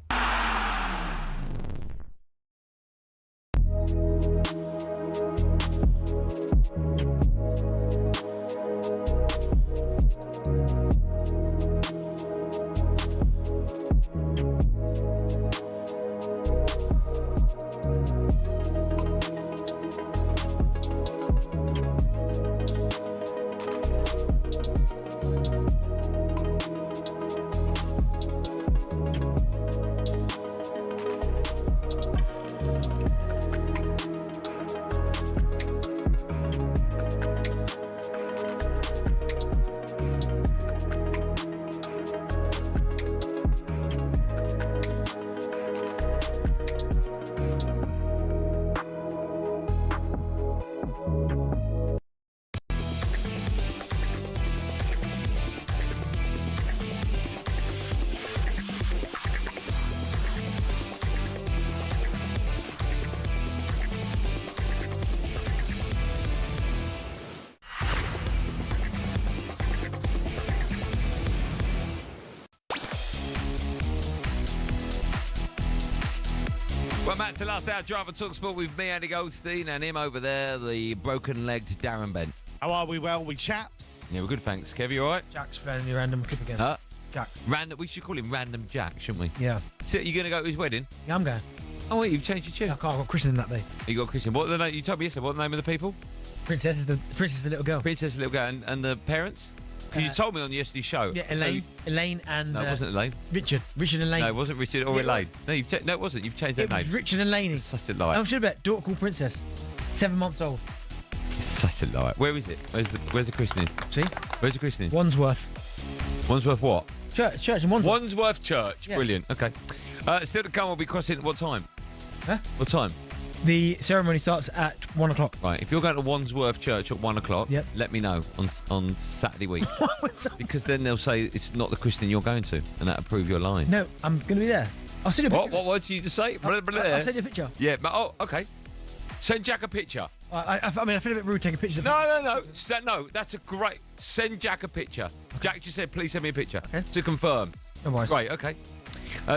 Well, Matt, to last hour drive on talkSPORT with me, Andy Goldstein, and him over there, the broken-legged Darren Bent. How are we? Well, we chaps? Yeah, we're good, thanks. Kev, you all right? Jack's found your random clip again. Jack. We should call him Random Jack, shouldn't we? Yeah. So, you going to go to his wedding? Yeah, I'm going. Oh, wait, you've changed your tune? I can't. I've got christening that day. You got christening. What the name? You told me yesterday. What the name of the people? Princess is the little girl. Princess is the little girl. And the parents? Because you told me on yesterday's show. Yeah, Elaine. Elaine and... No, it wasn't Elaine. Richard and Elaine. No, it wasn't Richard or Elaine. No, no, it wasn't. You've changed that name. Richard and Elaine. Such a lie. I'm sure about daughter called Princess. 7 months old. Such a lie. Where is it? Where's the christening? See? Where's the christening? Wandsworth. Wandsworth what? Church in Wandsworth. Wandsworth Church. Yeah. Brilliant. Okay. Still to come, we'll be crossing at what time? Huh? What time? The ceremony starts at 1 o'clock. Right. If you're going to Wandsworth Church at 1 o'clock, yep, let me know on Saturday week. Because then they'll say it's not the christening you're going to, and that'll prove you're lying. No, I'm going to be there. I'll send you a picture. What words did you just say? I'll send you a picture. Yeah. Oh, okay. Send Jack a picture. I mean, I feel a bit rude taking pictures. No. No, that's a great... Send Jack a picture. Okay. Jack just said, please send me a picture. Okay. To confirm. No worries. Right, okay.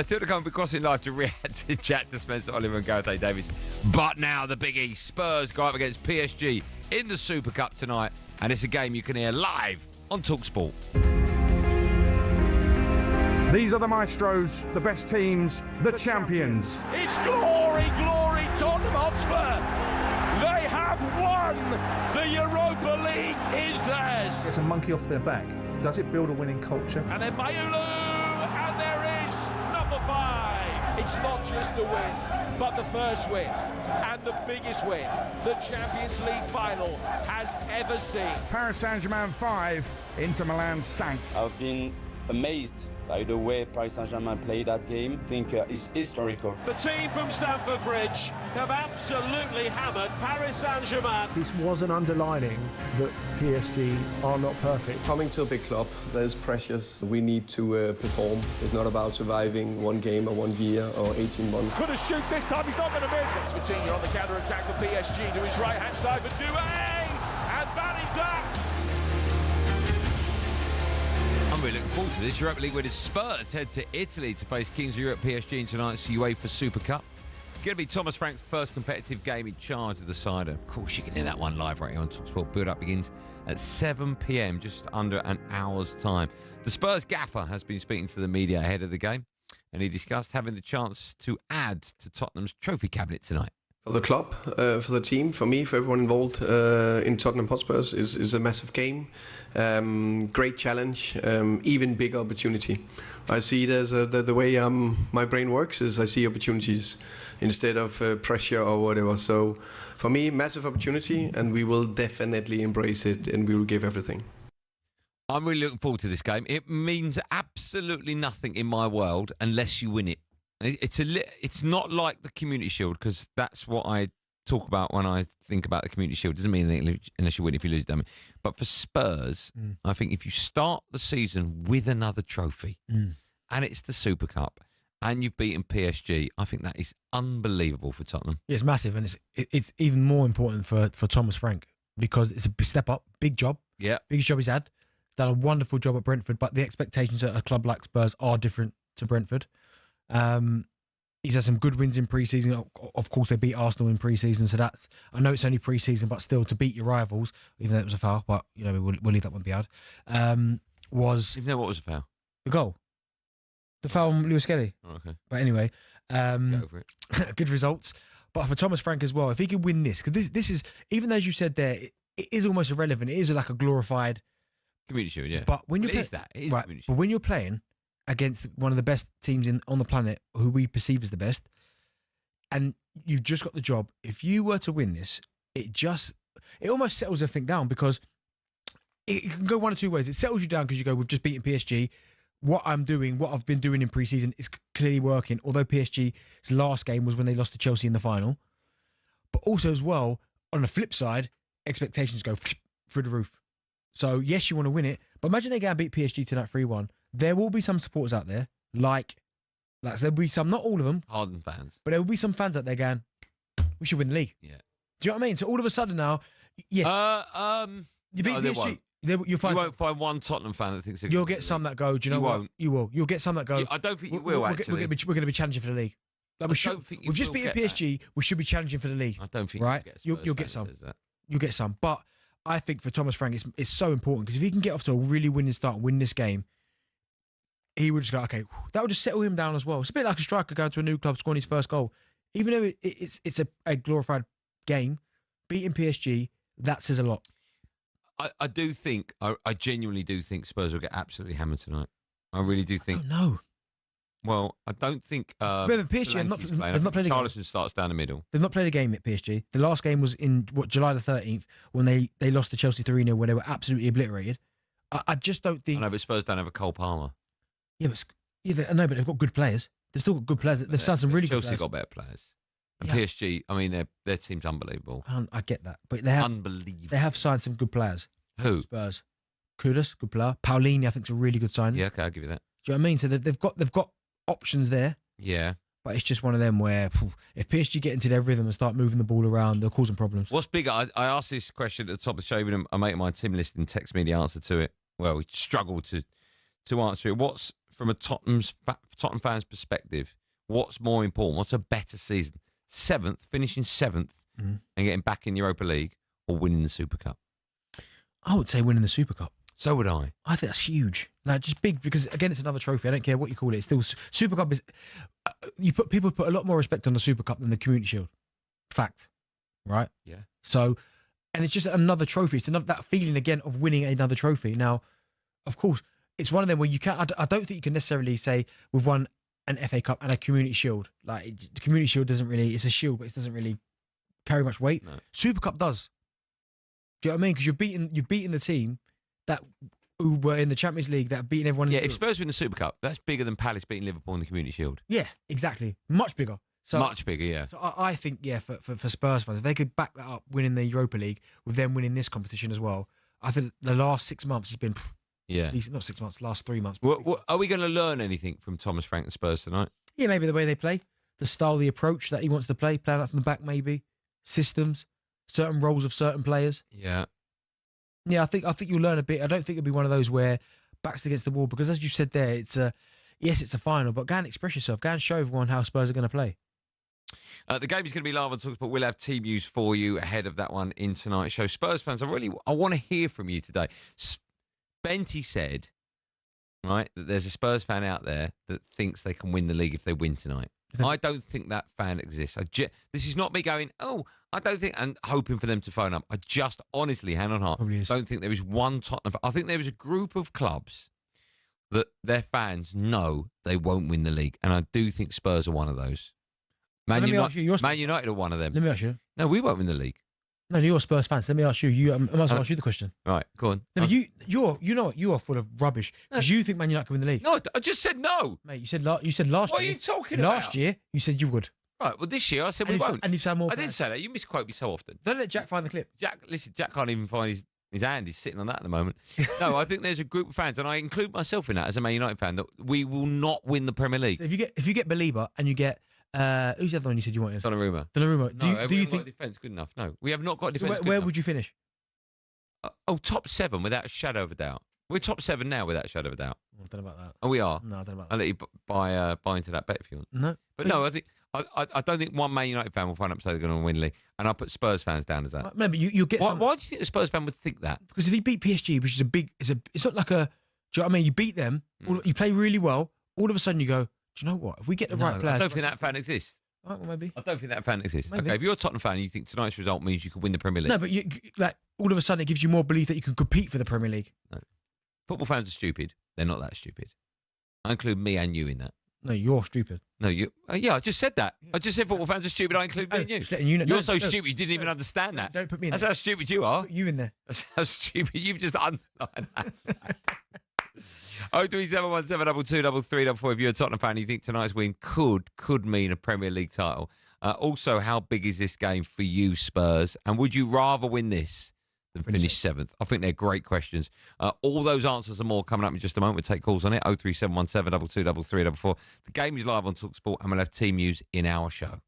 Still to come, we're crossing live to react to Jack Spencer, Oliver and Gareth A. Davis. But now the biggie, Spurs go up against PSG in the Super Cup tonight. And it's a game you can hear live on talkSPORT. These are the maestros, the best teams, the champions. It's glory, Tottenham Hotspur. They have won. The Europa League is theirs. It's a monkey off their back. Does it build a winning culture? And then Mayulu, and there is number 5. It's not just the win, but the first win and the biggest win the Champions League final has ever seen. Paris Saint-Germain 5, Inter Milan sank. I've been amazed by the way Paris Saint-Germain played that game. I think it's historical. The team from Stamford Bridge have absolutely hammered Paris Saint-Germain. This was an underlining that PSG are not perfect. Coming to a big club, that is precious. We need to perform. It's not about surviving one game or 1 year or 18 months. Could have shoots this time, he's not going to miss. It's Vitinha on the counter-attack for PSG to his right-hand side for Doué. And that is that. I'm really looking forward to this. Europa League winners Spurs head to Italy to face Kings of Europe PSG in tonight's UEFA Super Cup. It's going to be Thomas Frank's first competitive game in charge of the side. Of course, you can hear that one live right here on talkSPORT. Build-up begins at 7 p.m, just under an hour's time. The Spurs gaffer has been speaking to the media ahead of the game, and he discussed having the chance to add to Tottenham's trophy cabinet tonight. For the club, for the team, for me, for everyone involved in Tottenham Hotspurs is a massive game. Great challenge, even bigger opportunity. I see it as the way my brain works is I see opportunities instead of pressure or whatever. So for me, massive opportunity, and we will definitely embrace it, and we will give everything. I'm really looking forward to this game. It means absolutely nothing in my world unless you win it. It's not like the Community Shield, because that's what I talk about when I think about the Community Shield. It doesn't mean anything unless you win. If you lose, it doesn't mean. But for Spurs, I think if you start the season with another trophy, and it's the Super Cup, and you've beaten PSG, I think that is unbelievable for Tottenham. It's massive, and it's even more important for Thomas Frank, because it's a step up, big job, biggest job he's had. Done a wonderful job at Brentford, but the expectations at a club like Spurs are different to Brentford. He's had some good wins in pre-season. Of course, they beat Arsenal in pre-season, so that's, I know it's only pre-season, but still to beat your rivals, even though it was a foul, but you know we'll leave that one behind. Was even though what was a foul? The goal, the foul on Lewis Kelly. Oh, okay, but anyway, go for it. Good results. But for Thomas Frank as well, if he could win this, because this is, even though as you said there, it is almost irrelevant. It is like a glorified Community Shield, yeah. But when you're it is right, but when you're playing against one of the best teams on the planet, who we perceive as the best, and you've just got the job, if you were to win this, it almost settles everything down, because it can go one of two ways. It settles you down because you go, we've just beaten PSG. What I've been doing in pre-season is clearly working, although PSG's last game was when they lost to Chelsea in the final. But also as well, on the flip side, expectations go through the roof. So yes, you want to win it, but imagine they go and beat PSG tonight 3-1. There will be some supporters out there, like there'll be some, not all of them, hardened fans, but there will be some fans out there going, we should win the league. Yeah. Do you know what I mean? So all of a sudden now, yeah, you beat PSG. You won't find one Tottenham fan that thinks you'll get some that go. Do you know what? Won't. You will. You'll get some that go. I don't think you will. Actually, we're going to be challenging for the league. Like we've just beaten PSG. We should be challenging for the league. I don't think right. You'll get some. You'll get some, but I think for Thomas Frank, it's so important, because if he can get off to a really winning start and win this game, he would just go, okay, that would just settle him down as well. It's a bit like a striker going to a new club, scoring his first goal. Even though it's a glorified game, beating PSG, that says a lot. I do think, I genuinely do think Spurs will get absolutely hammered tonight. I really do think. Oh, no. Well, I don't think. Remember, PSG have not played a game. Carlson starts down the middle. They've not played a game at PSG. The last game was in July the 13th, when they lost to Chelsea 3-0, where they were absolutely obliterated. I just don't think. I know, but Spurs don't have a Cole Palmer. Yeah, I know, but they've got good players. They've still got good players. They've signed some really good players. Chelsea got better players. And PSG, I mean, their team's unbelievable. I get that, but they have unbelievable. They have signed some good players. Who? Spurs. Kudus, good player. Paulini, I think, is a really good signing. Yeah, okay, I'll give you that. Do you know what I mean? So they've got options there. Yeah. But it's just one of them where if PSG get into their rhythm and start moving the ball around, they'll cause them problems. What's bigger? I asked this question at the top of the show, even a mate of mine, Tim Liston, texted me the answer to it. Well, he struggled to answer it. What's, from a Tottenham fan's perspective, what's more important? What's a better season? Finishing seventh and getting back in the Europa League, or winning the Super Cup? I would say winning the Super Cup. So would I. I think that's huge. Like, just big, because again, it's another trophy. I don't care what you call it. It's still Super Cup is. People put a lot more respect on the Super Cup than the Community Shield. Fact, right? Yeah. So, and it's just another trophy. It's that feeling again of winning another trophy. Now, of course, it's one of them where you can't. I don't think you can necessarily say we've won an FA Cup and a Community Shield. Like, the Community Shield doesn't really. It's a shield, but it doesn't really carry much weight. No. Super Cup does. Do you know what I mean? Because you've beaten the team who were in the Champions League, that have beaten everyone. Yeah, if Spurs win the Super Cup, that's bigger than Palace beating Liverpool in the Community Shield. Yeah, exactly. Much bigger. So, much bigger, yeah. So I think, yeah, for Spurs fans, if they could back that up, winning the Europa League with them winning this competition as well, I think the last 6 months has been, not 6 months, last 3 months. Are we going to learn anything from Thomas Frank and Spurs tonight? Yeah, maybe the way they play, the style, the approach that he wants to play, playing up from the back, maybe systems, certain roles of certain players. Yeah. Yeah, I think you'll learn a bit. I don't think it'll be one of those where backs against the wall, because as you said there, it's a final, but go and express yourself. Go and show everyone how Spurs are going to play. The game is going to be live on talkSPORT. We'll have team news for you ahead of that one in tonight's show. Spurs fans, I want to hear from you today. Benty said, right, that there's a Spurs fan out there that thinks they can win the league if they win tonight. I don't think that fan exists. This is not me going, I don't think, and hoping for them to phone up. I just honestly, hand on heart, don't think there is one Tottenham. I think there is a group of clubs that their fans know they won't win the league. And I do think Spurs are one of those. Man United are one of them. Let me ask you. No, we won't win the league. No, you're Spurs fans. Let me ask you. I might as well ask you the question. Right, go on. No, you know what? You are full of rubbish because you think Man United can win the league. No, I just said no. Mate, you said last year. What are you talking about? Last year, you said you would. Right, well, this year I said we won't. And you've said more. I didn't say that. You misquote me so often. Don't let Jack find the clip. Jack can't even find his hand. He's sitting on that at the moment. No, I think there's a group of fans, and I include myself in that as a Man United fan, that we will not win the Premier League. So if you get Belieber and you get who's the other one you said you wanted? Donnarumma. Do you think defence good enough? No, we have not got defence. Where would you finish? Top 7 without a shadow of a doubt. We're top 7 now without a shadow of a doubt. I don't know about that. Oh, we are. No, I don't know about that. I'll let you buy into that bet if you want. No, but no, I think I don't think one Man United fan will find up say they're going to win the league, and I'll put Spurs fans down as that. No, but you'll get. Why do you think the Spurs fan would think that? Because if you beat PSG, which is it's not like a. Do you know what I mean? You beat them, you play really well. All of a sudden, you go. Do you know what? If we get the right players, I don't think that fan exists. Right, well, maybe. I don't think that fan exists. Maybe. Okay, if you're a Tottenham fan and you think tonight's result means you could win the Premier League. No, but all of a sudden it gives you more belief that you can compete for the Premier League. No. Football fans are stupid. They're not that stupid. I include me and you in that. No, you're stupid. No, you. Yeah, I just said that. I just said football fans are stupid. I include me and you. Just letting you know. You're so stupid you didn't even understand that. Don't put me in That's there. how stupid you are. Put you in there. That's how stupid you've just underlined that. 03717223344. If you're a Tottenham fan, you think tonight's win could mean a Premier League title. Also, how big is this game for you, Spurs? And would you rather win this than finish 7th? I think they're great questions. All those answers and more coming up in just a moment. We'll take calls on it. 03717223344. The game is live on talkSPORT, and we'll have team news in our show.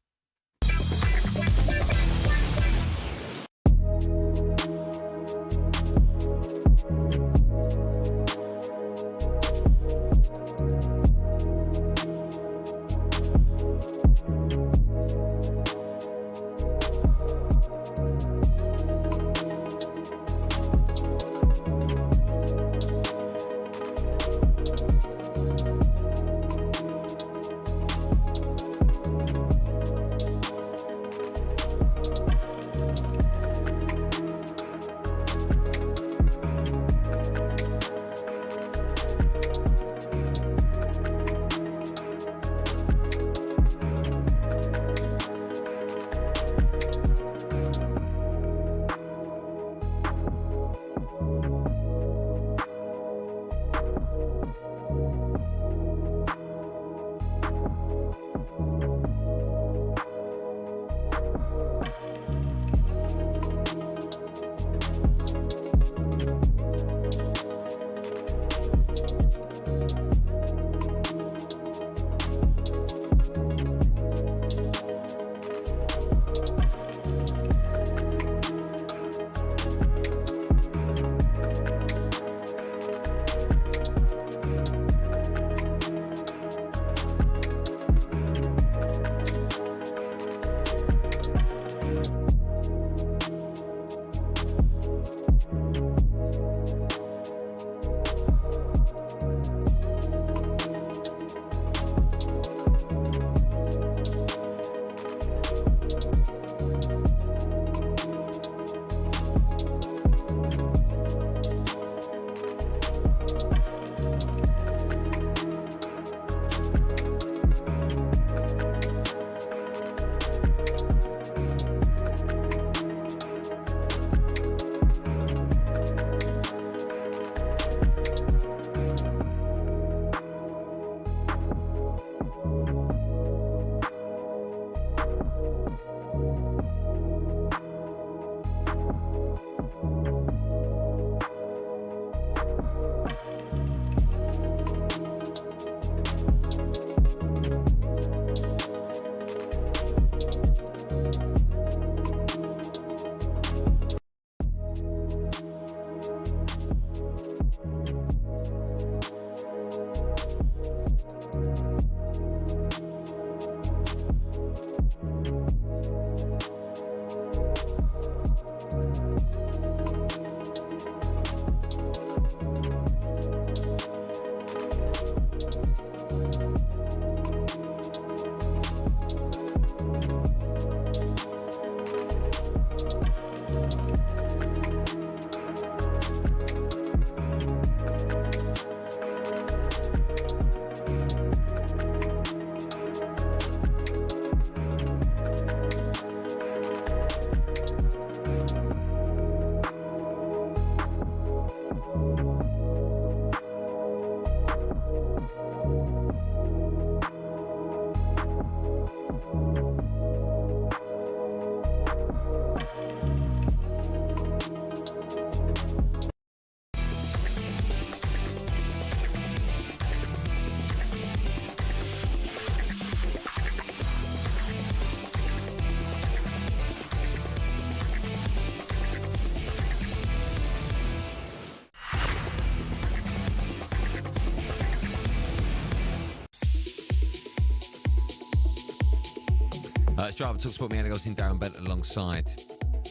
It's Drive talkSPORT, me, Andy Goldstein Darren Bent alongside.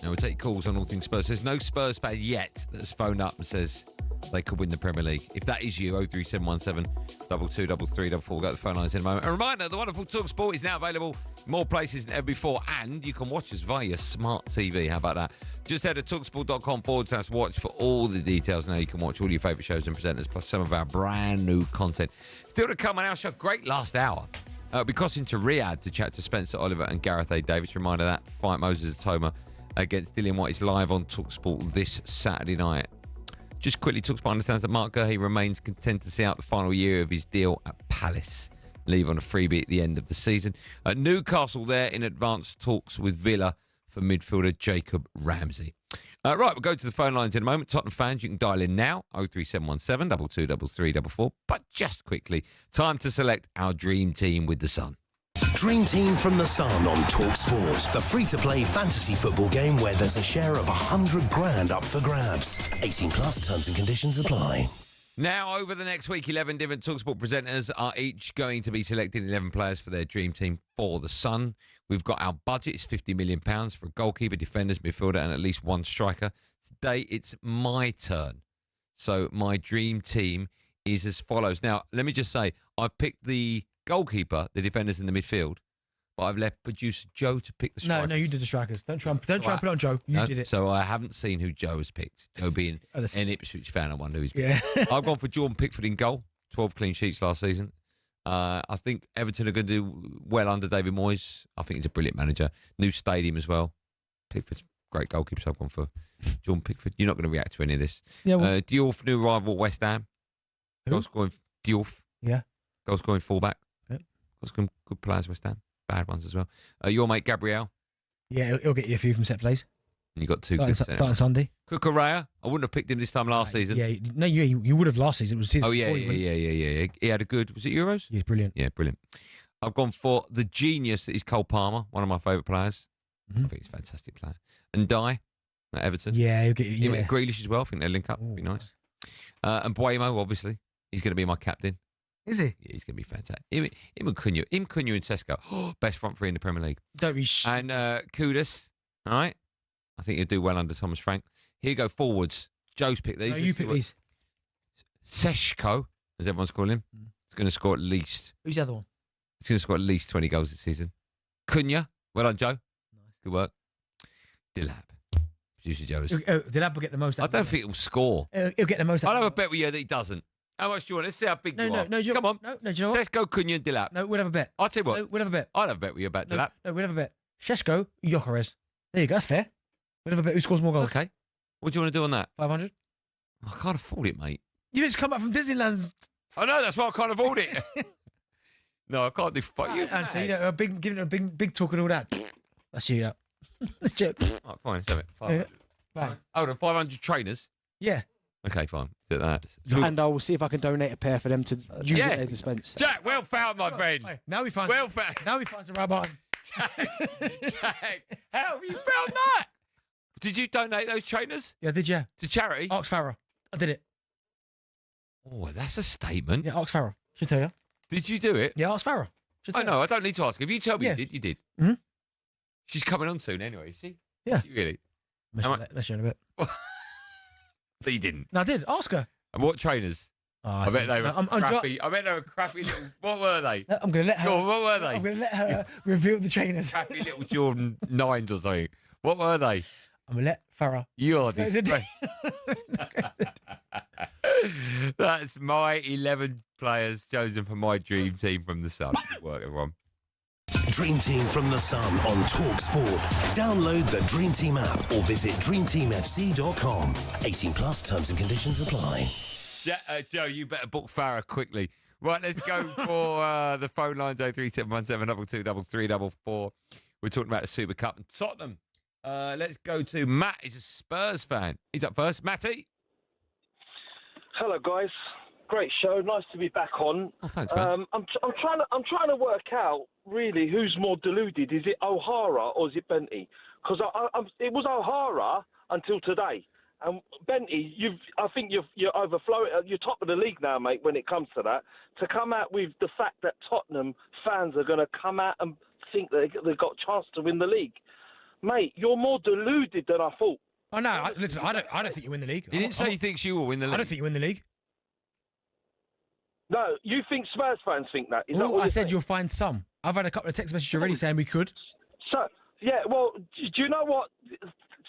Now, we'll take calls on all things Spurs. There's no Spurs fan yet that's phoned up and says they could win the Premier League. If that is you, 03717 223344. We'll go to the phone lines in a moment. A reminder, the wonderful talkSPORT is now available in more places than ever before, and you can watch us via your smart TV. How about that? Just head to talksport.com/watch for all the details. Now you can watch all your favourite shows and presenters, plus some of our brand new content. Still to come on our show. Great last hour. We'll be crossing to Riyadh to chat to Spencer Oliver and Gareth A. Davis. Reminder that fight Moses Atoma against Dillian White is live on talkSPORT this Saturday night. Just quickly, talkSPORT understands that Mark Gurley remains content to see out the final year of his deal at Palace. Leave on a freebie at the end of the season. Newcastle there in advanced talks with Villa for midfielder Jacob Ramsey. Right, we'll go to the phone lines in a moment. Tottenham fans, you can dial in now, 03717 223344. But just quickly, time to select our dream team with the Sun. Dream Team from the Sun on talkSPORT, the free-to-play fantasy football game where there's a share of 100 grand up for grabs. 18 plus, terms and conditions apply. Now, over the next week, 11 different talkSPORT presenters are each going to be selecting 11 players for their dream team for the Sun. We've got our budget, it's £50 million for a goalkeeper, defenders, midfielder, and at least one striker. Today, it's my turn. So my dream team is as follows. Now, let me just say, I've picked the goalkeeper, the defenders, and the midfield, but I've left producer Joe to pick the strikers. No, you did the strikers. Don't try and put it on Joe. You did it. So I haven't seen who Joe has picked. Joe being an Ipswich fan, I wonder who's picked. Yeah. I've gone for Jordan Pickford in goal. 12 clean sheets last season. I think Everton are going to do well under David Moyes. I think he's a brilliant manager. New stadium as well. Pickford's great goalkeeper, so I've gone for Jordan Pickford. You're not going to react to any of this. Yeah, well, Diouf, new rival West Ham. Goal scoring Diouf. Yeah. Goal scoring fullback. Yep. Got some good players, West Ham. Bad ones as well. Your mate Gabriel. Yeah, he'll get you a few from set plays. And you got two starting Sunday. Cucurella. I wouldn't have picked him this time last season. Yeah, no, you would have last season. It was season. Oh yeah. He had a good. Was it Euros? Yeah, brilliant. Yeah, brilliant. I've gone for the genius that is Cole Palmer, one of my favourite players. I think he's a fantastic player. And Dye at Everton. Yeah, he'll get you. Yeah, Grealish as well. I think they'll link up. Be nice. And Buemo, obviously, he's going to be my captain. Is he? Yeah, he's going to be fantastic. Him and Cunha and Sesko. Best front three in the Premier League. Don't be. And Kudus. All right. I think he'll do well under Thomas Frank. Here you go, forwards. Joe's picked these. No, you pick these. Seshko, as everyone's calling him, is going to score at least. Who's the other one? He's going to score at least 20 goals this season. Cunha. Well done, Joe. Nice. Good work. Dilap. Producer Joe. Dilap will get the most. I don't think he'll score. He'll get the most. I'll have a bet with you that he doesn't. How much do you want? Let's see how big you are. No, come on. No, do you know what? Sesko, Cunha and Dilap. No, we'll have a bet. I'll tell you what. No, we'll have a bet. I'll have a bet with you about Dilap. No, we'll have a bet. Sesko, Gyökeres. There you go. That's fair. We'll have a bet who scores more goals. Okay. What do you want to do on that? 500. I can't afford it, mate. You just come back from Disneyland. I know, that's why I can't afford it. No, I can't do fuck you. And so, giving it a big talk and all that. That's you, That's joke. Right, fine, let's have it. 500. Fine. Hold on, 500 trainers? Yeah. Okay, fine. Do that. And I will see if I can donate a pair for them to use at their dispense. Jack, well found, my friend. Now we find. Now we find some right button. Jack, how have you found that? Did you donate those trainers? Yeah, did you? To charity? Ox Farrer. I did it. Oh, that's a statement. Yeah, Ox Farrer. Should tell you. Did you do it? Yeah, Ox Farrer. I know, I don't need to ask. If you tell me you did, you did. Mm-hmm. She's coming on soon anyway, is she? Yeah. She really? Let's show in a bit. So you didn't? No, I did. Ask her. And what trainers? Oh, I bet they were crappy. I bet they were crappy little... What were they? I'm going to let her... what were they? I'm going to let her reveal the trainers. Crappy little Jordan 9s or something. What were they? I'm going to let Farah... You're disgraced. That's my 11 players chosen for my dream team from the Sun. Good work, everyone. Dream Team from the Sun on talkSPORT. Download the Dream Team app or visit dreamteamfc.com. 18 plus, terms and conditions apply. Joe, you better book Farah quickly. Right, let's go for the phone lines, 03717 223344. We're talking about the Super Cup and Tottenham. Let's go to Matt. He's a Spurs fan. He's up first. Matty. Hello, guys. Great show. Nice to be back on. Oh, thanks, man. I'm trying to work out really who's more deluded. Is it O'Hara or is it Benty? Because it was O'Hara until today. And Benty, I think you're overflowing. You're top of the league now, mate. When it comes to that, to come out with the fact that Tottenham fans are going to come out and think they've got a chance to win the league. Mate, you're more deluded than I thought. Oh no! Listen, I don't think you win the league. He didn't say he thinks you will win the league. I don't think you win the league. No, you think Spurs fans think that? Is that Well, what I you're said saying? you'll find some. I've had a couple of text messages already saying we could. So, yeah, well, do you know what?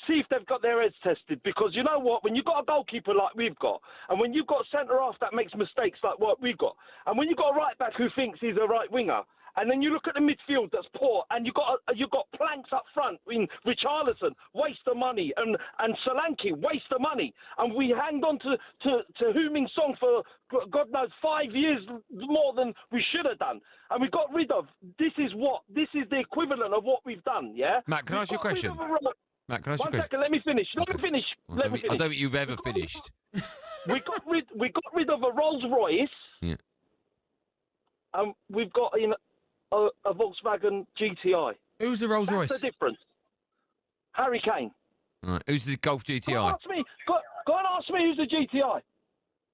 See if they've got their heads tested, because you know what? When you've got a goalkeeper like we've got, and when you've got a centre-half that makes mistakes like what we've got, and when you've got a right-back who thinks he's a right winger, and then you look at the midfield that's poor, and you've got planks up front in Richarlison, waste of money, and Solanke, waste of money, and we hanged on to Heung-min Son for God knows 5 years more than we should have done, and we got rid of. This is the equivalent of what we've done. Yeah. Matt, can I ask you a question? Matt, can I ask you a question? 1 second, let me finish. I don't think you've ever finished. We got rid of a Rolls Royce. Yeah. And we've got in a Volkswagen GTI. Who's the Rolls Royce? That's the difference. Harry Kane. Right. Who's the Golf GTI? Go and ask me who's the GTI.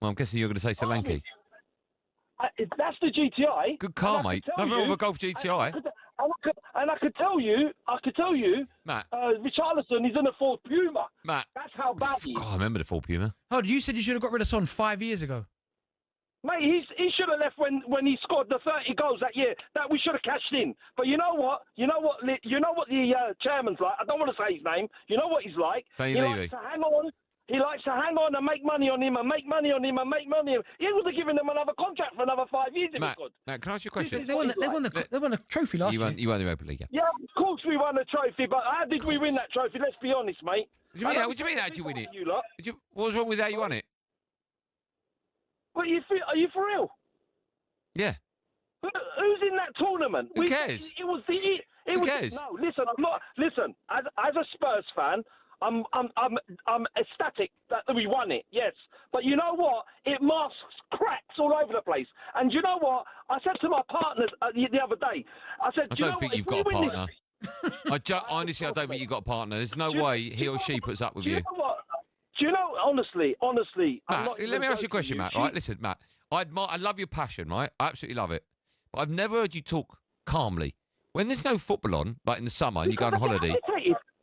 Well, I'm guessing you're going to say Solanke. That's the GTI. Good car, mate. Nothing wrong with a Golf GTI. And I could tell you, Matt. Richarlison is in a Ford Puma. Matt. That's how bad he is. God, I remember the Ford Puma. Oh, you said you should have got rid of Son 5 years ago. Mate, he should have left when he scored the 30 goals that year. That we should have cashed in. But you know what? You know what the chairman's like. I don't want to say his name. You know what he's like. He likes to hang on. He likes to hang on and make money on him and make money on him and make money on him. He would have given them another contract for another 5 years if he could. Matt, can I ask you a question? They won a trophy last year. You won the Europa League, yeah. Yeah, of course we won a trophy, but how did we win that trophy? Let's be honest, mate. What do you mean, how did you win it? What was wrong with how you won it? Well, are you for real? Yeah. Who's in that tournament? Who cares? Who cares? No, listen, I'm not. Listen, as a Spurs fan, I'm ecstatic that we won it. Yes, but you know what? It masks cracks all over the place. And you know what? I said to my partners the other day. I said, I don't think you've got a partner. Honestly, I don't think you've got a partner. There's no way he or she puts up with you. Do you know what? Do you know, honestly, Matt, let me ask you a question, Matt. Right, listen, Matt. I love your passion, right? I absolutely love it. But I've never heard you talk calmly. When there's no football on, like in the summer, and you go on holiday.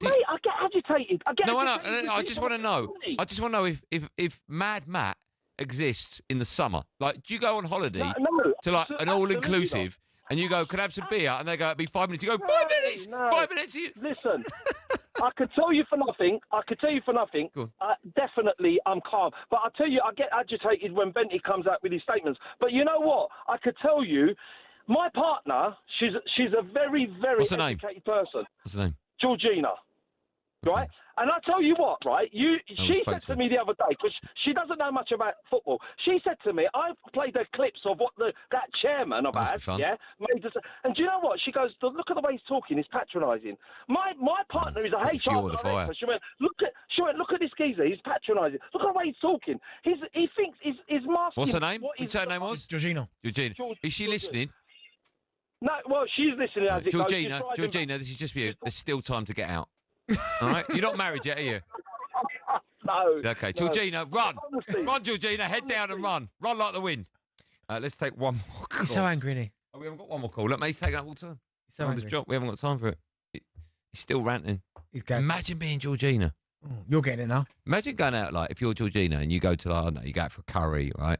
Mate, I get agitated. I just want to know. I just want to know if Mad Matt exists in the summer. Like, do you go on holiday to like an all-inclusive, and you go, "Can I have some beer?" And they go, "It'll be 5 minutes." You go, 5 minutes. No. 5 minutes. Listen. I could tell you for nothing. Definitely, I'm calm. But I tell you, I get agitated when Benty comes out with his statements. But you know what? I could tell you, my partner, she's a very, very educated person. What's her name? Georgina. Right? And I tell you what, right? She said to me the other day, because she doesn't know much about football. She said to me, I've played the clips of what that chairman of ours, made us. And do you know what? She goes, look at the way he's talking. He's patronising. My partner is a HR director. She went, look at this geezer. He's patronising. Look at the way he's talking. He thinks he's masking. What's her name? What's her name was? Georgina. Is she listening? No, well, she's listening as it goes. Georgina, this is just for you. There's still time to get out. All right? You're not married yet, are you? No. Okay, Georgina, run. Run, Georgina. Head down and run. Run like the wind. Let's take one more call. He's so angry, isn't he? Oh, we haven't got one more call. Look, mate, he's taking up all the time. He's so angry. We haven't got time for it. He's still ranting. He's gagged. Imagine being Georgina. You're getting it now. Imagine going out, like, if you're Georgina and you go to, like, I don't know, you go out for a curry, right?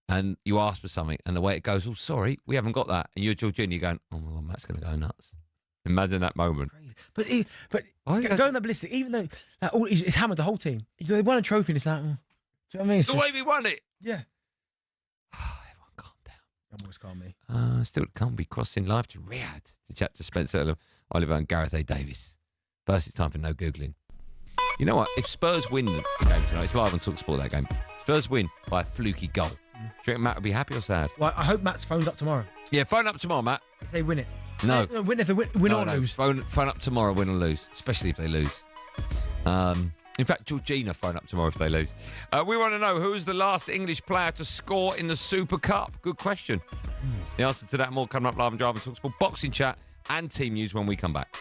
And you ask for something, and the way it goes, oh, sorry, we haven't got that. And you're Georgina, you're going, oh, my God, Matt's going to go nuts. Imagine that moment. But going that ballistic, even though he's hammered the whole team. They won a trophy, and it's like, do you know what I mean? It's the way we won it. Yeah. Everyone calm down. Everyone's calm me. Still can't be crossing live to Riyadh to chat to Spencer Oliver and Gareth A. Davis. First, it's time for no Googling. You know what? If Spurs win the game tonight, it's live on talkSPORT, that game. Spurs win by a fluky goal. Do you think Matt would be happy or sad? Well, I hope Matt's phones up tomorrow. Yeah, phone up tomorrow, Matt. If they win it. No. Win if they win or lose. Phone up tomorrow, win or lose, especially if they lose. In fact, Georgina phone up tomorrow if they lose. We want to know, who's the last English player to score in the Super Cup? Good question. The answer to that and more coming up live on Drive and talkSPORT, boxing chat and team news when we come back.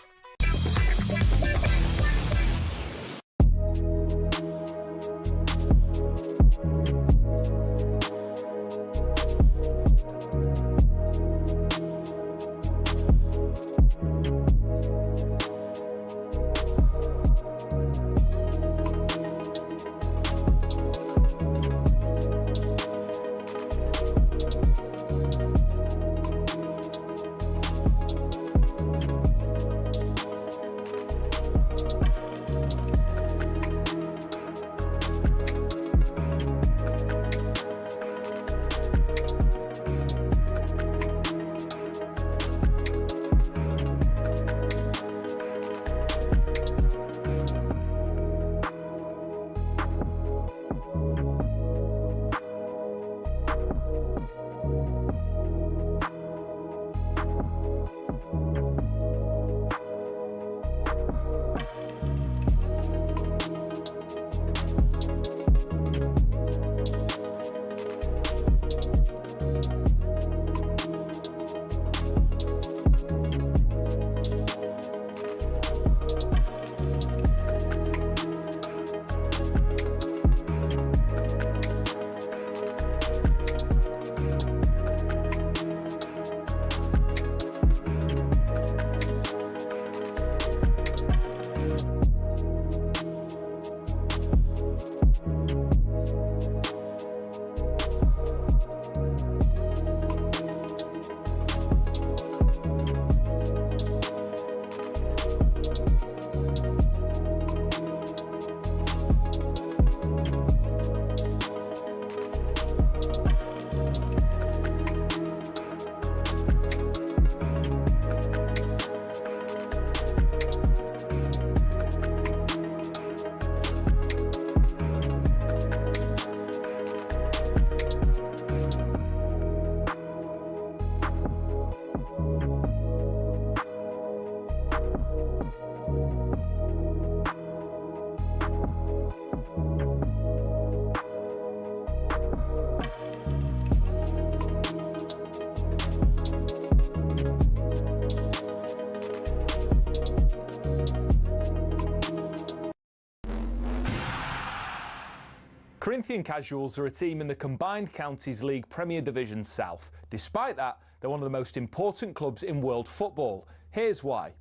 Corinthian Casuals are a team in the Combined Counties League Premier Division South. Despite that, they're one of the most important clubs in world football. Here's why.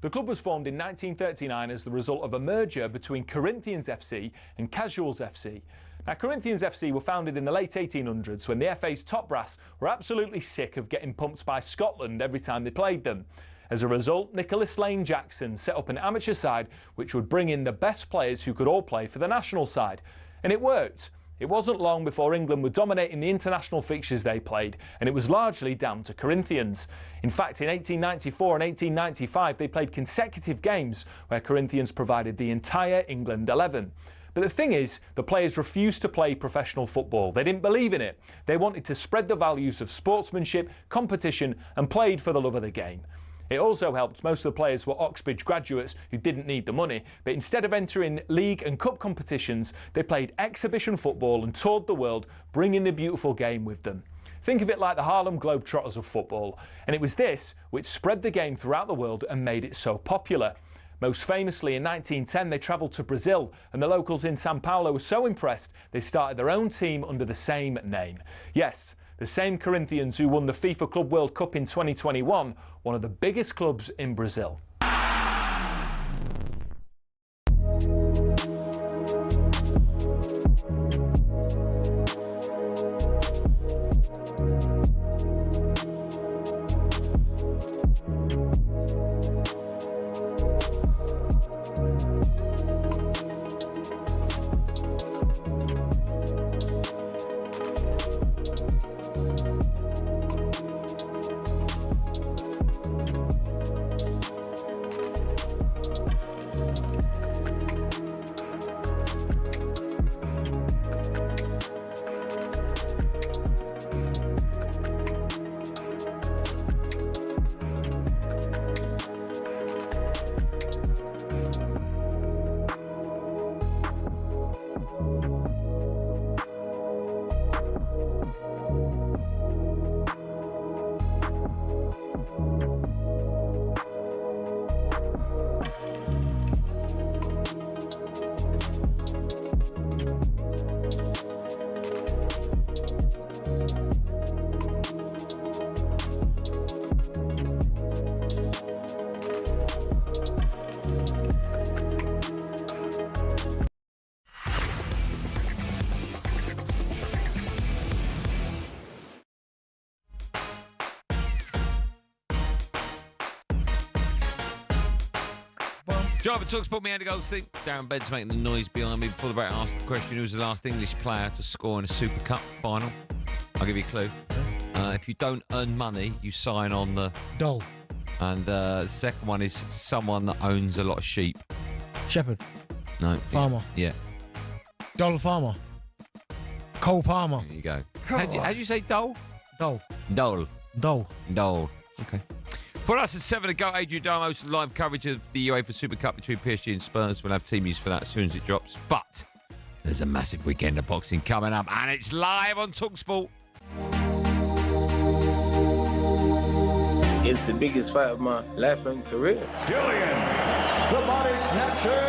The club was formed in 1939 as the result of a merger between Corinthians FC and Casuals FC. Now, Corinthians FC were founded in the late 1800s when the FA's top brass were absolutely sick of getting pumped by Scotland every time they played them. As a result, Nicholas Lane Jackson set up an amateur side which would bring in the best players who could all play for the national side. And it worked. It wasn't long before England were dominating the international fixtures they played, and it was largely down to Corinthians. In fact, in 1894 and 1895, they played consecutive games where Corinthians provided the entire England 11. But the thing is, the players refused to play professional football. They didn't believe in it. They wanted to spread the values of sportsmanship, competition, and played for the love of the game. It also helped most of the players were Oxbridge graduates who didn't need the money, but instead of entering league and cup competitions, they played exhibition football and toured the world, bringing the beautiful game with them. Think of it like the Harlem Globetrotters of football, and it was this which spread the game throughout the world and made it so popular. Most famously, in 1910, they travelled to Brazil, and the locals in Sao Paulo were so impressed they started their own team under the same name. Yes, the same Corinthians who won the FIFA Club World Cup in 2021, one of the biggest clubs in Brazil. Driver talkSPORT, me Andy Goldstein. Darren Bent's making the noise behind me. Before the break, I asked the question, who was the last English player to score in a Super Cup final? I'll give you a clue. If you don't earn money, you sign on the... Dole. And the second one is someone that owns a lot of sheep. Shepherd. No. Farmer. Yeah. Dole Farmer. Cole Palmer. There you go. How do you say Dole? Dole. Dole. Dole. Dole. Okay. For us at 7 ago, Adrian Darmo's live coverage of the UEFA Super Cup between PSG and Spurs. We'll have team news for that as soon as it drops. But there's a massive weekend of boxing coming up, and it's live on talkSPORT. It's the biggest fight of my life and career. Julian, the body snatcher.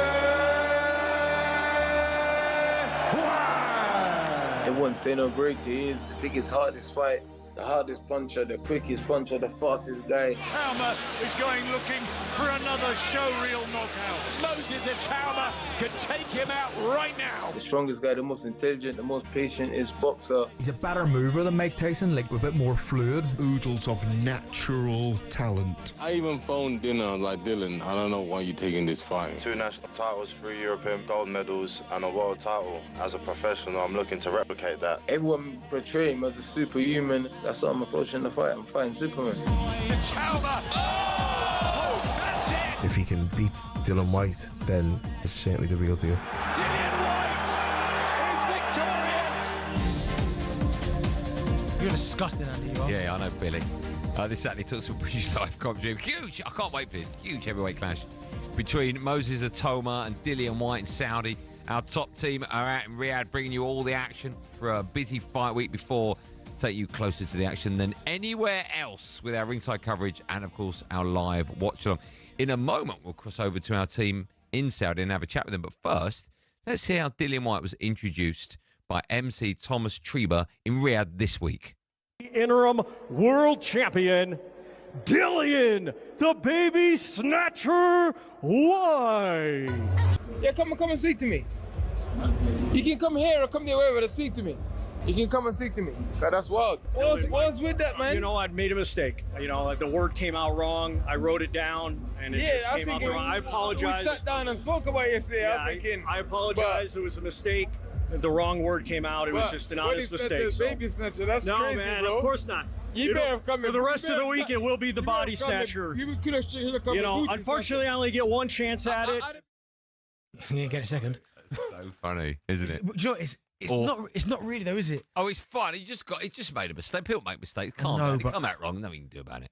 Everyone's saying how great he is. The biggest, hardest fight. The hardest puncher, the quickest puncher, the fastest guy. Tauma is going looking for another showreel knockout. Moses Tauma can take him out right now. The strongest guy, the most intelligent, the most patient is boxer. He's a better mover than Mike Tyson, like a bit more fluid. Oodles of natural talent. I even phoned Dylan, like, Dylan, I don't know why you're taking this fight. 2 national titles, 3 European gold medals, and a world title. As a professional, I'm looking to replicate that. Everyone portray him as a superhuman. That's how I'm approaching the fight. I'm fighting Superman. If he can beat Dylan White, then it's certainly the real deal. Dylan White is victorious. You're disgusting, Andy. You are. Yeah, I know, Billy. This Saturday, talkSPORT British Live commentary. Huge! I can't wait for this. Huge heavyweight clash between Moses Atoma and Dillian White in Saudi. Our top team are out in Riyadh bringing you all the action for a busy fight week before. Take you closer to the action than anywhere else with our ringside coverage and, of course, our live watch-along. In a moment, we'll cross over to our team in Saudi and have a chat with them. But first, let's see how Dillian White was introduced by MC Thomas Treba in Riyadh this week. Interim world champion, Dillian, the baby snatcher White. Yeah, come and speak to me. You can come here or come there, wherever to speak to me. You can come and speak to me. That's wild. What's with that, man? You know, I made a mistake. You know, like the word came out wrong. I wrote it down, and it just came out wrong. I apologize. We sat down and spoke about it yesterday. Yeah, I was thinking. I apologize. It was a mistake. The wrong word came out. It was just an honest mistake. Baby snatcher. That's crazy, man, bro. Of course not. You better have come for the rest of the week. It will be the body snatcher. You know, unfortunately, I only get one chance at it. You didn't get a second. That's so funny, isn't it? Do you know, it's not really though, is it? Oh, it's fun. He just made a mistake. People make mistakes. Come out wrong. Nothing you can do about it.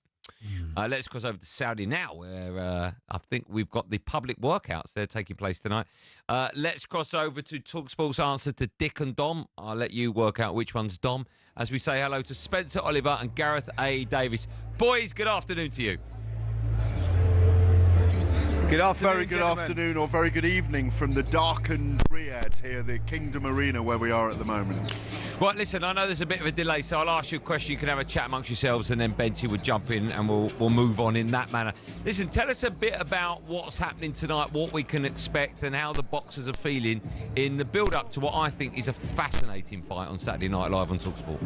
Let's cross over to Saudi now, where I think we've got the public workouts. They're taking place tonight. Let's cross over to talkSPORT's answer to Dick and Dom. I'll let you work out which one's Dom as we say hello to Spencer Oliver and Gareth A. Davis. Boys, good afternoon to you. Good afternoon, very good afternoon or very good evening from the darkened Riyadh here, the Kingdom Arena where we are at the moment. Right, listen, I know there's a bit of a delay, so I'll ask you a question. You can have a chat amongst yourselves, and then Benty would jump in, and we'll move on in that manner. Listen, tell us a bit about what's happening tonight, what we can expect, and how the boxers are feeling in the build-up to what I think is a fascinating fight on Saturday Night Live on talkSPORT.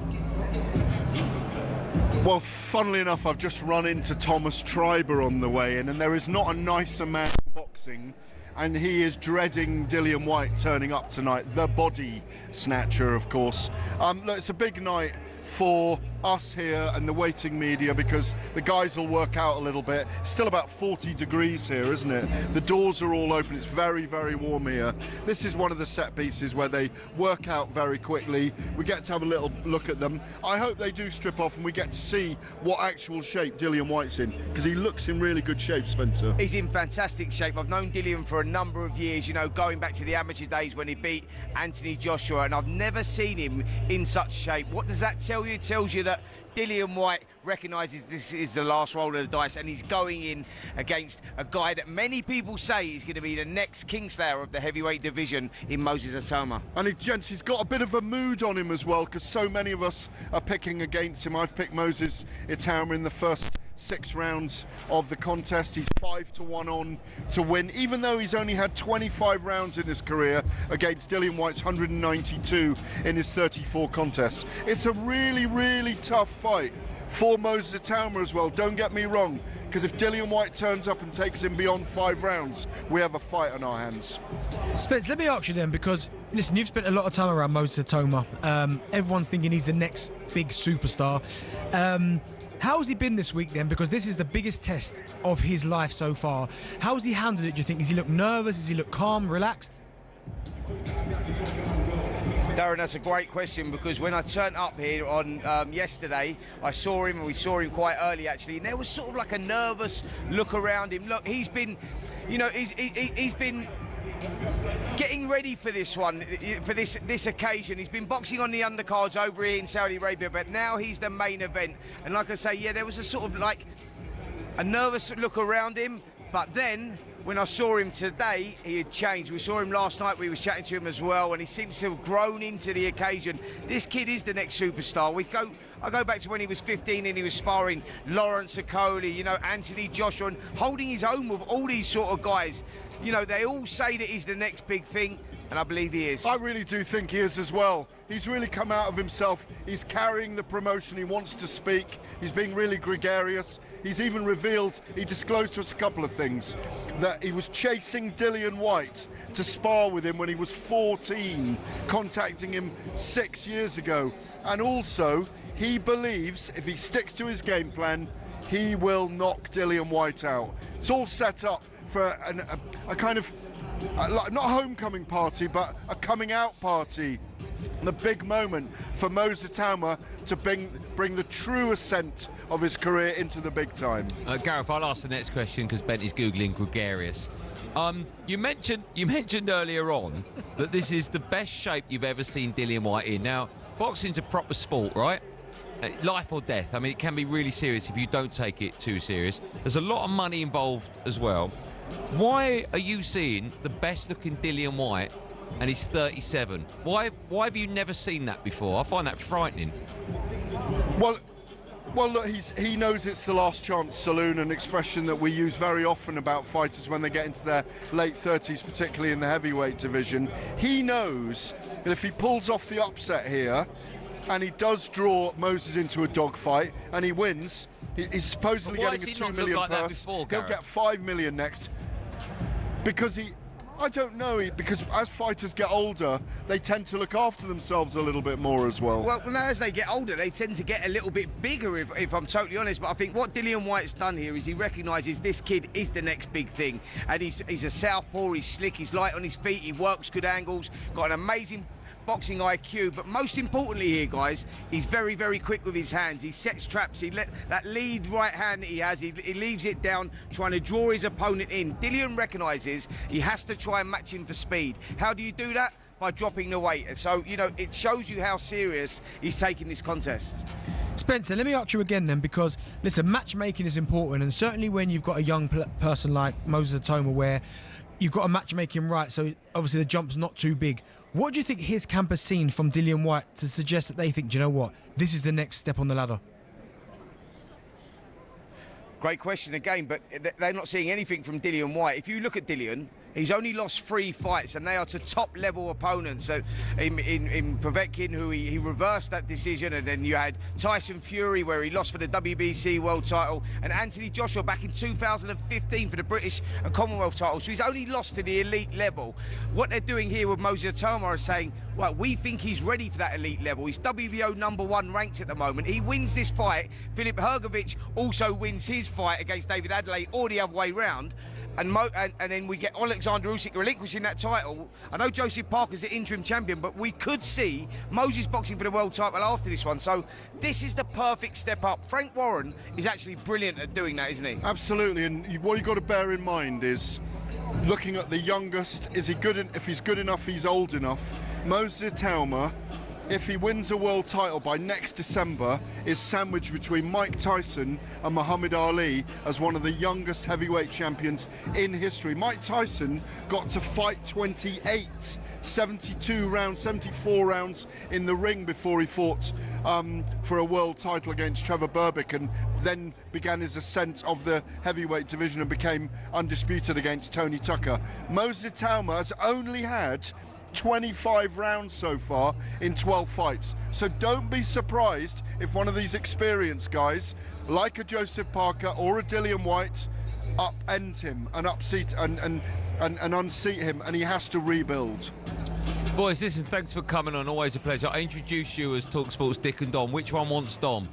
Well, funnily enough, I've just run into Thomas Treba on the way in, and there is not a nicer man in boxing, and he is dreading Dillian White turning up tonight, the body snatcher, of course. Look, it's a big night for us here and the waiting media because the guys will work out a little bit. It's still about 40 degrees here, isn't it? The doors are all open. It's very, very warm here. This is one of the set pieces where they work out very quickly. We get to have a little look at them. I hope they do strip off and we get to see what actual shape Dillian White's in, because he looks in really good shape, Spencer. He's in fantastic shape. I've known Dillian for a number of years, you know, going back to the amateur days when he beat Anthony Joshua, and I've never seen him in such shape. What does that tell you? It tells you that Dillian White recognises this is the last roll of the dice, and he's going in against a guy that many people say is going to be the next Kingslayer of the heavyweight division in Moses Atoma. And gents, he's got a bit of a mood on him as well, because so many of us are picking against him. I've picked Moses Atoma in the first 6 rounds of the contest. He's 5-1 on to win, even though he's only had 25 rounds in his career against Dillian White's 192 in his 34 contests. It's a really, really tough fight for Moses Atoma as well, don't get me wrong, because if Dillian White turns up and takes him beyond 5 rounds, we have a fight on our hands. Spence, let me ask you then, because listen, you've spent a lot of time around Moses Atoma. Everyone's thinking he's the next big superstar. How's he been this week then? Because this is the biggest test of his life so far. How's he handled it, do you think? Does he look nervous? Does he look calm, relaxed? Darren, that's a great question, because when I turned up here on yesterday, I saw him, and we saw him quite early actually, and there was sort of like a nervous look around him. Look, he's been, you know, he's been getting ready for this one, for this occasion. He's been boxing on the undercards over here in Saudi Arabia, but now he's the main event. And like I say, yeah, there was a sort of like a nervous look around him, but then when I saw him today, he had changed. We saw him last night, we was chatting to him as well, and he seems to have grown into the occasion. This kid is the next superstar. I go back to when he was 15 and he was sparring Lawrence Okoli, you know, Anthony Joshua, and holding his own with all these sort of guys. You know, they all say that he's the next big thing, and I believe he is. I really do think he is as well. He's really come out of himself. He's carrying the promotion. He wants to speak. He's being really gregarious. He's even revealed, he disclosed to us a couple of things, that he was chasing Dillian White to spar with him when he was 14, contacting him 6 years ago. And also, he believes if he sticks to his game plan, he will knock Dillian White out. It's all set up for a kind of, not a homecoming party, but a coming out party the big moment for Mo Zitama to bring the true ascent of his career into the big time. Gareth, I'll ask the next question because Ben is Googling gregarious. You mentioned earlier on that this is the best shape you've ever seen Dillian Whyte in. Now, boxing's a proper sport, right? Life or death. I mean, it can be really serious if you don't take it too serious. There's a lot of money involved as well. Why are you seeing the best-looking Dillian Whyte and he's 37? Why have you never seen that before? I find that frightening. Well, look, he knows it's the last chance saloon, an expression that we use very often about fighters when they get into their late 30s, particularly in the heavyweight division. He knows that if he pulls off the upset here, and he does draw Moses into a dogfight, and he wins, he's supposedly getting a $2 million purse. He'll get $5 million next. Because I don't know, because as fighters get older, they tend to look after themselves a little bit more as well. Well, now as they get older, they tend to get a little bit bigger, if I'm totally honest. But I think what Dillian Whyte's done here is he recognises this kid is the next big thing. And he's a southpaw, he's slick, he's light on his feet, he works good angles, got an amazing boxing IQ, but most importantly here, guys, he's very, very quick with his hands. He sets traps. He let that lead right hand that he has, he leaves it down, trying to draw his opponent in. Dillian recognises he has to try and match him for speed. How do you do that? By dropping the weight. And so, you know, it shows you how serious he's taking this contest. Spencer, let me ask you again then, because, listen, matchmaking is important, and certainly when you've got a young person like Moses Atoma where you've got to matchmake him right, so obviously the jump's not too big. What do you think his camp has seen from Dillian Whyte to suggest that they think, do you know what, this is the next step on the ladder? Great question again, but they're not seeing anything from Dillian Whyte. If you look at Dillian, he's only lost 3 fights, and they are to top-level opponents. So in Povetkin, who he reversed that decision, and then you had Tyson Fury, where he lost for the WBC world title, and Anthony Joshua back in 2015 for the British and Commonwealth title. So he's only lost to the elite level. What they're doing here with Moses Atoma is saying, well, we think he's ready for that elite level. He's WBO #1 ranked at the moment. He wins this fight. Filip Hrgovic also wins his fight against David Adelaide, or the other way round. And then we get Alexander Usyk relinquishing that title. I know Joseph Parker's the interim champion, but we could see Moses boxing for the world title after this one. So this is the perfect step up. Frank Warren is actually brilliant at doing that, isn't he? Absolutely, and what you've got to bear in mind is, looking at the youngest, is he good? If he's good enough, he's old enough. Moses Atoma, if he wins a world title by next December, is sandwiched between Mike Tyson and Muhammad Ali as one of the youngest heavyweight champions in history. Mike Tyson got to fight 28, 72 rounds, 74 rounds in the ring before he fought for a world title against Trevor Berbick, and then began his ascent of the heavyweight division and became undisputed against Tony Tucker. Moses Atoma has only had 25 rounds so far in 12 fights. So don't be surprised if one of these experienced guys, like a Joseph Parker or a Dillian Whyte, upend him and unseat him, and he has to rebuild. Boys, listen, thanks for coming on. Always a pleasure. I introduced you as talkSPORT's Dick and Dom. Which one wants Dom?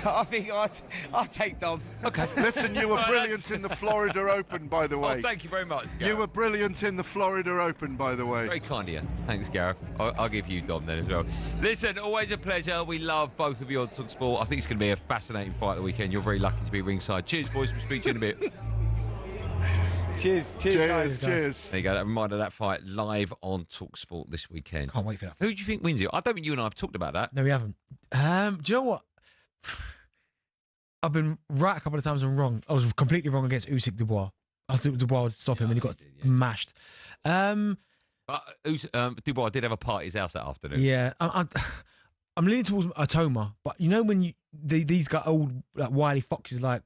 I think I'll take Dom. Okay. Listen, you were brilliant in the Florida Open, by the way. Oh, thank you very much, Gareth. You were brilliant in the Florida Open, by the way. Very kind of you. Thanks, Gareth. I'll give you Dom then as well. Listen, always a pleasure. We love both of you on talkSPORT. I think it's going to be a fascinating fight the weekend. You're very lucky to be ringside. Cheers, boys. We'll speak to you in a bit. Cheers, guys. Cheers. There you go. That reminder of that fight live on talkSPORT this weekend. Can't wait for that. Who do you think wins it? I don't think you and I have talked about that. No, we haven't. Do you know what? I've been right a couple of times and wrong. I was completely wrong against Usyk Dubois. I thought Dubois would stop him, and he got mashed. Dubois did have a party at his house that afternoon. Yeah, I'm leaning towards Atoma, but you know when these got old like wily foxes like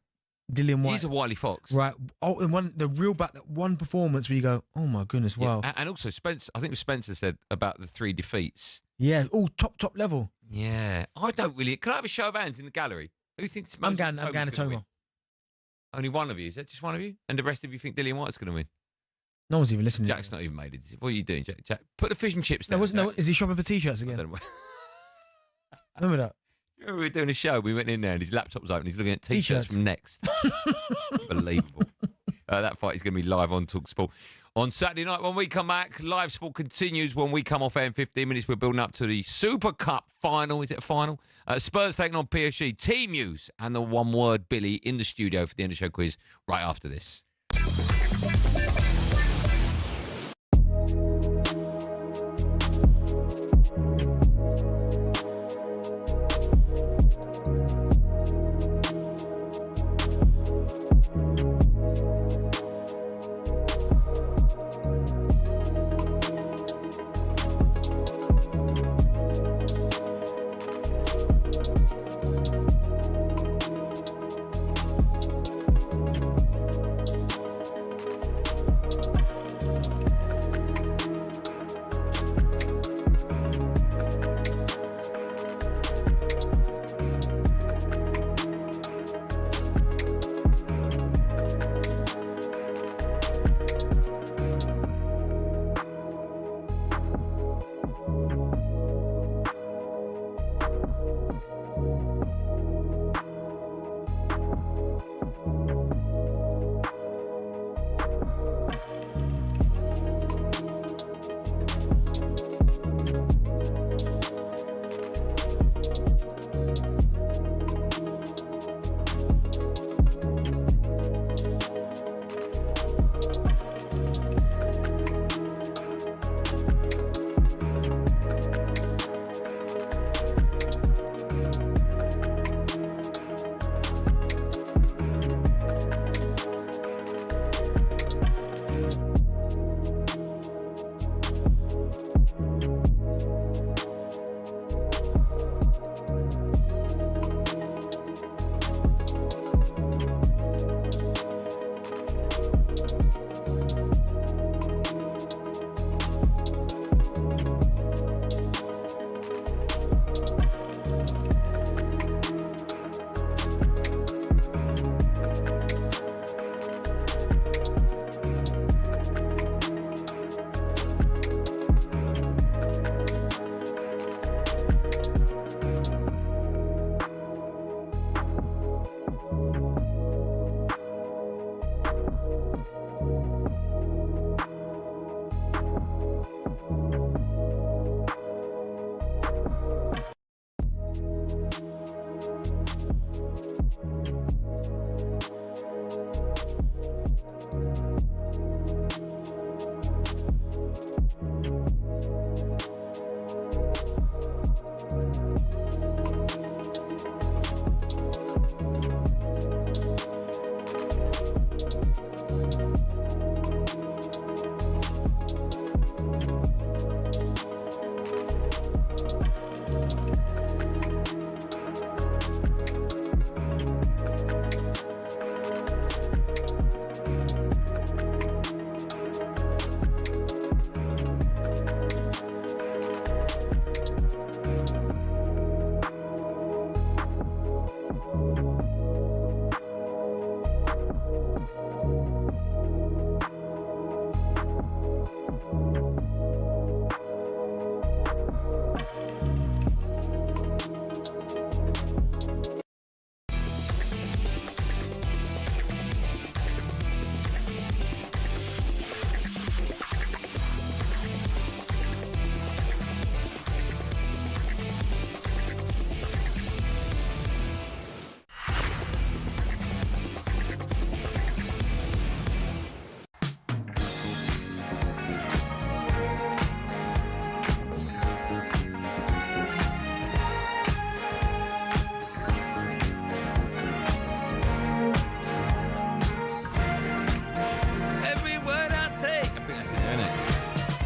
Dillian Whyte. He's a wily fox, right? Oh, and the real back that one performance where you go, oh my goodness, wow. Yeah. And also Spencer, I think it was Spencer said about the 3 defeats. Yeah, all top level. Yeah, I don't really. Can I have a show of hands in the gallery? Who thinks I'm going Atoma. Only one of you? Is that just one of you? And the rest of you think Dillian Whyte's going to win? No one's even listening. Jack's not even made it. What are you doing, Jack? Put the fish and chips down. No, is he shopping for T-shirts again? Remember that? We were doing a show. We went in there and his laptop was open. He's looking at T-shirts from Next. Unbelievable. That fight is going to be live on talkSPORT. On Saturday night, when we come back, live sport continues when we come off air in 15 minutes. We're building up to the Super Cup final. Is it a final? Spurs taking on PSG. Team news and the one-word Billy in the studio for the end of the show quiz right after this.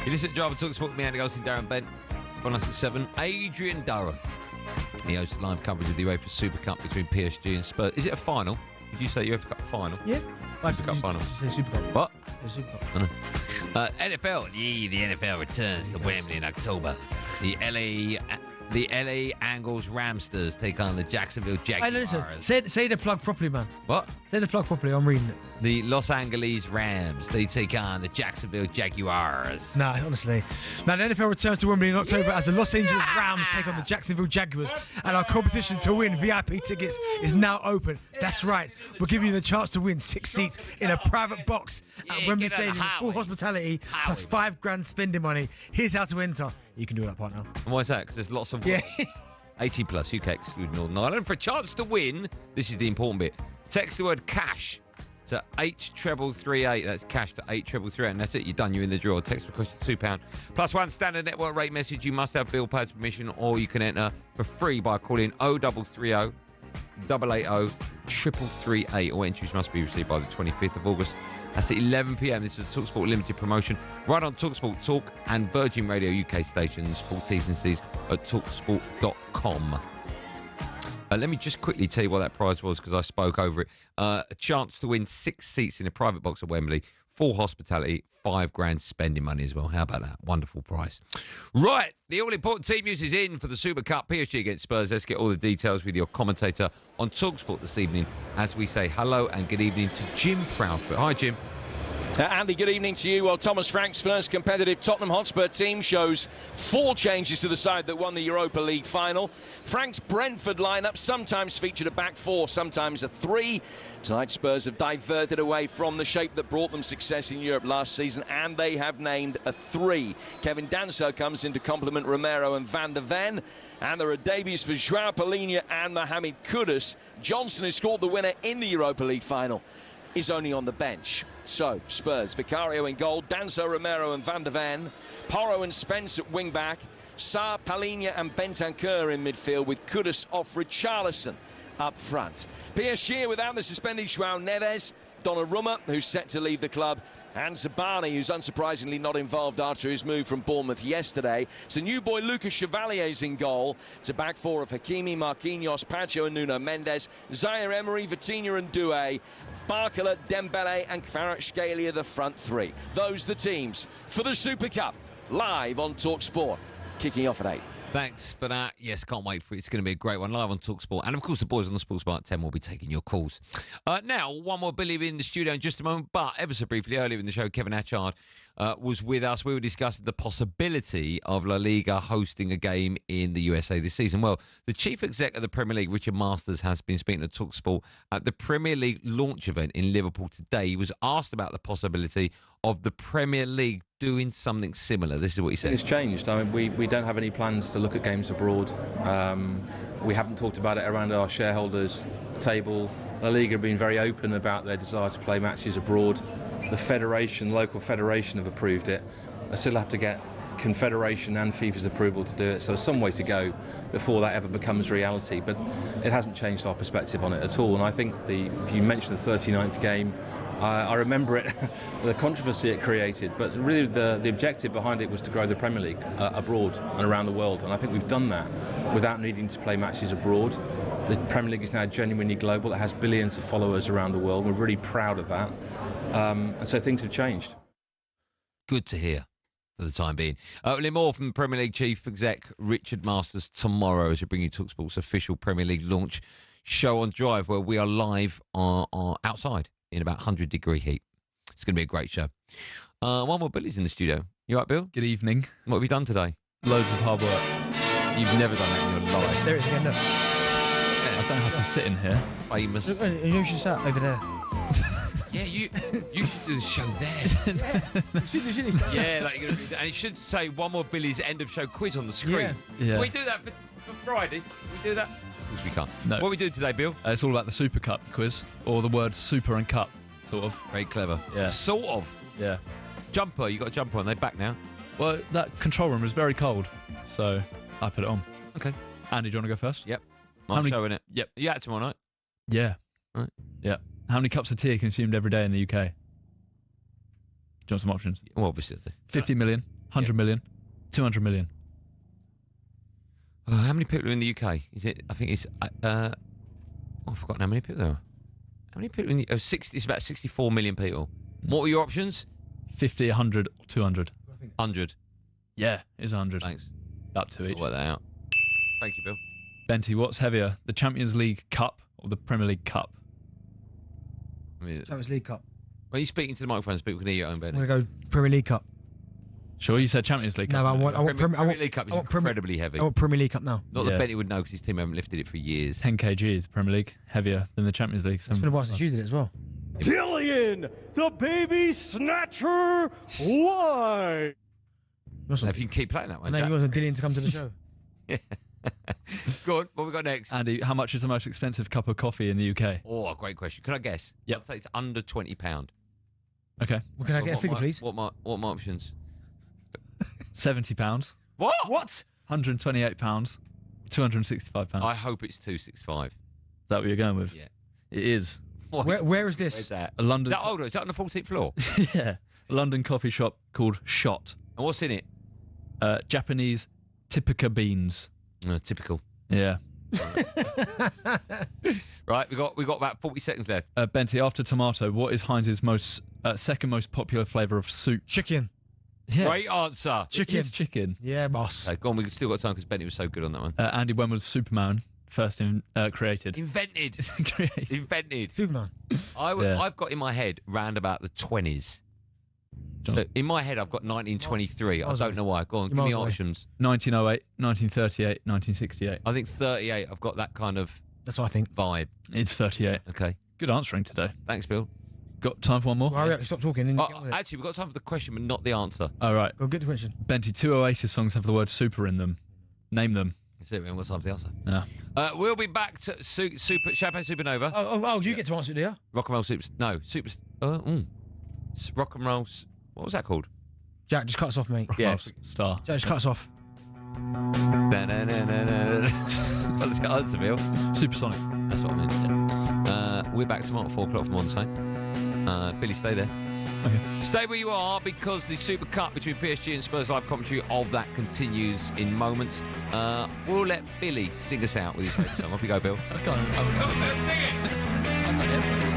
You listen to Driver Talk Sport with me, Andy Goldstein Darren Bent. From us at 7, Adrian Durham. He hosts live coverage of the UEFA Super Cup between PSG and Spurs. Is it a final? Did you say UEFA Cup final? Yeah. Super Cup final. Super Cup. What? Super Cup. I know. NFL. Yeah, the NFL returns to Wembley in October. The The LA Angles Ramsters take on the Jacksonville Jaguars. Hey, listen, say the plug properly, man. What? Say the plug properly, I'm reading it. The Los Angeles Rams, they take on the Jacksonville Jaguars. Nah, honestly. Now, the NFL returns to Wembley in October as the Los Angeles Rams take on the Jacksonville Jaguars, and our competition to win VIP tickets is now open. That's right. We're giving you the chance to win 6 seats in a private box at Wembley Stadium with full hospitality plus $5,000 spending money. Here's how to enter. You can do that part now. And why is that? Because there's lots of 18 plus UK excluding Northern Ireland. For a chance to win, this is the important bit. Text the word cash to 8338. That's cash to 8338, and that's it. You're done. You're in the draw. Text request £2 plus one standard network rate message. You must have Bill Pad's permission, or you can enter for free by calling 0330 880 3338. All entries must be received by the 25th of August. That's at 11 p.m. This is a TalkSPORT limited promotion right on TalkSPORT Talk and Virgin Radio UK stations. Full T's and C's at talksport.com. Let me just quickly tell you what that prize was, because I spoke over it. A chance to win 6 seats in a private box at Wembley, full hospitality, $5,000 spending money as well. How about that? Wonderful prize. Right, the all-important team news is in for the Super Cup. PSG against Spurs. Let's get all the details with your commentator on TalkSPORT this evening as we say hello and good evening to Jim Proudfoot. Hi, Jim. Andy, good evening to you. Well, Thomas Frank's first competitive Tottenham Hotspur team shows 4 changes to the side that won the Europa League final. Frank's Brentford lineup sometimes featured a back 4, sometimes a 3. Tonight, Spurs have diverted away from the shape that brought them success in Europe last season, and they have named a 3. Kevin Danso comes in to complement Romero and Van der Ven, and there are debuts for João Palhinha and Mohamed Kudus. Johnson, who scored the winner in the Europa League final, is only on the bench. So, Spurs, Vicario in goal, Danso, Romero and Van der Ven, Porro and Spence at wing-back, Sarr, Palhinha and Bentancur in midfield, with Kudus off Richarlison up front. PSG without the suspended João Neves, Donnarumma, who's set to leave the club, and Zabani, who's unsurprisingly not involved after his move from Bournemouth yesterday. So new boy Lucas Chevalier's in goal. It's a back 4 of Hakimi, Marquinhos, Pacho and Nuno Mendes, Zaire Emery, Vitinha and Doué, Barcola, Dembele and Kvaratskhelia the front 3. Those the teams for the Super Cup, live on TalkSPORT, kicking off at 8. Thanks for that. Yes, can't wait for it. It's going to be a great one, live on TalkSPORT. And, of course, the boys on the Sports Bar at 10 will be taking your calls. Now, one more Billy in the studio in just a moment. But ever so briefly, earlier in the show, Kevin Atchard was with us. We were discussing the possibility of La Liga hosting a game in the USA this season. Well, the chief exec of the Premier League, Richard Masters, has been speaking to TalkSPORT at the Premier League launch event in Liverpool today. He was asked about the possibility of the Premier League doing something similar. This is what he said. It's changed. I mean, we don't have any plans to look at games abroad. We haven't talked about it around our shareholders' table. La Liga have been very open about their desire to play matches abroad. The federation, local federation, have approved it. I still have to get Confederation and FIFA's approval to do it, so there's some way to go before that ever becomes reality, but it hasn't changed our perspective on it at all. And I think if you mentioned the 39th game, I remember it, the controversy it created, but really the objective behind it was to grow the Premier League abroad and around the world, and I think we've done that without needing to play matches abroad. The Premier League is now genuinely global. It has billions of followers around the world. We're really proud of that, and so things have changed. Good to hear. For the time being. More from Premier League Chief Exec Richard Masters tomorrow as we bring you TalkSPORT's official Premier League launch show on Drive, where we are live outside in about 100-degree heat. It's going to be a great show. One more Billy's in the studio. You all right, Bill? Good evening. What have you done today? Loads of hard work. You've never done that in your life. There it is again, look. I don't have to sit in here. Famous. Look, you should sit over there. Yeah, you should do the show there. Yeah, like you're gonna do that. And it should say one more Billy's end of show quiz on the screen. Yeah. Can we do that for Friday? Can we do that? Of course we can't. No. What are we doing today, Bill? It's all about the Super Cup quiz, or the words super and cup, sort of. Very clever. Yeah. Sort of. Yeah. Jumper, you got a jumper on. They're back now. Well, that control room is very cold, so I put it on. Okay. Andy, do you want to go first? Yep. My show, innit? Yep. You out tomorrow night? Yeah. Right. Yeah. How many cups of tea are consumed every day in the UK? Do you want some options? Well, obviously. 50 million, 100 million, 200 million. How many people are in the UK? Is it? I think it's. I've forgotten how many people there are. How many people in the? 60. It's about 64 million people. What were your options? 50, 100, 200. 100. Yeah, it's 100. Thanks. Up to each. I'll work that out. Thank you, Bill. Benty, what's heavier, the Champions League Cup or the Premier League Cup? Champions League Cup. When you're speaking to the microphone, so people can hear your own, Benny. I'm going to go Premier League Cup. Sure, you said Champions League Cup. No, I want Premier League Cup is incredibly heavy. I want Premier League Cup now. Not that Benny would know because his team haven't lifted it for years. 10 kg, the Premier League, heavier than the Champions League. It's been a while since you did it as well. Dillian, the baby snatcher, why? If you can keep playing that one. I know you wanted Dillian to come to the show. Yeah. Go on, what we got next? Andy, how much is the most expensive cup of coffee in the UK? Oh, great question. Can I guess? Yeah. I'd say it's under £20. Okay. Well, can I get a figure, please? What my options? £70. What? What? £128. £265. I hope it's 265. Is that what you're going with? Yeah. It is. Where is this? Where's that? A London. Is that on the 14th floor? Yeah. A London coffee shop called Shot. And what's in it? Japanese Typica beans. Typical. Yeah. Right, we got about 40 seconds left. Benty, after tomato, what is Heinz's second most popular flavour of soup? Chicken. Yeah. Great answer. Chicken. Chicken. Yeah, boss. Okay, go on, we've still got time because Benny was so good on that one. Andy, when was Superman first created? Invented. Invented. Superman. I've got in my head round about the 20s. So in my head, I've got 1923. I don't know why. Go on, give me options. 1908, 1938, 1968. I think 38. I've got that kind of. That's what I think. Vibe. It's 38. Okay. Good answering today. Thanks, Bill. Got time for one more? Hurry up, stop talking. Actually, we've got time for the question, but not the answer. All right. Well, good question. Benty, 2 Oasis songs have the word super in them. Name them. That's it, man. What's time for the answer? Yeah. We'll be back to Champagne Supernova. Oh, you get to answer it, do you? Rock and Roll Super. No, Super. Rock and Roll. What was that called? Jack, just cut us off, mate. Yeah. Star. Jack, just cut us off. What's the answer, Bill? Supersonic. That's what I meant. Yeah. We're back tomorrow at 4 o'clock from Monday. Billy, stay there. Okay. Stay where you are because the Super Cup between PSG and Spurs live commentary of that continues in moments. We'll let Billy sing us out with his next song. Off you go, Bill. I can't.